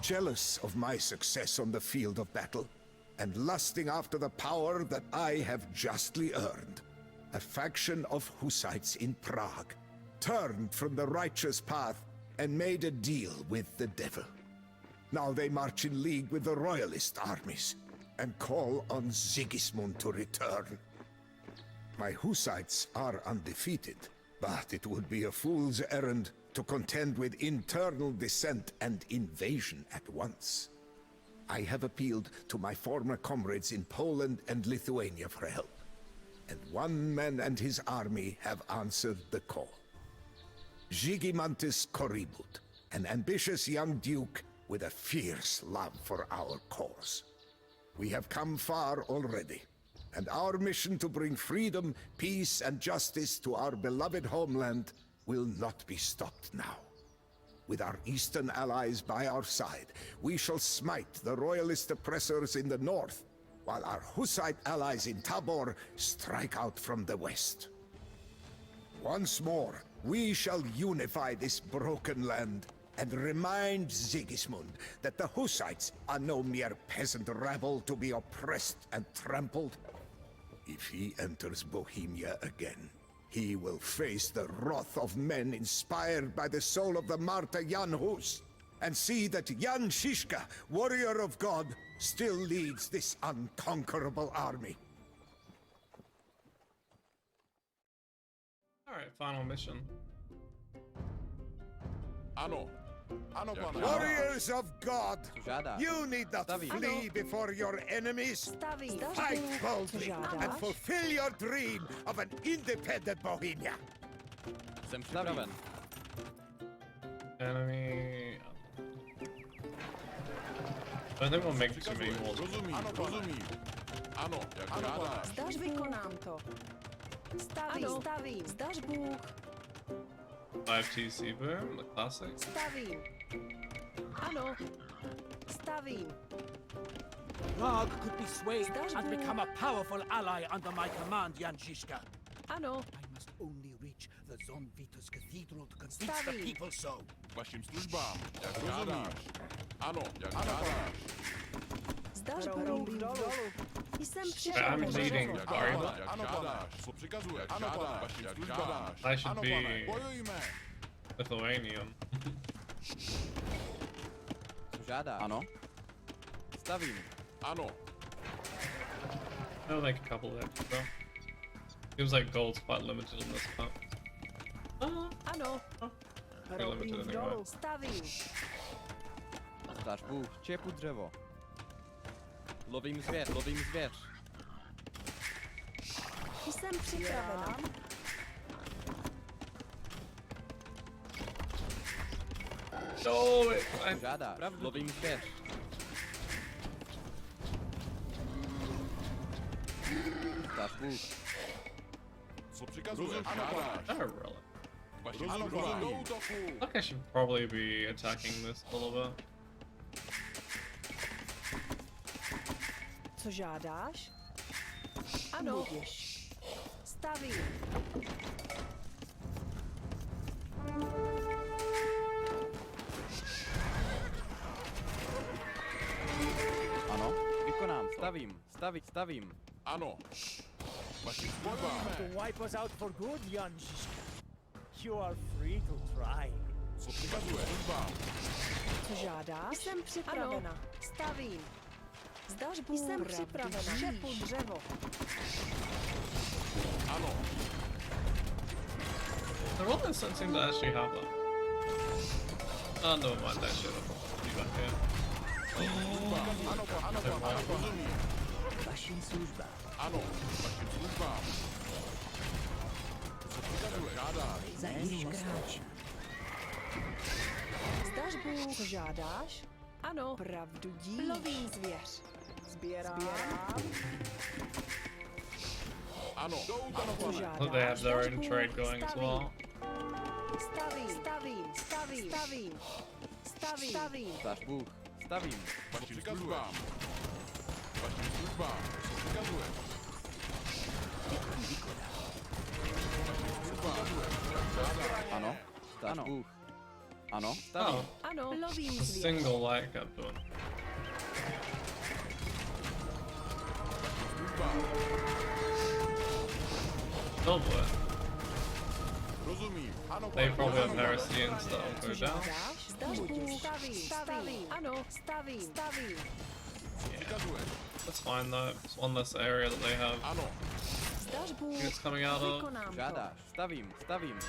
Speaker 2: Jealous of my success on the field of battle, and lusting after the power that I have justly earned, a faction of Hussites in Prague turned from the righteous path and made a deal with the devil. Now they march in league with the royalist armies and call on Sigismund to return. My Hussites are undefeated, but it would be a fool's errand to contend with internal dissent and invasion at once. I have appealed to my former comrades in Poland and Lithuania for help, and one man and his army have answered the call. Zygmantas Korybut, an ambitious young duke with a fierce love for our cause. We have come far already, and our mission to bring freedom, peace, and justice to our beloved homeland will not be stopped now. With our eastern allies by our side, we shall smite the royalist oppressors in the north, while our Hussite allies in Tabor strike out from the west. Once more, we shall unify this broken land and remind Sigismund that the Hussites are no mere peasant rabble to be oppressed and trampled. If he enters Bohemia again, he will face the wrath of men inspired by the soul of the martyr Jan Hus, and see that Jan Zizka, warrior of God, still leads this unconquerable army.
Speaker 1: Alright, final mission.
Speaker 3: Ano. Ano, pane.
Speaker 2: Warriors of God,
Speaker 6: Žádá.
Speaker 2: you need not
Speaker 6: Staví.
Speaker 2: flee before your enemies.
Speaker 5: Staví.
Speaker 2: Fight
Speaker 5: Co
Speaker 2: boldly
Speaker 5: žádáš?
Speaker 2: and fulfill your dream of an independent Bohemia.
Speaker 6: Jsem připraven.
Speaker 1: Enemy. I don't think we'll make too many more.
Speaker 3: Rozumím, rozumím. Ano, jak žádáš.
Speaker 5: Zdař vykonám to. Staví. Stavím. Zdař Bůh.
Speaker 1: 5TC boom, the classic.
Speaker 5: Stavím. Ano. Stavím.
Speaker 10: Prague could be swayed
Speaker 5: Zdař
Speaker 10: and
Speaker 5: Bůh.
Speaker 10: become a powerful ally under my command, Jan Zizka.
Speaker 5: Ano.
Speaker 9: I must only reach the Zonvitus Cathedral to convince the
Speaker 5: Staví.
Speaker 9: people so.
Speaker 3: K vašim službám, jak žádáš. Ano, jak žádáš.
Speaker 5: Zdař Bůh. Jsem
Speaker 1: I'm
Speaker 5: připraven.
Speaker 1: leading
Speaker 3: Jak
Speaker 1: Army.
Speaker 3: žádáš, jak žádáš. Co přikazuje, jak žádáš, vašim službám.
Speaker 1: I should
Speaker 3: Ano,
Speaker 1: be
Speaker 3: pane, bojujme.
Speaker 1: Lithuanian.
Speaker 6: Co žádá? Ano. Stavím.
Speaker 3: Ano.
Speaker 1: I'll make a couple extra. Seems like gold's quite limited on this map.
Speaker 5: Ano.
Speaker 1: Pretty limited anyway.
Speaker 5: Stavím.
Speaker 6: Zdař Bůh, čepu dřevo. Lovím zvěř, lovím zvěř.
Speaker 5: Jsem připravena.
Speaker 1: No,
Speaker 6: Co žádá? Lovím zvěř. Zdař Bůh.
Speaker 3: Co přikazuje, jak žádáš.
Speaker 1: not really.
Speaker 3: K vašim službám. Do útoku.
Speaker 1: I think I should probably be attacking this a little bit.
Speaker 5: Co žádáš? Ano. Budiš. Stavím.
Speaker 6: Ano. Vykonám. Stavím. Stavím.
Speaker 3: Ano. K vašim službám.
Speaker 10: To wipe us out for good, Jan Zizka. You are free to try.
Speaker 3: Co přikazuje, službám.
Speaker 5: Co žádáš? Jsem připravena. Ano. Stavím. Zdař Bůh. Jsem připravena. Šepu dřevo.
Speaker 3: Ano.
Speaker 1: The roll doesn't seem to actually have that. Oh, never mind, that shit. Be back here.
Speaker 3: Ano, pane, rozumím.
Speaker 11: Vašim službám.
Speaker 3: Ano, k vašim službám. Co přikazuje, žádáš.
Speaker 11: Za jinou kráč.
Speaker 5: Zdař Bůh. Co žádáš? Ano. Pravdu díš. Lovím zvěř. Sbírám.
Speaker 3: Ano, do útoku,
Speaker 5: Co
Speaker 3: pane.
Speaker 5: žádáš?
Speaker 1: So they have their
Speaker 5: Zdař
Speaker 1: own
Speaker 5: Bůh.
Speaker 1: trade going as
Speaker 5: Stavím.
Speaker 1: well.
Speaker 5: Stavím. Stavím. Stavím. Stavím. Stavím. Stavím.
Speaker 6: Stař Bůh. Stavím.
Speaker 3: Vašim službám. Vašim službám. Co přikazuje? Vašim službám.
Speaker 6: Ano. Stař Bůh. Ano. Stavím.
Speaker 1: Oh,
Speaker 5: Ano. Lovím
Speaker 1: a
Speaker 5: zvěř.
Speaker 1: single light kept doing. Oh boy.
Speaker 3: Rozumím. Ano,
Speaker 1: They
Speaker 3: pane.
Speaker 1: probably have heresy and stuff will go down.
Speaker 5: Žádáš? Zdař Bůh. Stavím. Stavím. Ano. Stavím. Stavím.
Speaker 3: Přikazuje.
Speaker 1: That's fine though. It's one less area that they have
Speaker 3: Ano.
Speaker 5: Zdař Bůh.
Speaker 1: units coming out of.
Speaker 5: Vykonám to.
Speaker 6: Žádáš. Stavím. Stavím.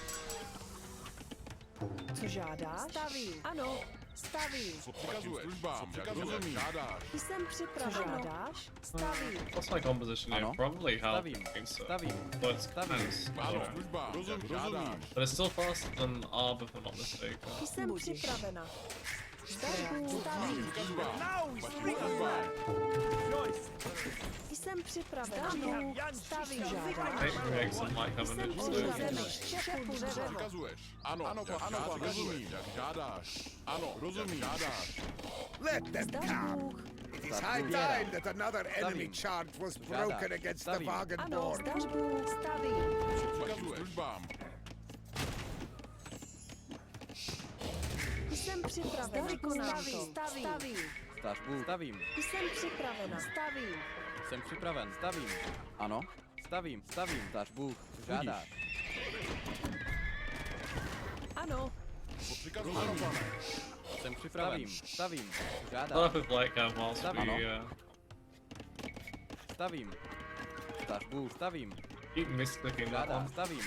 Speaker 5: Co žádáš? Stavím. Ano. Stavím.
Speaker 3: Co přikazuje? Službám. Jak rozumím. Žádáš.
Speaker 5: Jsem připraven. Co žádáš? Stavím.
Speaker 1: What's my composition here?
Speaker 6: Ano.
Speaker 1: Probably help.
Speaker 6: Stavím.
Speaker 1: I think so.
Speaker 6: Stavím.
Speaker 1: But it's
Speaker 6: Stavím.
Speaker 1: kind of slow.
Speaker 3: Ano, službám. Rozumím. Žádáš.
Speaker 1: But it's still faster than Arb if I'm not mistaken.
Speaker 5: Jsem připravena. Zdař Bůh. Stavím.
Speaker 3: Přikazovám.
Speaker 10: Now is
Speaker 3: Vašim
Speaker 10: free.
Speaker 3: službám.
Speaker 5: Jsem připravena. Zdař Bůh. Stavím. Žádáš?
Speaker 1: Maybe make some light
Speaker 5: Jsem
Speaker 1: covenant
Speaker 5: připravena.
Speaker 1: too.
Speaker 5: Šepu dřevo.
Speaker 3: Přikazuješ. Ano, ano, ano, pane. Rozumím. Jak žádáš. Ano, rozumím. Žádáš.
Speaker 9: Let them
Speaker 5: Zdař
Speaker 9: come.
Speaker 5: Bůh.
Speaker 9: It is high time that another enemy charge was broken against the
Speaker 5: Ano.
Speaker 9: Wagenborn.
Speaker 5: Zdař Bůh. Stavím.
Speaker 3: Vašim službám.
Speaker 5: Jsem připravena. Vykonám to. Stavím.
Speaker 6: Stař Bůh. Stavím.
Speaker 5: Jsem připravena. Stavím.
Speaker 6: Jsem připraven. Stavím. Ano. Stavím. Stavím. Stař Bůh. Žádáš.
Speaker 5: Ano.
Speaker 3: Přikazuje. Ano, pane.
Speaker 6: Jsem připraven. Stavím.
Speaker 1: A lot
Speaker 6: Žádáš.
Speaker 1: of light cam whilst we
Speaker 6: Ano.
Speaker 1: Stavím.
Speaker 6: Stavím. Stař Bůh. Stavím.
Speaker 1: Keep misclicking that
Speaker 6: Žádáš.
Speaker 1: one.
Speaker 6: Stavím.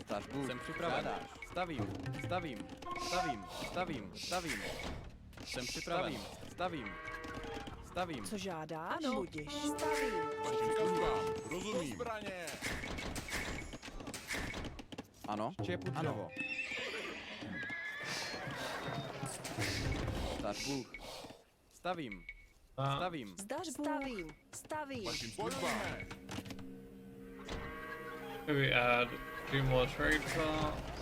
Speaker 6: Stař Bůh. Jsem připraven. Stavím. Stavím. Stavím. Stavím. Stavím. Jsem připraven. Stavím. Stavím.
Speaker 5: Co žádáš? Ano. Budiš. Stavím.
Speaker 3: Vašim službám. Rozumím. Zbraně.
Speaker 6: Ano. Čepu dřevo. Stař Bůh. Stavím. Stavím.
Speaker 5: Zdař Bůh. Stavím. Stavím.
Speaker 3: Vašim službám.
Speaker 1: Maybe add 2 more trade carts.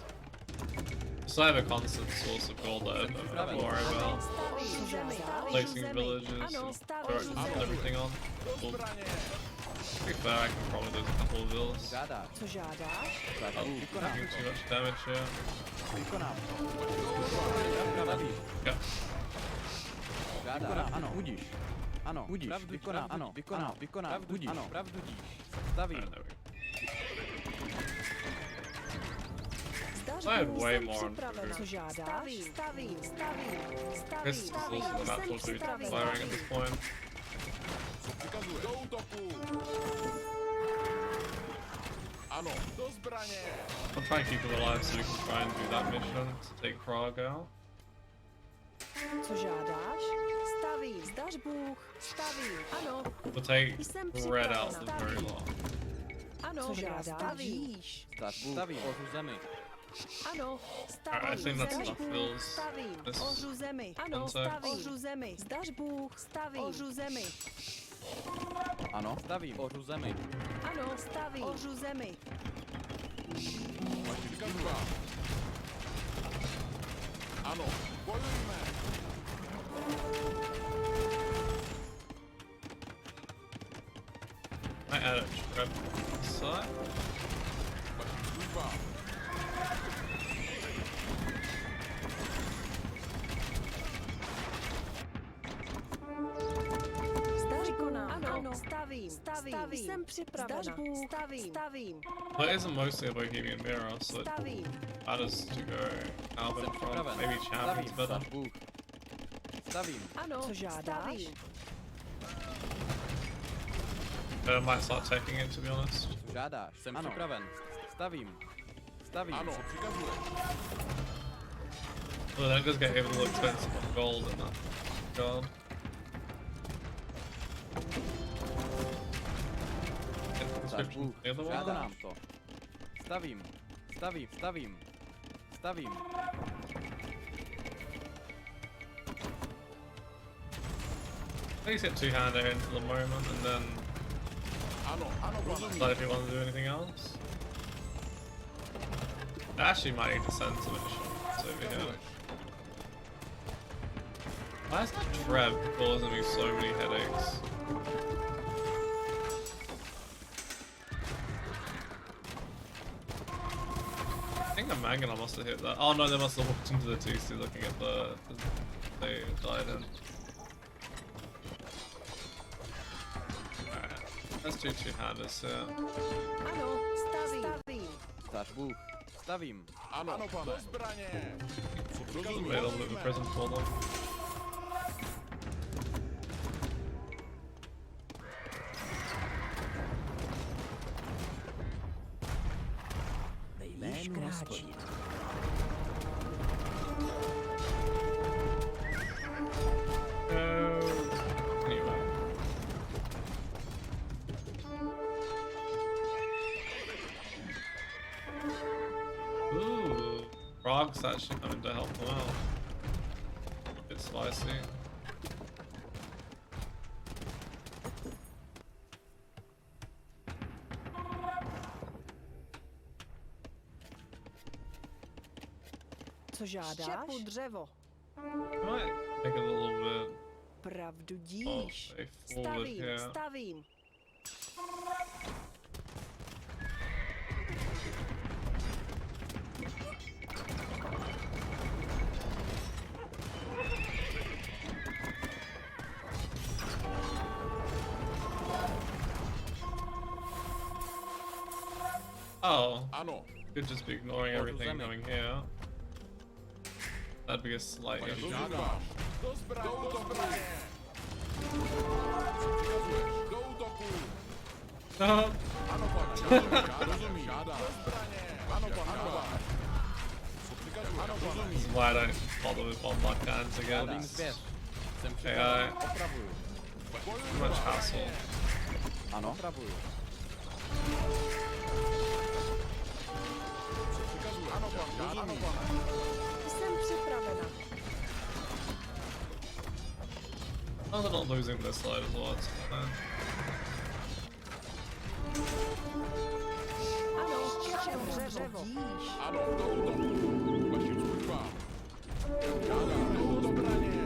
Speaker 1: So I have a constant source of gold there, but don't worry about
Speaker 5: Stavím. Zemi.
Speaker 1: placing villages
Speaker 5: Ano.
Speaker 1: and
Speaker 5: Stavím.
Speaker 1: put everything on. Well, to be fair, I can probably lose a couple of villas.
Speaker 6: Žádáš.
Speaker 5: Co žádáš?
Speaker 6: Stař
Speaker 1: I'm
Speaker 6: Bůh. Vykonám.
Speaker 1: taking too much damage here.
Speaker 6: Vykonám. Stavím.
Speaker 1: Yeah.
Speaker 6: Žádáš. Ano. Budíš. Ano. Budíš. Vykonám. Ano. Vykonám. Vykonám. Budíš. Ano. Pravdu díš. Stavím.
Speaker 1: There we go.
Speaker 5: Zdař
Speaker 1: I had
Speaker 5: Bůh.
Speaker 1: way
Speaker 5: Jsem
Speaker 1: more on
Speaker 5: připravena. Co
Speaker 1: food.
Speaker 5: žádáš? Stavím. Stavím. Stavím.
Speaker 1: This is
Speaker 5: Stavím.
Speaker 1: also
Speaker 5: Jsem
Speaker 1: natural to be
Speaker 5: připravena.
Speaker 1: firing at this point.
Speaker 3: Co přikazuje? Do útoku. Ano, do zbraně.
Speaker 1: I'll try and keep it alive so we can try and do that mission to take Prague out.
Speaker 5: Co žádáš? Stavím. Zdař Bůh. Stavím. Ano.
Speaker 1: We'll take
Speaker 5: Jsem
Speaker 1: Red out
Speaker 5: připravena.
Speaker 1: the very long.
Speaker 5: Ano. Co žádáš? Stavím.
Speaker 6: Stař Bůh. Stavím. Ořu zemi.
Speaker 5: Ano.
Speaker 1: Alright, I think that's enough
Speaker 5: Bůh.
Speaker 1: fills.
Speaker 5: Stavím.
Speaker 1: This
Speaker 5: Ořu zemi. Ano.
Speaker 1: concept.
Speaker 5: Stavím. Ořu zemi. Zdař Bůh. Stavím. Ořu zemi.
Speaker 6: Ano. Stavím. Ořu zemi.
Speaker 5: Ano. Stavím. Ořu zemi.
Speaker 3: Vašim službám. Ano, bojujme.
Speaker 1: I add a trap side.
Speaker 3: Vašim službám.
Speaker 5: Zdař konám. Ano. Stavím. Stavím. Jsem připravena. Zdař Bůh. Stavím. Stavím.
Speaker 1: Well, it isn't mostly a Bohemian Mirror, so it
Speaker 5: Stavím.
Speaker 1: matters to go Albin
Speaker 6: Jsem
Speaker 1: from.
Speaker 6: připraven.
Speaker 1: Maybe Champion's
Speaker 6: Stavím.
Speaker 1: better.
Speaker 6: Stař Bůh. Stavím.
Speaker 5: Ano. Co žádáš?
Speaker 1: I might start taking it, to be honest.
Speaker 6: Žádáš. Jsem připraven. Stavím. Stavím.
Speaker 3: Ano, co přikazuje?
Speaker 1: Well, that does get even a little expensive on gold in that regard. Get the
Speaker 6: Stař
Speaker 1: description
Speaker 6: Bůh.
Speaker 1: for the other one.
Speaker 6: Žádám to. Stavím. Stavím. Stavím. Stavím.
Speaker 1: Please get two-hander in for the moment, and then
Speaker 3: Ano, ano, rozumím.
Speaker 1: decide if you want to do anything else. I actually might need to send some insurance over here. Why is that Treb causing me so many headaches? I think a Mangonar must have hit that. Oh no, they must have walked into the TC looking at the they died in. Alright, let's do two-handers here.
Speaker 5: Ano, stavím.
Speaker 6: Stař Bůh. Stavím.
Speaker 3: Ano, pane. Do zbraně.
Speaker 1: Made a little present for them.
Speaker 11: Již kráčí.
Speaker 1: Anyway. Ooh, Frog's actually coming to help them out. A bit spicy.
Speaker 5: Co žádáš? Štěpu dřevo.
Speaker 1: Might take a little bit.
Speaker 5: Pravdu díš.
Speaker 1: Oh, they forward here.
Speaker 5: Stavím.
Speaker 1: Oh,
Speaker 3: Ano.
Speaker 1: could just be ignoring everything going here. That'd be a slight issue.
Speaker 3: Žádáš. Do zbraně. Do zbraně. Co přikazuješ? Do útoku. Ano, pane. Rozumím. Žádáš. Do zbraně. Ano, pane. Co přikazuješ? Ano, pane.
Speaker 1: This is why I don't bother with bombard cannons again.
Speaker 6: Holding zvěř. Jsem
Speaker 1: AI.
Speaker 6: připraven. Opravuju.
Speaker 1: Too much hassle.
Speaker 6: Ano. Opravuju.
Speaker 3: Co přikazuješ? Ano, pane. Rozumím.
Speaker 5: Jsem připravena.
Speaker 1: Oh, they're not losing this side as well, it's fine.
Speaker 5: Ano, štěpu dřevo. Díš.
Speaker 3: Ano, do útoku. Vašim službám. Žádám. Do zbraně.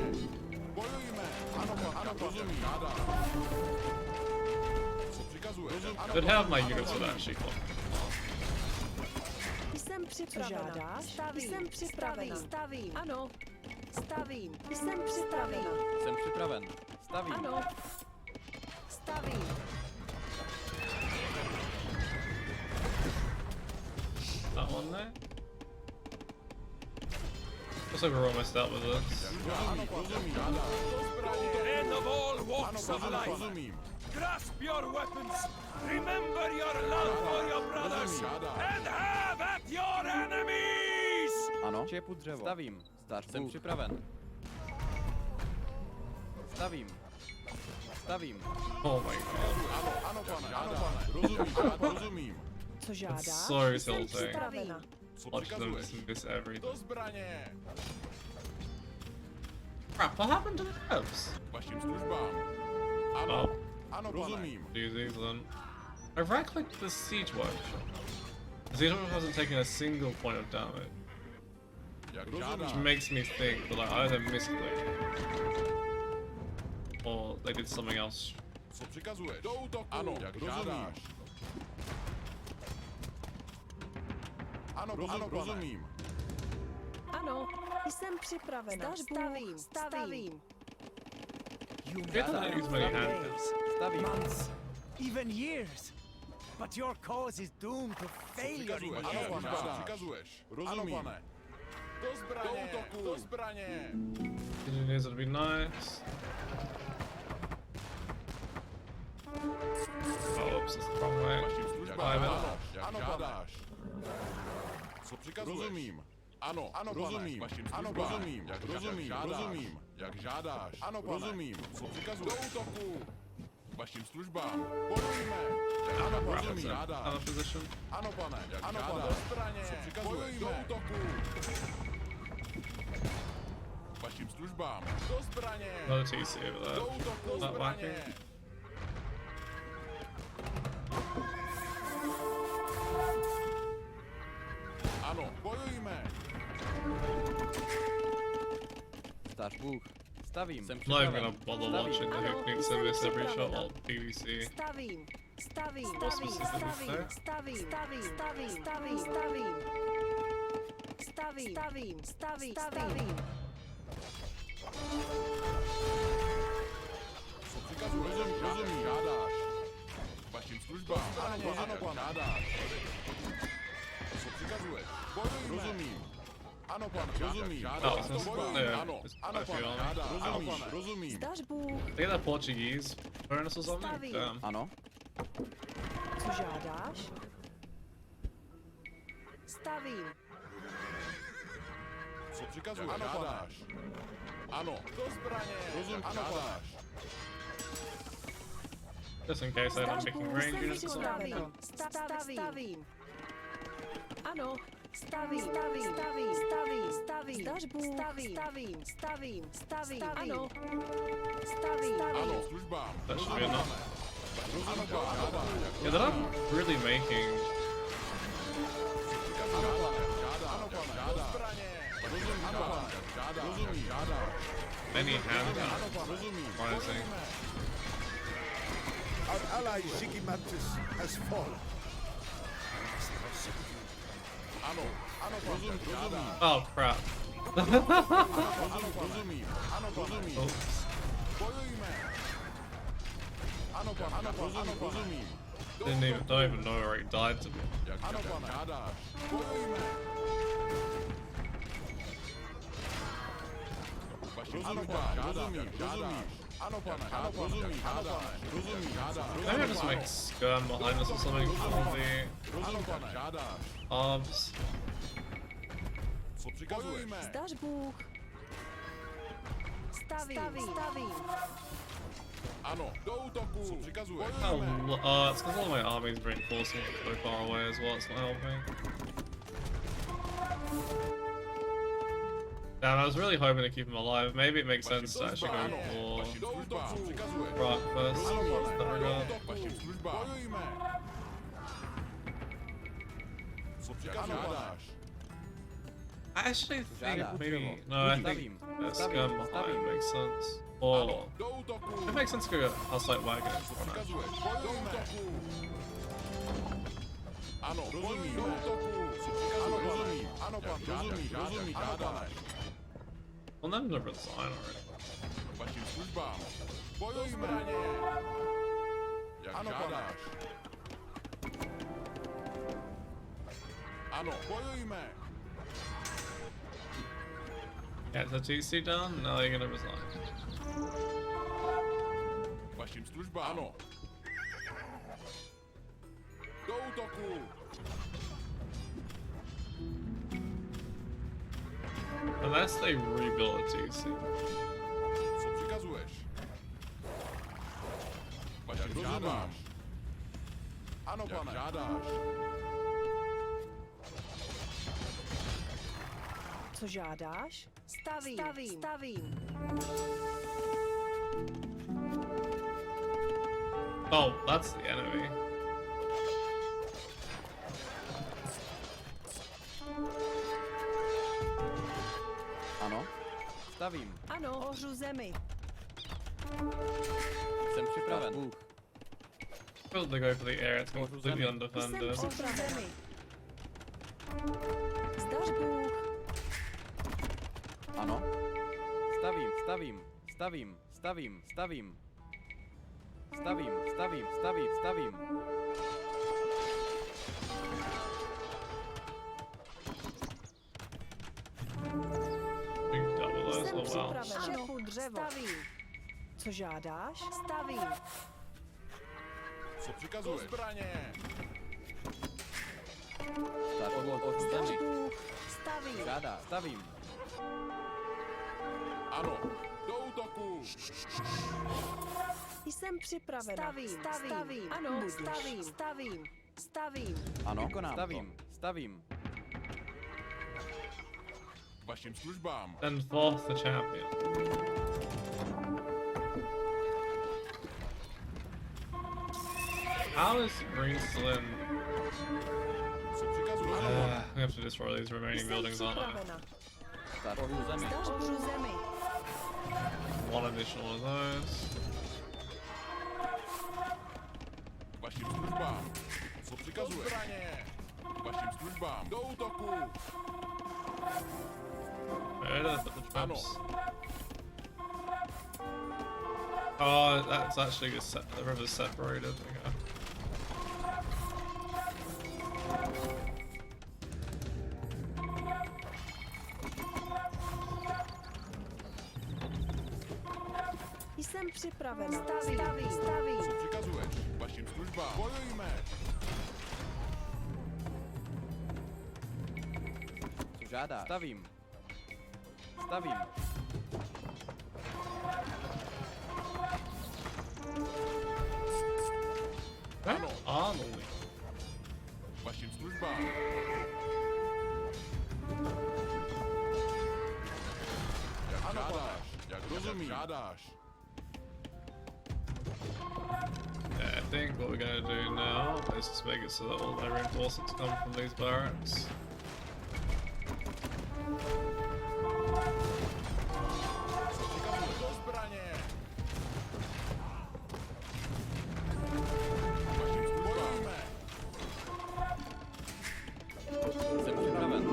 Speaker 3: Bojujme. Ano, pane. Ano, rozumím. Žádám. Co přikazuješ? Ano,
Speaker 1: Could have my units with actually clock.
Speaker 5: Jsem připravena. Co žádáš? Stavím. Jsem připravena. Stavím. Ano. Stavím. Jsem připravena.
Speaker 6: Jsem připraven. Stavím.
Speaker 5: Ano. Stavím.
Speaker 1: That one there. Looks like we're almost out with this.
Speaker 3: Ano, rozumím. Žádám. Do zbraně.
Speaker 4: Men of all walks of
Speaker 3: Ano,
Speaker 4: life,
Speaker 3: rozumím.
Speaker 4: grasp your weapons, remember your love for your brothers, and have at your enemies!
Speaker 6: Ano. Štěpu dřevo. Stavím. Stař Bůh. Jsem připraven. Stavím. Stavím.
Speaker 1: Oh my god.
Speaker 3: Ano, ano, pane. Ano, pane. Rozumím. Žádám. Rozumím.
Speaker 5: Co žádáš?
Speaker 1: so
Speaker 5: Jsem
Speaker 1: tilting.
Speaker 5: připravena.
Speaker 3: Co
Speaker 1: Watch them
Speaker 3: přikazuješ?
Speaker 1: miss everything.
Speaker 3: Do zbraně.
Speaker 1: Crap, what happened to the devs?
Speaker 3: Vašim službám. Ano.
Speaker 1: Oh,
Speaker 3: Ano, rozumím.
Speaker 1: do these then. I right-clicked the siege workshop. The siege workshop hasn't taken a single point of damage,
Speaker 3: Jak
Speaker 1: which
Speaker 3: žádám.
Speaker 1: makes me think that I either misclicked or they did something else.
Speaker 3: Co přikazuješ? Do útoku. Ano, jak žádáš. Ano, rozumím.
Speaker 5: Ano, jsem připravena. Stavím. Stavím.
Speaker 10: You
Speaker 1: Good that I use many handcuffs.
Speaker 6: Stavím.
Speaker 10: months, even years. But your cause is doomed to failure in the
Speaker 3: Ano,
Speaker 10: end.
Speaker 3: pane. Co přikazuješ? Rozumím. Ano, pane. Do zbraně. Do útoku. Do zbraně.
Speaker 1: Engineers would be nice. Oh, oops, it's the wrong way.
Speaker 3: Vašim službám. Ano, jak žádáš. Co přikazuješ? Rozumím. Ano, rozumím. Vašim službám. Rozumím. Jak rozumím. Rozumím. Jak žádáš. Ano, rozumím. Co přikazuješ? Do útoku. Vašim službám. Bojujme. Ano, rozumím.
Speaker 1: Out
Speaker 3: Žádáš.
Speaker 1: of position.
Speaker 3: Ano, pane. Jak ano, žádáš. Do zbraně. Co přikazuješ? Do útoku. Vašim službám. Do zbraně.
Speaker 1: Another TC over
Speaker 3: Do
Speaker 1: there.
Speaker 3: útoku. Do
Speaker 1: Not
Speaker 3: zbraně.
Speaker 1: whacking.
Speaker 3: Ano, Ano, bojujme.
Speaker 6: Stař Bůh. Stavím. Jsem
Speaker 1: I'm not even
Speaker 6: připraven.
Speaker 1: gonna bother watching the Hookings and miss every shot while PvC.
Speaker 5: Stavím. Stavím.
Speaker 1: What's specifically there?
Speaker 5: Stavím. Stavím. Stavím. Stavím. Stavím. Stavím. Stavím.
Speaker 3: Co přikazuješ? Rozumím. Žádáš. Vašim službám. Ano, pane. Žádáš. Co přikazuješ? Bojujme. Rozumím. Ano, pane. Rozumím. Žádáš.
Speaker 1: Oh,
Speaker 3: Bojujme.
Speaker 1: yeah,
Speaker 3: Ano.
Speaker 1: it's
Speaker 3: Ano, pane.
Speaker 1: actually on.
Speaker 3: Žádáš. Ano, pane. Rozumím.
Speaker 5: Zdař Bůh.
Speaker 1: They get that Portuguese bonus or something?
Speaker 5: Stavím.
Speaker 1: Damn.
Speaker 6: Ano.
Speaker 5: Co žádáš? Stavím.
Speaker 3: Co přikazuješ? Ano, žádáš. Ano. Do zbraně. Rozumím. Ano, pane.
Speaker 1: Just in case I end up picking range units or something.
Speaker 5: Stavím. Ano. Stavím. Stavím. Stavím. Stavím. Stavím. Zdař Bůh. Stavím. Stavím. Stavím. Stavím. Ano. Stavím.
Speaker 3: Ano, službám.
Speaker 1: That should be enough.
Speaker 3: Ano, pane. Žádáš.
Speaker 1: Yeah, they're not really making.
Speaker 3: Ano, pane. Žádáš. Ano, pane. Žádáš. Do zbraně. Rozumím. Ano, pane. Žádáš. Rozumím. Žádáš.
Speaker 1: Many hand
Speaker 3: Ano, pane. Rozumím.
Speaker 1: rising.
Speaker 2: Our ally Zigimantis has fallen.
Speaker 3: Ano. Ano, pane. Rozumím. Žádáš.
Speaker 1: Oh crap.
Speaker 3: Rozumím. Ano, rozumím.
Speaker 1: Oops.
Speaker 3: Bojujme. Ano, pane. Ano, rozumím.
Speaker 1: Don't even know where he died to me.
Speaker 3: Ano, pane. Žádáš. Bojujme. Rozumím, pane. Rozumím. Žádáš. Ano, pane. Ano, rozumím. Žádáš. Rozumím. Žádáš.
Speaker 1: Maybe I'll just make skirm behind us or something for the
Speaker 3: Ano, pane. Žádáš.
Speaker 1: arms.
Speaker 3: Co přikazujeme?
Speaker 5: Zdař Bůh. Stavím. Stavím.
Speaker 3: Ano, do útoku. Co přikazuješ?
Speaker 1: Oh, it's because all my army's reinforcing so far away as well. It's not helping. Damn, I was really hoping to keep him alive. Maybe it makes sense to actually go for
Speaker 3: Do útoku. Co přikazuješ?
Speaker 1: Rock first. in that regard.
Speaker 3: Vašim službám. Bojujme. Co přikazuješ?
Speaker 1: I actually think
Speaker 6: Žádá.
Speaker 1: maybe no. I think
Speaker 6: Stavím.
Speaker 1: that
Speaker 6: Stavím.
Speaker 1: scum behind
Speaker 6: Stavím.
Speaker 1: makes sense. Or
Speaker 3: Do útoku.
Speaker 1: it makes sense to go outside wagon in
Speaker 3: Co
Speaker 1: front.
Speaker 3: přikazuješ? Do útoku. Ano, rozumím. Do útoku. Co přikazuješ? Rozumím. Ano, pan. Rozumím. Žádáš.
Speaker 1: Well, them never resign already.
Speaker 3: Vašim službám. Bojujme. Jak žádáš. Ano, bojujme.
Speaker 1: Yeah, is the TC down? No, you're gonna resign.
Speaker 3: Vašim službám. Ano. Do útoku.
Speaker 1: Unless they rebuild a TC.
Speaker 3: Co přikazuješ? Vašim žádáš. Ano, pane. Žádáš.
Speaker 5: Co žádáš? Stavím. Stavím. Stavím.
Speaker 1: Oh, that's the enemy.
Speaker 6: Ano. Stavím.
Speaker 5: Ano. Ohřu zemi.
Speaker 6: Jsem připraven. Bůh.
Speaker 1: Build to go for the air, it's completely
Speaker 5: Jsem
Speaker 1: undefended.
Speaker 5: připraven. Zdař Bůh.
Speaker 6: Ano. Stavím. Stavím. Stavím. Stavím. Stavím. Stavím. Stavím. Stavím. Stavím.
Speaker 1: Big double as
Speaker 5: Jsem
Speaker 1: well.
Speaker 5: připraven. Šefu dřevo. Stavím. Co žádáš? Stavím.
Speaker 3: Co přikazuješ? Do zbraně.
Speaker 5: Zdař Bůh. Stavím.
Speaker 6: Žádá. Stavím.
Speaker 3: Ano. Do útoku.
Speaker 5: Jsem připraven. Stavím. Stavím. Ano. Stavím. Stavím. Stavím.
Speaker 6: Ano. Stavím. Stavím.
Speaker 3: Vašim službám.
Speaker 1: Then fourth the champion. How is Green still in?
Speaker 3: Co přikazuješ?
Speaker 1: We have to destroy these remaining buildings, aren't I?
Speaker 6: Zdař půl zemi.
Speaker 5: Zdař půl zemi.
Speaker 1: One additional of those.
Speaker 3: K vašim službám. Co přikazuje? Zbraně. K vašim službám. Do útoku.
Speaker 1: Where did I put the traps? Oh, that's actually just the river's separated. Okay.
Speaker 5: Jsem připraven. Staví.
Speaker 3: Co přikazuješ? K vašim službám. Bojujme.
Speaker 6: Co žádá? Stavím.
Speaker 1: Ano. Ano.
Speaker 3: K vašim službám. Jak žádáš. Jak rozumíš. Žádáš.
Speaker 1: Yeah, I think what we're gonna do now is just make it so that all my reinforcements come from these barracks.
Speaker 3: Co přikazuješ? Do zbraně. K vašim službám.
Speaker 6: Jsem připraven.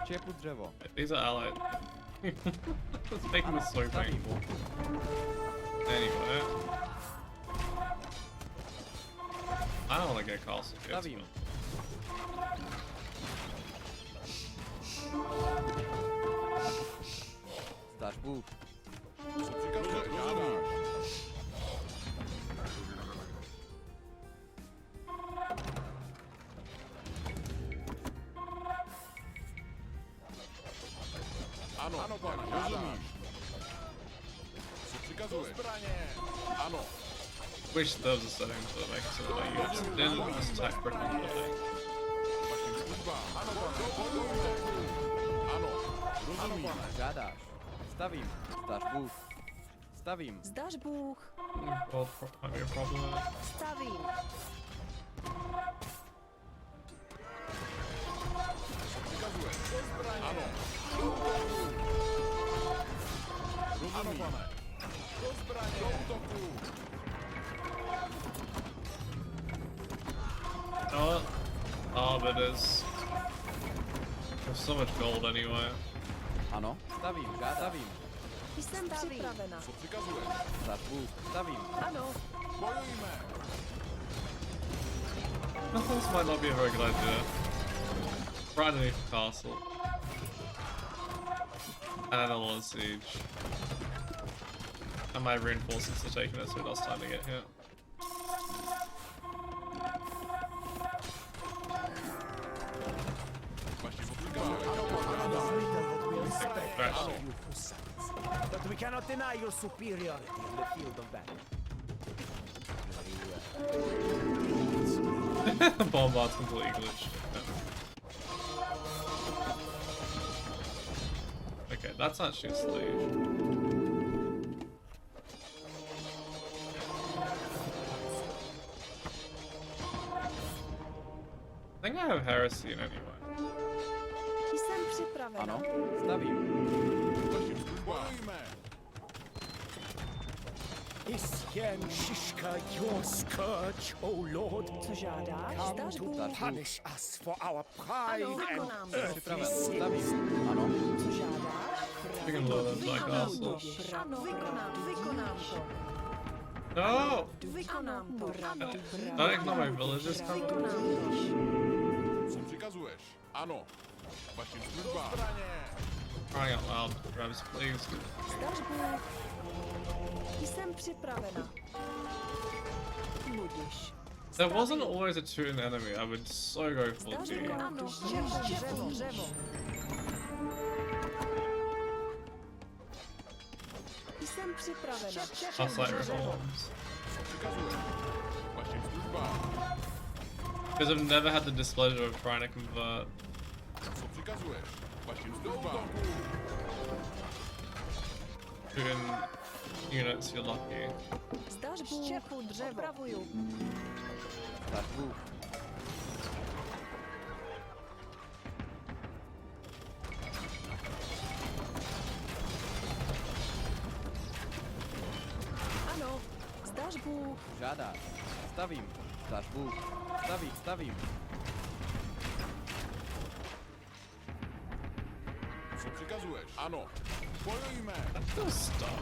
Speaker 6: Čepu dřevo.
Speaker 1: These are allied. It's making this so painful. Anyway. I don't want to get castle kids.
Speaker 6: Stavím. Zdař Bůh.
Speaker 3: Co přikazuješ? Žádáš. Ano, pane, rozumíš. Co přikazuješ? Do zbraně. Ano.
Speaker 1: Wish there was a setting to make it so that like, you just didn't just attack brick on the building.
Speaker 3: K vašim službám. Ano, pane, bojujme. Ano, rozumíš.
Speaker 6: Žádáš. Stavím. Zdař Bůh. Stavím.
Speaker 5: Zdař Bůh.
Speaker 1: Well, might be a problem.
Speaker 5: Stavím.
Speaker 3: Co přikazuješ? Do zbraně. Ano. Rozumíš. Pane. Do zbraně. Do útoku.
Speaker 1: Oh, but there's so much gold anyway.
Speaker 6: Ano. Stavím. Stavím.
Speaker 5: Jsem připravena.
Speaker 3: Co přikazuješ?
Speaker 6: Zdař Bůh. Stavím.
Speaker 5: Ano.
Speaker 3: Bojujme.
Speaker 1: This might not be a very good idea. Right underneath the castle. And a lot of siege. And my reinforcements are taking it, so it lost time to get here.
Speaker 10: But we cannot deny your superiority in the field of battle.
Speaker 1: The bombard's completely glitched. Okay, that's actually a sleeve. I think I have heresy in anyway.
Speaker 5: Jsem připravena.
Speaker 6: Ano. Stavím.
Speaker 3: Bojujme.
Speaker 10: Is Yen Zizka your scourge, O Lord?
Speaker 5: Co žádáš?
Speaker 10: Come
Speaker 5: Zdař
Speaker 10: to
Speaker 5: Bůh.
Speaker 10: punish us for our pride
Speaker 5: Ano,
Speaker 10: and
Speaker 5: vykonám.
Speaker 10: earthly
Speaker 6: Připraven.
Speaker 10: sins.
Speaker 6: Stavím. Ano.
Speaker 5: Co žádáš?
Speaker 1: We can load up that castle.
Speaker 5: Ano, vykonám to.
Speaker 1: No!
Speaker 5: Vykonám to.
Speaker 1: Don't ignore my villagers coming.
Speaker 3: Co přikazuješ? Ano. K vašim službám. Zbraně.
Speaker 1: Crying out loud, Travis, please.
Speaker 5: Zdař Bůh. Jsem připravena. Budiš.
Speaker 1: There wasn't always a toon enemy, I would so go for
Speaker 5: Zdař
Speaker 1: D.
Speaker 5: Bůh. Ano, dřevo. Jsem připravena.
Speaker 1: That's like reforms.
Speaker 3: Co přikazuješ? K vašim službám.
Speaker 1: Because I've never had the displeasure of trying to convert.
Speaker 3: Co přikazuješ? K vašim službám.
Speaker 1: Toon units you're lucky.
Speaker 5: Zdař Bůh. Dřevo. Opravuju.
Speaker 6: Zdař Bůh.
Speaker 5: Bůh.
Speaker 6: Žádáš. Stavím. Zdař Bůh. Stavím.
Speaker 3: Co přikazuješ? Ano. Bojujme.
Speaker 1: To stop.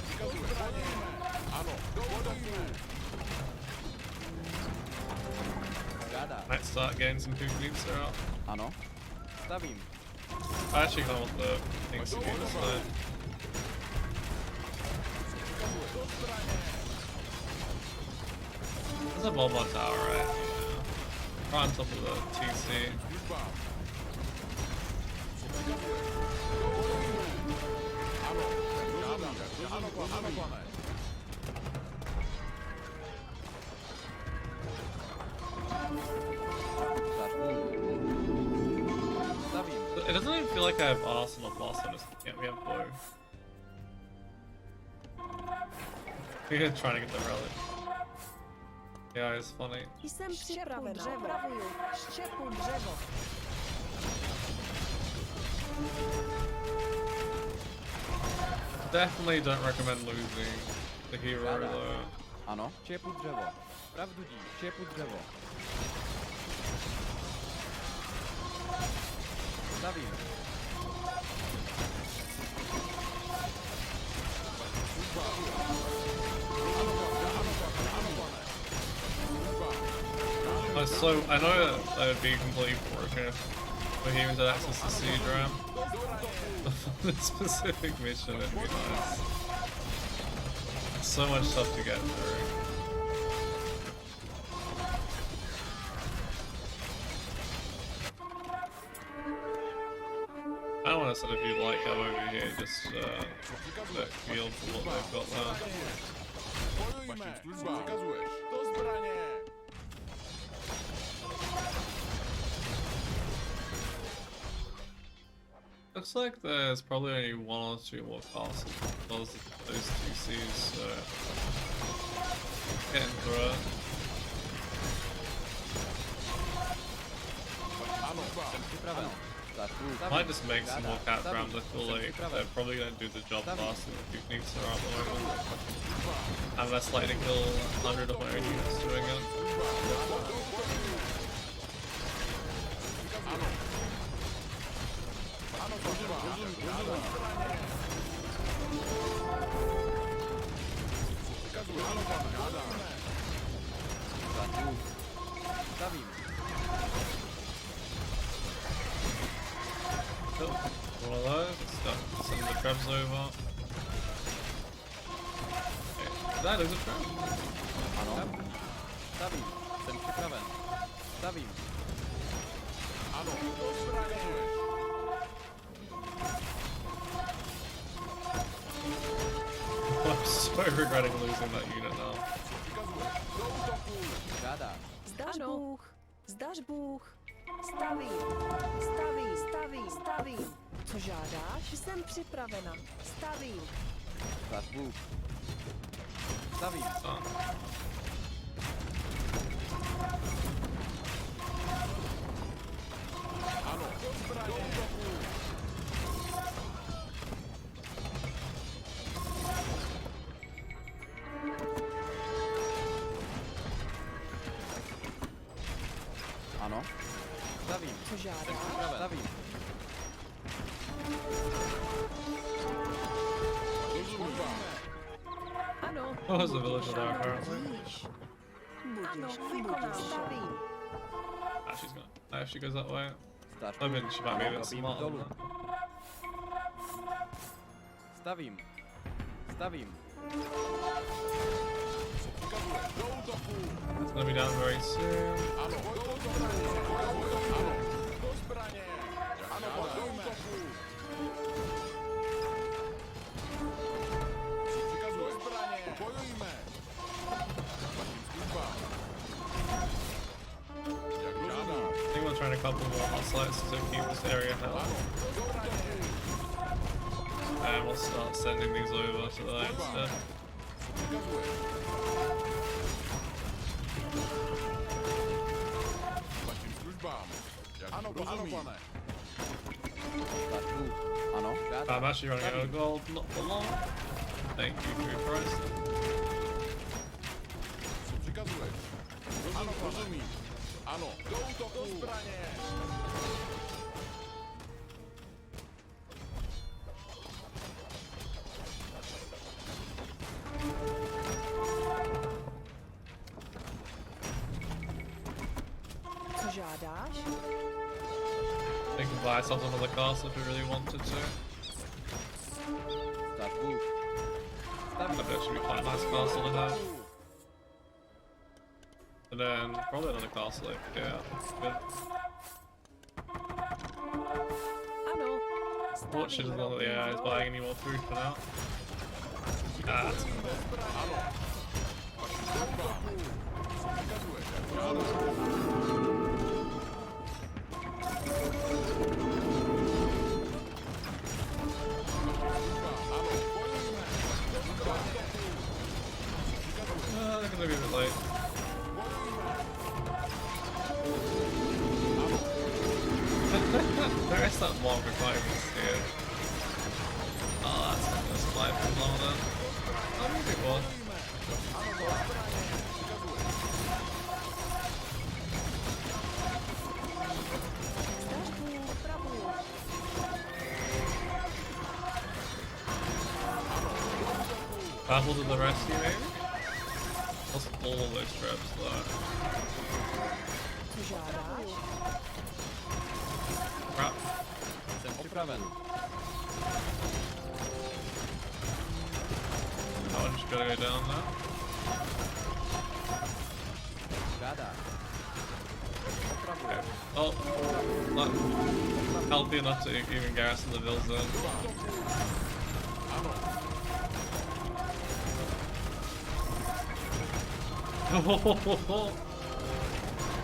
Speaker 3: Přikazuješ. Bojujme. Ano. Bojujme.
Speaker 6: Žádáš.
Speaker 1: Might start getting some big leaps out.
Speaker 6: Ano. Stavím.
Speaker 1: I actually kind of want the things to get instead. There's a Bulba tower, right? Yeah. Right on top of the TC. It doesn't even feel like I have Arsenal plus, I just can't we have bow. We're trying to get the relic. Yeah, it's funny.
Speaker 5: Jsem připravena. Připravuju. Štěpu dřevo.
Speaker 1: Definitely don't recommend losing the hero though.
Speaker 6: Ano. Štěpu dřevo. Pravdu dí. Štěpu dřevo. Stavím.
Speaker 1: So I know that would be completely broken if Bohemians had access to Siege Ram. For this specific mission, it'd be nice. So much stuff to get through. I don't want to sort of view like how over here just the field for what they've got there.
Speaker 3: Bojujme. Přikazuješ. Do zbraně.
Speaker 1: Looks like there's probably only one or two more castles because of those two Cs, so getting through it. Might just make some more cat rounds. I feel like they're probably going to do the job faster than the techniques are at the moment. I'm less likely to kill 100 of my own units doing it. Cool. One of those. Send the traps over. Okay. That is a trap.
Speaker 6: Ano. Stavím. Jsem připraven. Stavím.
Speaker 3: Ano. Do zbraně.
Speaker 1: I'm so regretting losing that unit now.
Speaker 6: Žádáš.
Speaker 5: Zdař Bůh. Zdař Bůh. Stavím. Co žádáš? Jsem připravena. Stavím.
Speaker 6: Zdař Bůh. Stavím.
Speaker 3: Ano. Do zbraně.
Speaker 6: Ano. Stavím.
Speaker 5: Co žádáš?
Speaker 6: Stavím.
Speaker 5: Ano.
Speaker 1: Oh, there's a village there apparently.
Speaker 5: Ano, vykonám. Stavím.
Speaker 1: Ah, she's gonna. Ah, if she goes that way.
Speaker 6: Zdař
Speaker 1: I mean, she might be a bit smart.
Speaker 6: dolů. Stavím. Stavím.
Speaker 1: It's gonna be down very soon.
Speaker 3: Ano. Do zbraně. Ano. Do zbraně. Ano. Do útoku. Přikazuješ. Do zbraně. Bojujme. Služba. Jak žádáš.
Speaker 1: I think we're trying a couple more hostiles to keep this area held. And we'll start sending these over to there instead.
Speaker 3: Vašim službám. Ano, pane.
Speaker 6: Start move. Ano, žádám.
Speaker 1: I'm actually running out of gold, not for long. Thank you for your price.
Speaker 3: Co přikazuješ? Ano, rozumím. Ano, do útoku. Do zbraně.
Speaker 5: Co žádáš?
Speaker 1: They can buy something on the castle if we really wanted to.
Speaker 6: Start move.
Speaker 1: That'd actually be quite a nice castle to have. And then probably another castle, like, yeah, that's good.
Speaker 5: Ano.
Speaker 1: Fortune is not that the AI is buying any more food for now. Ah, that's they're gonna be a bit late. There is that one we can't even see it. Oh, that's not gonna survive for long then. Oh, maybe it was. Battle to the rescue, maybe? What's all those traps though?
Speaker 5: Co žádáš?
Speaker 1: Crap.
Speaker 6: Jsem připraven.
Speaker 1: Oh, I'm just gonna go down there.
Speaker 6: Žádám.
Speaker 1: Okay. Oh, not healthy enough to even garrison the Ville zone.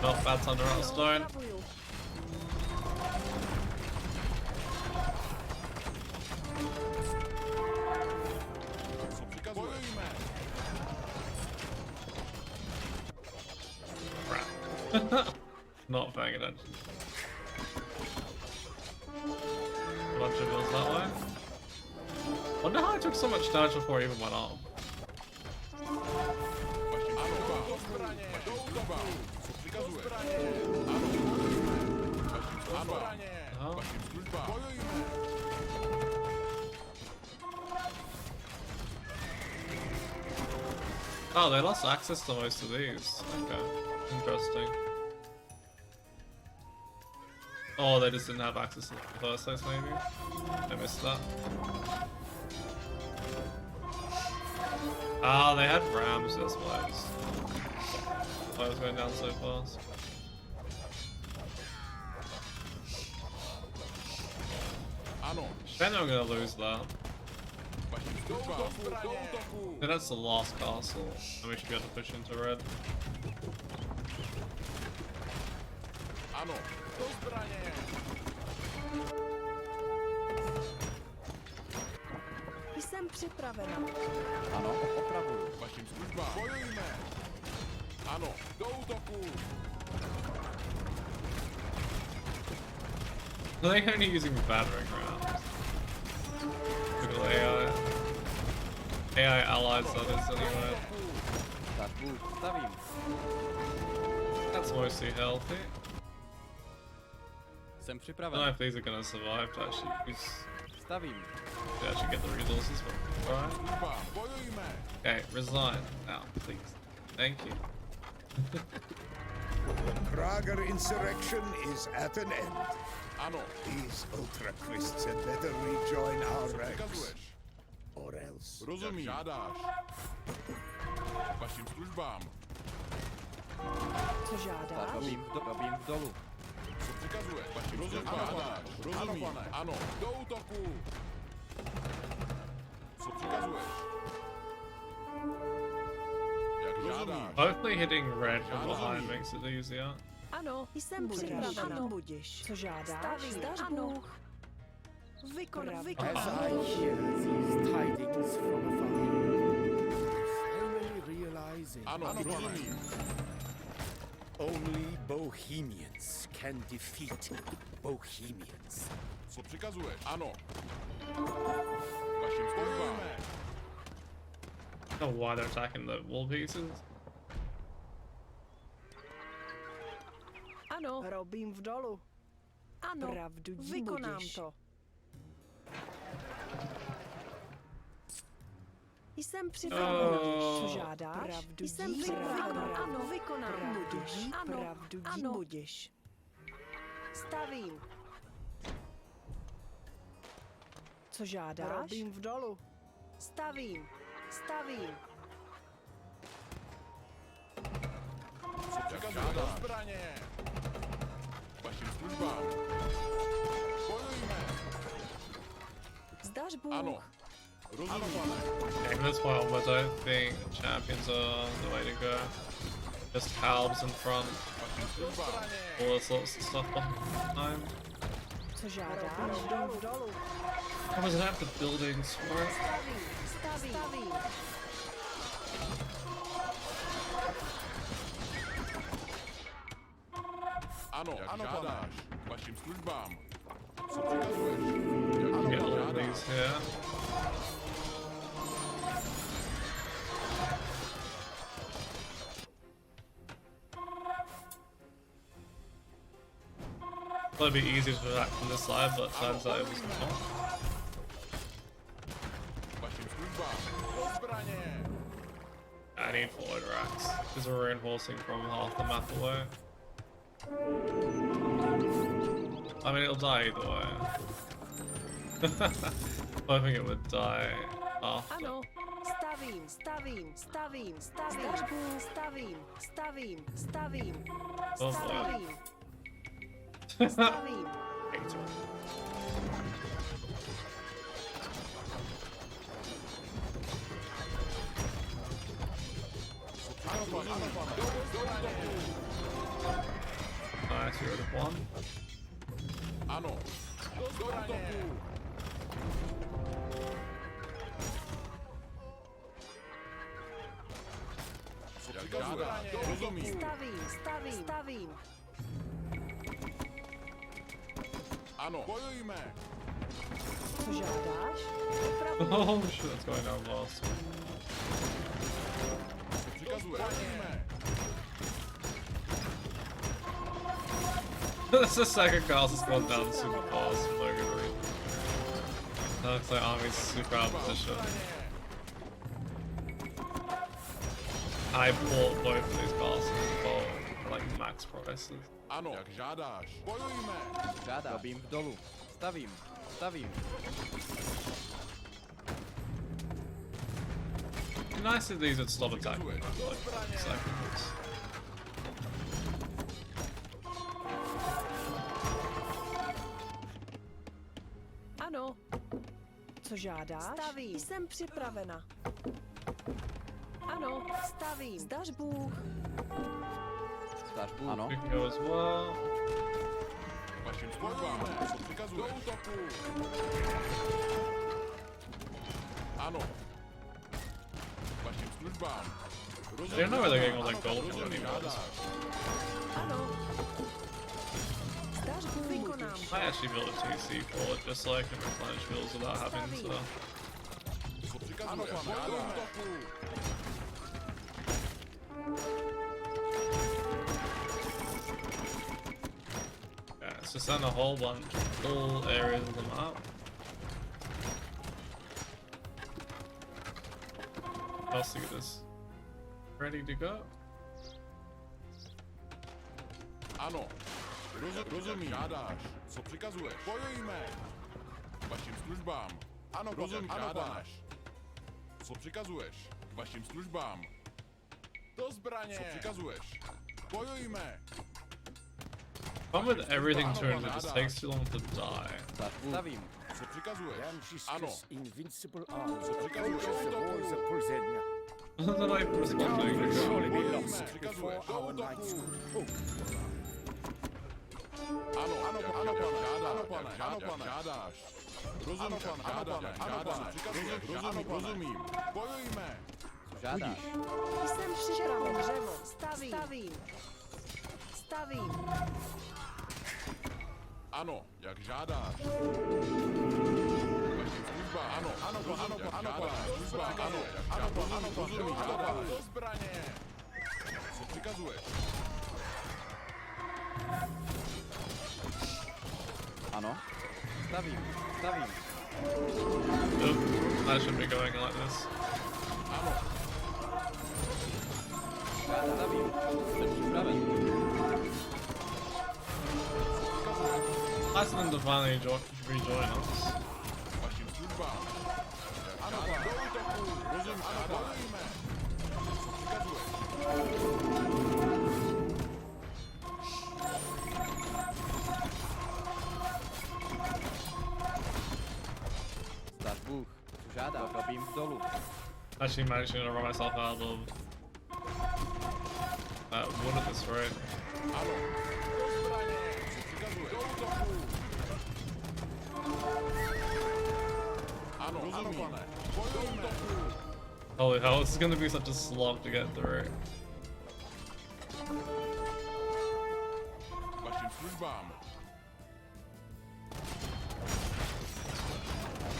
Speaker 1: Not bad thunder out of stone. Crap. Not paying attention. A bunch of bills that way. Wonder how I took so much damage before I even went on. Oh, they lost access to most of these. Okay, interesting. Oh, they just didn't have access to the first place, maybe? I missed that. Ah, they had rams, that's why I was going down so fast. Then I'm gonna lose that. Then that's the last castle, and we should be able to push into red.
Speaker 5: Jsem připravena.
Speaker 6: Ano, opravuju.
Speaker 3: Vašim službám. Bojujme. Ano, do útoku.
Speaker 1: They're only using battering rams. Look at the AI. AI allies that is anyway.
Speaker 6: Start move. Stavím.
Speaker 1: That's mostly healthy.
Speaker 6: Jsem
Speaker 1: I don't
Speaker 6: připraven.
Speaker 1: know if these are gonna survive to actually use,
Speaker 6: Stavím.
Speaker 1: to actually get the resources, but alright. Okay, resign now, please. Thank you.
Speaker 2: The Prager insurrection is at an end. These ultra-Christs had better rejoin our ranks. Or else.
Speaker 3: Rozumím. Žádáš. Vašim službám.
Speaker 5: Co žádáš?
Speaker 6: Robím dolů.
Speaker 3: Co přikazuješ? Vašim službám. Rozumím. Ano, do útoku. Co přikazuješ? Jak žádáš.
Speaker 1: Hopefully hitting red from behind makes it easier.
Speaker 5: Ano, jsem připravena. Budiš. Co žádáš? Zdař Bůh. Vykonat.
Speaker 9: As I hear these tidings from afar, finally realizing
Speaker 3: Ano, rozumím.
Speaker 9: only Bohemians can can defeat Bohemians.
Speaker 3: Co přikazuješ? Ano. Vašim službám.
Speaker 1: I don't know why they're attacking the wall pieces.
Speaker 5: Ano, robím v dolu. Ano, pravdu vykonám to. Jsem připraven. Co žádáš? Pravdu jsem připraven. Ano, vykonám. Budeš. Ano, pravdu ano. Budeš. Stavím. Co žádáš? Robím v dolu. Stavím. Stavím.
Speaker 3: Co přikazuješ? Zbraně. Vašim službám. Bojujme.
Speaker 5: Zdaš Bůh.
Speaker 3: Ano. Rozumím.
Speaker 1: Okay, that's why I don't think champions are the way to go. Just halbs in front. All this sorts of stuff behind.
Speaker 5: Co žádáš? Robím v dolu.
Speaker 1: Oh, does it have the buildings for it?
Speaker 5: Stavím. Stavím.
Speaker 3: Ano, ano, žádáš. Vašim službám. Co přikazuješ?
Speaker 1: Get all of these here. Thought it'd be easier to attack from this side, but turns out it was not.
Speaker 3: Vašim službám. Zbraně.
Speaker 1: I need forward racks, because we're reinforcing from half the map away. I mean, it'll die either way. I think it would die after.
Speaker 5: Ano, stavím, stavím, stavím, stavím, stavím, stavím, stavím,
Speaker 1: Oh boy.
Speaker 5: stavím, stavím.
Speaker 1: Hate it. Nice, you're at one.
Speaker 3: Ano. Zbraně. Co přikazuješ? Rozumím.
Speaker 5: Stavím, stavím, stavím.
Speaker 3: Ano. Bojujme.
Speaker 5: Co žádáš?
Speaker 1: Oh shit, that's going down last.
Speaker 3: Co přikazuješ? Bojujme.
Speaker 1: That's the second cast has gone down super fast for no good reason. Looks like Army's super out of position. I bought both of these castles for like max prices.
Speaker 3: Ano. Jak žádáš. Bojujme.
Speaker 6: Žádám. Robím v dolu. Stavím. Stavím.
Speaker 1: It'd be nice if these would stop attacking in like seconds.
Speaker 5: Ano. Co žádáš? Stavím. Jsem připravena. Ano, stavím. Zdaš Bůh.
Speaker 6: Zdáš Bůh. Ano.
Speaker 1: We can go as well.
Speaker 3: Vašim službám. Co přikazuješ? Do útoku. Ano. Vašim službám.
Speaker 1: I don't know where they're getting all that gold from anymore.
Speaker 5: Ano. Zdaš Bůh. Vykonám.
Speaker 1: I actually built a TC for it just so I can replenish bills without having to.
Speaker 3: Co přikazuješ? Do útoku.
Speaker 1: Yeah, it's just send a whole bunch, all areas of the map. Let's get this ready to go.
Speaker 3: Ano. Rozumím. Žádáš. Co přikazuješ? Bojujme. Vašim službám. Ano, rozumím. Žádáš. Co přikazuješ? Vašim službám. Do zbraně. Co přikazuješ? Bojujme.
Speaker 1: Problem with everything 200 just takes too long to die.
Speaker 6: Stavím.
Speaker 3: Co přikazuješ? Ano.
Speaker 9: Invincible arms
Speaker 3: Co přikazuješ?
Speaker 9: the walls of Pulzenia.
Speaker 1: They're not even responding.
Speaker 9: Surely be
Speaker 3: Bojujme.
Speaker 9: lost before
Speaker 3: Přikazuješ. Do
Speaker 9: our knights
Speaker 3: útoku.
Speaker 9: could hope.
Speaker 3: Ano, ano, ano, pane, ano, pane, žádáš. Rozumím, žádáš, rozumím. Bojujme.
Speaker 6: Žádáš.
Speaker 5: Jsem připraven. Dřevo. Stavím. Stavím. Stavím.
Speaker 3: Ano, jak žádáš. Vašim službám. Ano, ano, ano, ano, služba, ano, ano, rozumím, žádáš. Do zbraně. Co přikazuješ?
Speaker 6: Ano. Stavím, stavím.
Speaker 1: Nope, I shouldn't be going like this.
Speaker 3: Ano.
Speaker 6: Stavím. Jsem připraven.
Speaker 1: Nice of them to finally rejoin us.
Speaker 3: Vašim službám. Ano, do útoku. Rozumím, ano, bojujeme. Co přikazuješ?
Speaker 6: Stát Bůh. Co žádá, robím dolů.
Speaker 1: Actually managing to run myself out of one of this right.
Speaker 3: Ano. Do zbraně. Co přikazuješ? Do útoku. Ano, ano, pane. Do útoku.
Speaker 1: Holy hell, this is gonna be such a slog to get through.
Speaker 3: Vašim službám.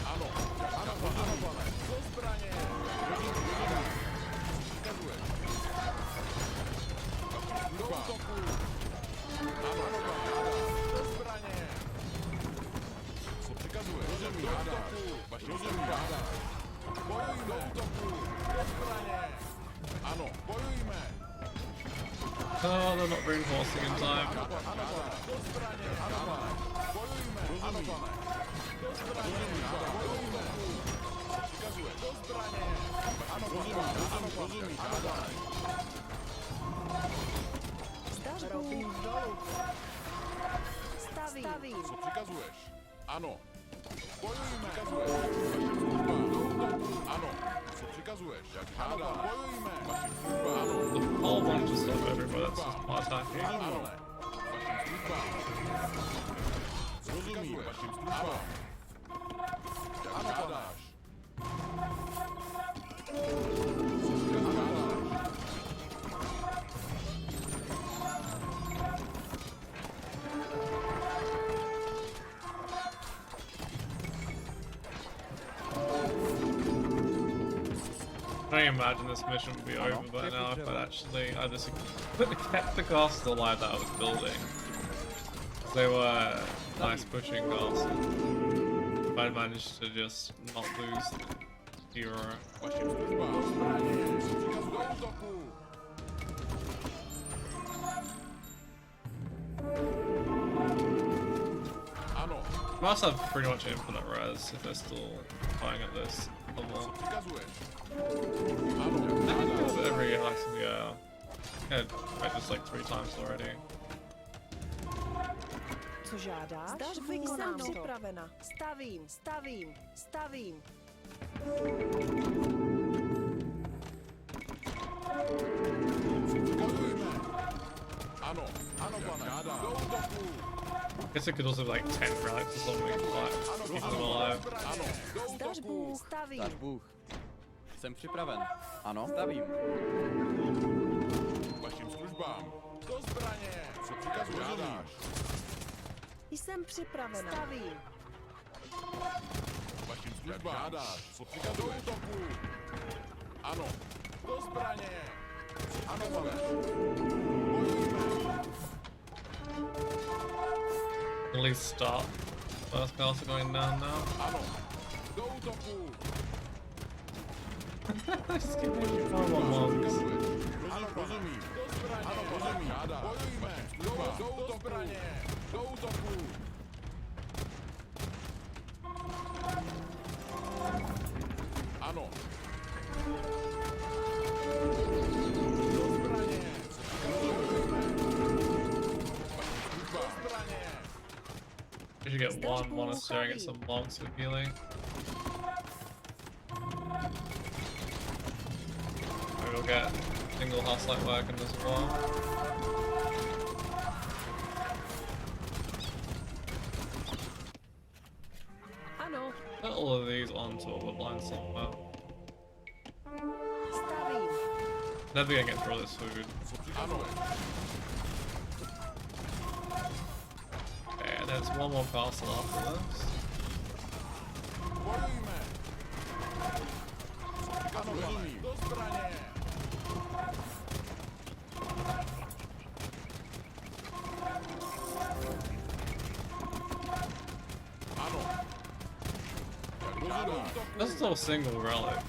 Speaker 3: Ano, ano, pane. Do zbraně. Přikazuješ. Do útoku. Ano, pane. Do zbraně. Co přikazuješ? Rozumím, do útoku. Vašim službám. Bojujme. Do útoku. Do zbraně. Ano, bojujme.
Speaker 1: Oh, they're not reinforcing in time.
Speaker 3: Ano, pane. Do zbraně. Ano, pane. Bojujme. Ano, pane. Do zbraně. Bojujme. Co přikazuješ? Do zbraně. Ano, rozumím, ano, pane.
Speaker 5: Zdař Bůh. Stavím.
Speaker 3: Co přikazuješ? Ano. Bojujme. Vašim službám. Do útoku. Ano. Co přikazuješ? Jak žádá. Bojujme. Vašim službám. Ano.
Speaker 1: The whole one just over everybody that's just my attacking.
Speaker 3: Ano. Vašim službám. Rozumím. Vašim službám. Jak žádáš.
Speaker 1: I can imagine this mission would be over by now if I'd actually either kept the castles alive that I was building. They were nice pushing castles. If I'd managed to just not lose the hero.
Speaker 3: Vašim službám. Co přikazuješ? Do útoku. Ano.
Speaker 1: Must have pretty much infinite res if they're still fighting at this level.
Speaker 3: Co přikazuješ?
Speaker 1: I think it was every like yeah, I just like 3 times already.
Speaker 5: Co žádáš? Zdař Bůh. Jsem připravena. Stavím.
Speaker 3: Přikazujeme. Ano, ano, pane. Žádá. Do útoku.
Speaker 1: I guess it could also be like 10 relics or something to like keep them alive.
Speaker 3: Ano, do
Speaker 5: Zdař
Speaker 3: útoku.
Speaker 5: Bůh.
Speaker 6: Stát Bůh. Jsem připraven. Ano. Stavím.
Speaker 3: Vašim službám. Do zbraně. Co přikazuješ? Žádáš.
Speaker 5: Jsem připravena. Stavím.
Speaker 3: Vašim službám. Žádáš. Co přikazuješ? Do útoku. Ano. Do zbraně. Ano, pane. Bojujme.
Speaker 1: At least start. First castle going down now.
Speaker 3: Ano. Do útoku.
Speaker 1: Just keep pushing forward monks.
Speaker 3: Ano, rozumím. Do zbraně. Ano, rozumím. Žádáš. Bojujme. Do zbraně. Do útoku. Ano. Do zbraně. Do zbraně.
Speaker 1: You should get one monastery and get some monks with healing. Maybe we'll get single house light working as well.
Speaker 5: Ano.
Speaker 1: Put all of these onto a woodline somewhere.
Speaker 5: Stavím.
Speaker 1: Never gonna get through all this food.
Speaker 3: Ano.
Speaker 1: Yeah, There's one more castle after this.
Speaker 3: Bojujme! Ano, rozumím. Do zbraně! Ano. Rozumím.
Speaker 1: That's still a single relic.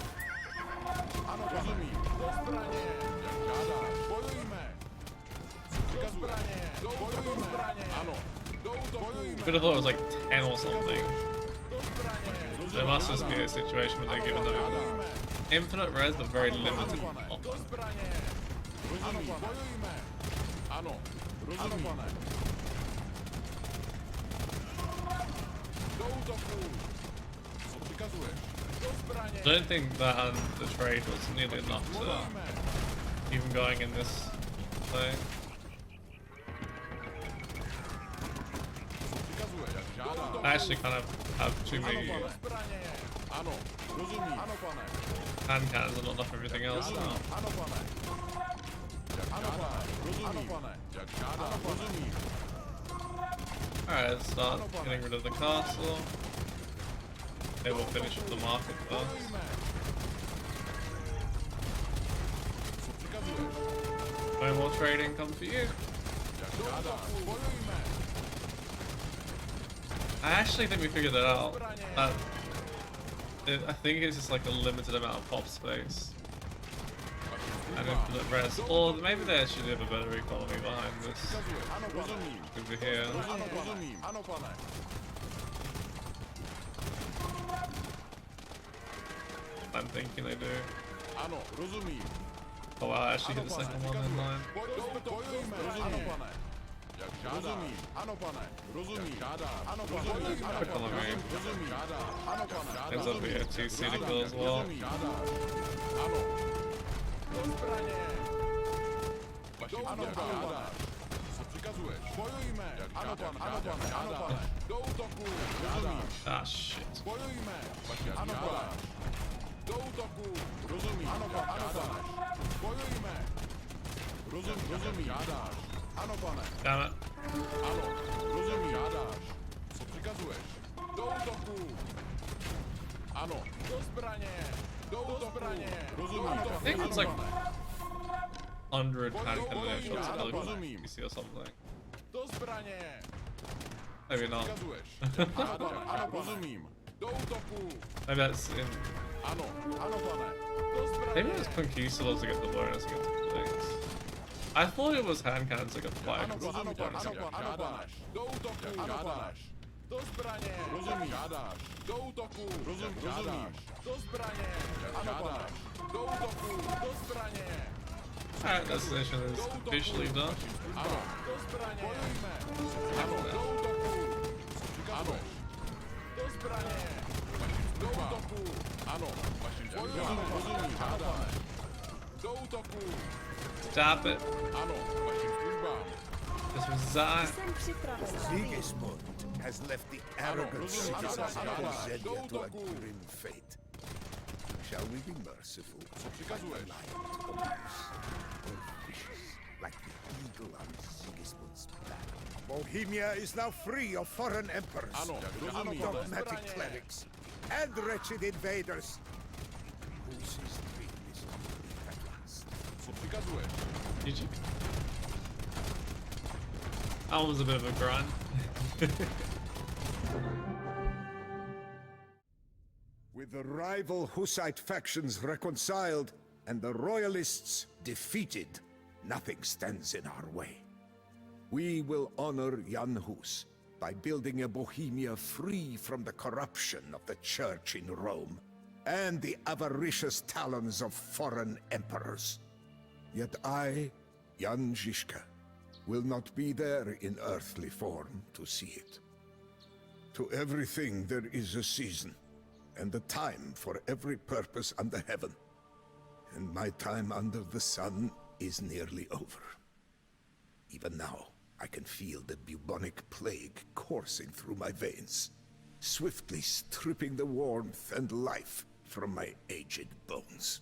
Speaker 3: Ano, rozumím. Do zbraně! Jak žádáš. Bojujme! Do zbraně! Bojujme! Zbraně! Ano. Do útoku!
Speaker 1: Could have thought it was like 10 or something. There must just be a situation where they're giving them infinite res but very limited options.
Speaker 3: Rozumím. Bojujme! Ano. Rozumím. Do útoku! Co přikazuješ? Do zbraně!
Speaker 1: I don't think that the trade was nearly enough to even going in this thing. I actually kind of have too many
Speaker 3: Ano. Rozumím. Ano, pane.
Speaker 1: hand cannons and not enough everything else now.
Speaker 3: Ano, pane. Jak žádáš. Rozumím. Jak žádáš. Rozumím.
Speaker 1: Alright, let's start getting rid of the castle. Maybe we'll finish up the market first.
Speaker 3: Co přikazuješ?
Speaker 1: No more trade income for you.
Speaker 3: Jak žádáš. Bojujme.
Speaker 1: I actually think we figured that out. I think it's just like a limited amount of pop space and infinite res. Or maybe they actually have a better economy behind this. Over here.
Speaker 3: Ano, pane.
Speaker 1: I'm thinking they do.
Speaker 3: Ano, rozumím.
Speaker 1: Oh wow, I actually hit the second one in line.
Speaker 3: Bojujme. Ano, pane. Jak žádáš. Ano, pane. Rozumím. Ano, pane.
Speaker 1: Quick on the move.
Speaker 3: Rozumím. Ano, pane.
Speaker 1: Ends up being a 2C to kill as well.
Speaker 3: Ano. Do zbraně. Ano, žádáš. Co přikazuješ? Bojujme. Ano, pane. Ano, pane. Ano, pane. Do útoku. Rozumím.
Speaker 1: Ah shit.
Speaker 3: Bojujme. Ano, pane. Do útoku. Rozumím. Ano, pane. Ano, pane. Bojujme. Rozumím. Žádáš. Ano, pane.
Speaker 1: Damn it.
Speaker 3: Ano. Rozumím. Žádáš. Co přikazuješ? Do útoku. Ano. Do zbraně. Do zbraně. Rozumím.
Speaker 1: I think it's like 100 hand cannon shots at
Speaker 3: Rozumím.
Speaker 1: PC or something.
Speaker 3: Do zbraně.
Speaker 1: Maybe not.
Speaker 3: Přikazuješ. Ano, rozumím. Do útoku.
Speaker 1: Maybe that's in.
Speaker 3: Ano. Ano, pane. Do zbraně.
Speaker 1: Maybe it's conquistadors to get the bonus against things. I thought it was hand cannons to get the fire.
Speaker 3: Ano, pane. Žádáš. Do útoku. Žádáš. Do zbraně. Rozumím. Žádáš. Do útoku. Rozumím. Do zbraně. Ano, pane. Do útoku. Do zbraně.
Speaker 1: Alright, this mission is officially done.
Speaker 3: Ano. Do zbraně. Bojujme. Ano. Do útoku. Ano. Do zbraně. Do útoku. Ano. Bojujme. Rozumím. Žádáš. Do útoku.
Speaker 1: Stop it.
Speaker 3: Ano. Vašim službám.
Speaker 1: This was Zai.
Speaker 2: Sigismund has left the arrogant citizens of Bohemia to a grim fate. Shall we be merciful, like the lion to the mouse, or vicious, like the eagle on Sigismund's back? Bohemia is now free of foreign emperors,
Speaker 3: Ano.
Speaker 2: dogmatic clerics, and wretched invaders. Whose dream is complete at last.
Speaker 3: Co přikazuješ?
Speaker 1: GG. That was a bit of a grind.
Speaker 2: With the rival Hussite factions reconciled and the royalists defeated, nothing stands in our way. We will honor Jan Hus by building a Bohemia free from the corruption of the Church in Rome and the avaricious talons of foreign emperors. Yet I, Jan Zizka, will not be there in earthly form to see it. To everything there is a season, and a time for every purpose under heaven. And my time under the sun is nearly over. Even now, I can feel the bubonic plague coursing through my veins, swiftly stripping the warmth and life from my aged bones.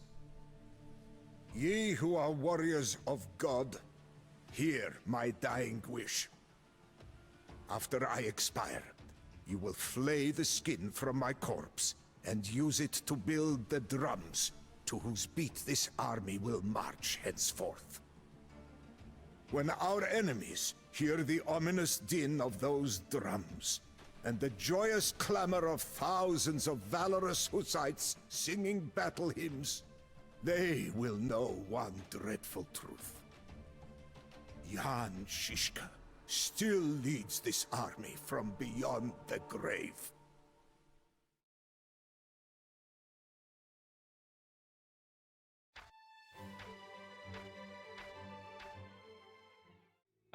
Speaker 2: Ye who are warriors of God, hear my dying wish. After I expire, you will flay the skin from my corpse and use it to build the drums to whose beat this army will march henceforth. When our enemies hear the ominous din of those drums, and the joyous clamor of thousands of valorous Hussites singing battle hymns, they will know one dreadful truth. Jan Zizka still leads this army from beyond the grave.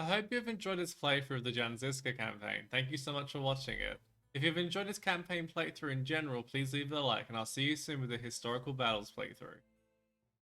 Speaker 1: I hope you've enjoyed this playthrough of the Jan Zizka campaign. Thank you so much for watching it. If you've enjoyed this campaign playthrough in general, please leave a like and I'll see you soon with the Historical Battles playthrough.